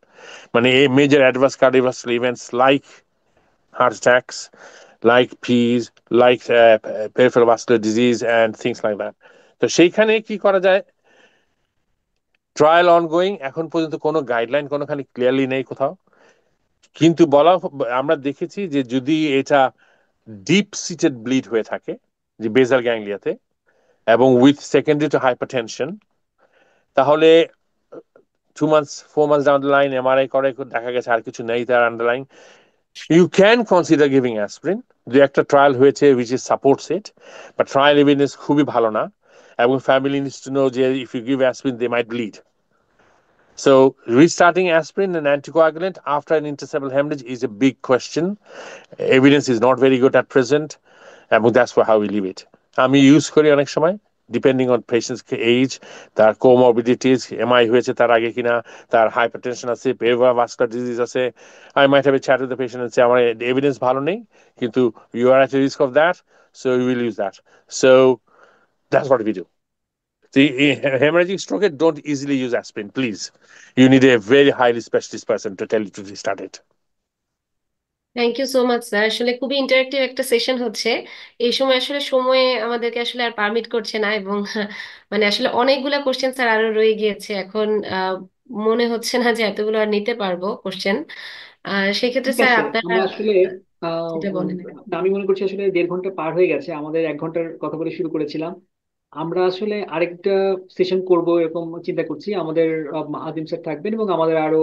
মানে এই major adverse cardiovascular events like heart attacks, like PEs, like peripheral vascular disease and things like that. তো সেইখানে কি করা যায়? ট্রায়াল অনগোয়িং, এখন পর্যন্ত কোনো গাইডলাইন কোনোখানে ক্লিয়ারলি নেই কোথাও, কিন্তু আমরা দেখেছি যে যদি এটা ডিপ সিটেড ব্লিড হয়ে থাকে যে বেসাল গ্যাংলিয়াতে এবং উইথ সেকেন্ডারি টু হাইপারটেনশন, তাহলে 2 months 4 months down the line MRI করে দেখা গেছে আর কিছু নেই তার underline, you can consider giving aspirin. দু একটা ট্রায়াল হয়েছে which is supports it, but trial evidence খুবই ভালো না, এবং family needs to know যে if you give aspirin they might bleed. So restarting aspirin and anticoagulant after an interstitial hemorrhage is a big question. Evidence is not very good at present, and that's how we leave it. আমি ইউজ করি অনেক সময় ডিপেন্ডিং অন পেশেন্টস এজ, তার কোমরবিডিটিস, এমআই হয়েছে তার আগে কিনা, তার হাইপারটেনশন আছে, পেরিফেরাল ভাস্কুলার ডিজিজ আছে, I might have a chat with the patient and say আমার এভিডেন্স ভালো নেই কিন্তু you are at a risk of that, so you will use that. So that's what we do. The hemorrhagic stroke, don't easily use aspirin, please. You need a very highly specialist person to tell you to restart it. Thank you so much sir, আসলে খুবই ইন্টারেক্টিভ একটা সেশন হচ্ছে। এই সময় আসলে সময়ে আমাদেরকে আসলে আর পারমিট করছে না, এবং মানে আসলে অনেকগুলা কোশ্চেন স্যার আরো রয়ে গিয়েছে এখন। মনে হচ্ছে না যে এতগুলো আর নিতে পারবো কোশ্চেন। সেক্ষেত্রে ঠিক স্যার আছে, আপনারা আমরা আসলে যেটা বলেন। আমি মনে করছি আসলে 1.5 ঘন্টা পার হয়ে গেছে, আমাদের 1 ঘন্টার কথা বলে শুরু করেছিলাম। আমরা আসলে আরেকটা সেশন করব এরকম চিন্তা করছি। আমাদের আদিম স্যার থাকবেন এবং আমাদের আরো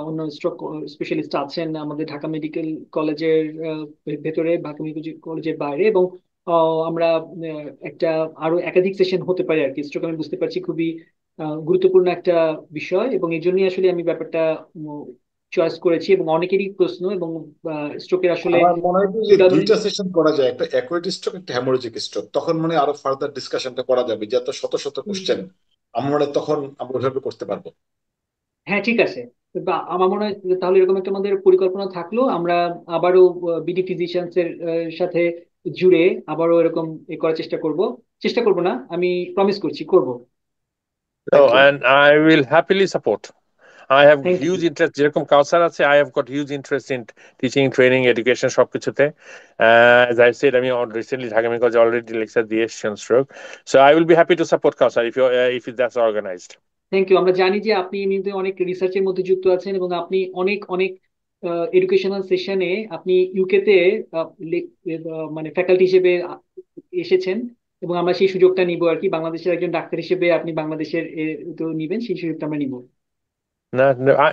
অন্য স্ট্রোক স্পেশালিস্ট আছেন আমাদের ঢাকা মেডিকেল কলেজের ভেতরে, ঢাকা মেডিকেল কলেজের বাইরে, এবং আমরা একটা আরো একাধিক সেশন হতে পারে আর কি। স্ট্রোক আমি বুঝতে পারছি খুবই গুরুত্বপূর্ণ একটা বিষয়, এবং এই জন্যই আসলে আমি ব্যাপারটা চয়েস করেছি। এবং অনেকেরই প্রশ্ন, এবং স্ট্রোকের আসলে আমার মনে হয় যে দুইটা সেশন করা যায়, একটা অ্যাকুয়েট স্ট্রোক, একটা হ্যামোরেজিক স্ট্রোক, তখন মানে আরো ফার্দার ডিসকাশনটা করা যাবে, যে এত শত শত কোশ্চেন আমার মনে হয় তখন আমরা ওইভাবে করতে পারবো। হ্যাঁ ঠিক আছে। আমার মনে হয় যে তাহলে এরকম একটা আমাদের পরিকল্পনা থাকলো, আমরা আবারও বিডি ফিজিশিয়ানস এর সাথে জুড়ে আবারও এরকম করার চেষ্টা করব না, আমি প্রমিস করছি করব। So, thank you. and I will happily support. I have thank you. huge interest, যেরকম কাউসার আছে, I have got huge interest in teaching, training, education সবকিছুতে। As I said, আমি recently ঢাকা মেডিকেল কলেজে already lecture দিয়ে এসেছি on stroke, so I will be happy to support Kawsar if that's organized. Thank you. আমরা জানি যে আপনি এমনিতে অনেক রিসার্চের মধ্যে যুক্ত আছেন, এবং আপনি অনেক অনেক এডুকেশনাল সেশনে আপনি ইউকেতে মানে ফ্যাকাল্টি হিসেবে এসেছেন, এবং আমরা সেই সুযোগটা নিব আর কি। বাংলাদেশের একজন ডাক্তার হিসেবে আপনি বাংলাদেশের তো নিবেন, সেই সুযোগটা আমরা নিব। না,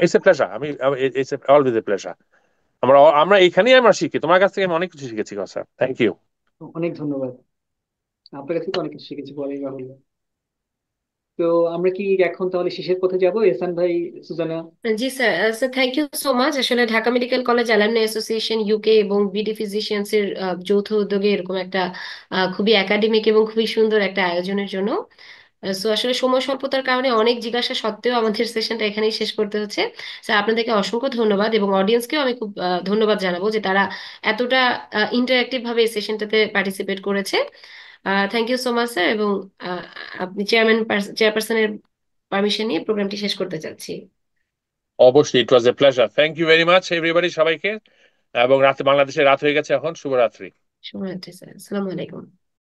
it's a pleasure. It's always a pleasure. আমরা এখানেই আমরা শিখি, তোমার কাছ থেকে আমি অনেক কিছু শিখেছি কাউসার, থ্যাংক ইউ। অনেক ধন্যবাদ, আপনার কাছে তো অনেক কিছু শিখেছি বলাই বাহুল্য। তো আমরা কি এখন তাহলে শেষের পথে যাব, এহসান ভাই, সুজানা? জি sir, sir thank you so much. আসলে Dhaka Medical College Alumni Association UK এবং বিডি ফিজিশিয়ানস এর যৌথ উদ্যোগে এরকম একটা খুবই একাডেমিক এবং খুবই সুন্দর একটা আয়োজনের জন্য। সো আসলে সময় স্বল্পতার কারণে অনেক জিজ্ঞাসা সত্ত্বেও আমাদের সেশনটা এখানেই শেষ করতে হচ্ছে। স্যার আপনাদেরকে অসংখ্য ধন্যবাদ, এবং অডিয়েন্সকেও আমি খুব ধন্যবাদ জানাবো যে তারা এতটা ইন্টারেক্টিভ ভাবে এই সেশনটাতে পার্টিসিপেট করেছে। Thank you so much sir, এবং আপনি চেয়ারপারসনের পারমিশন নিয়ে প্রোগ্রামটি শেষ করতে চাচ্ছি। অবশ্যই, it was a pleasure, thank you very much everybody, সবাইকে। এবং বাংলাদেশে রাত হয়ে গেছে এখন, শুভরাত্রি। শুভরাত্রি স্যার, আসসালামু আলাইকুম।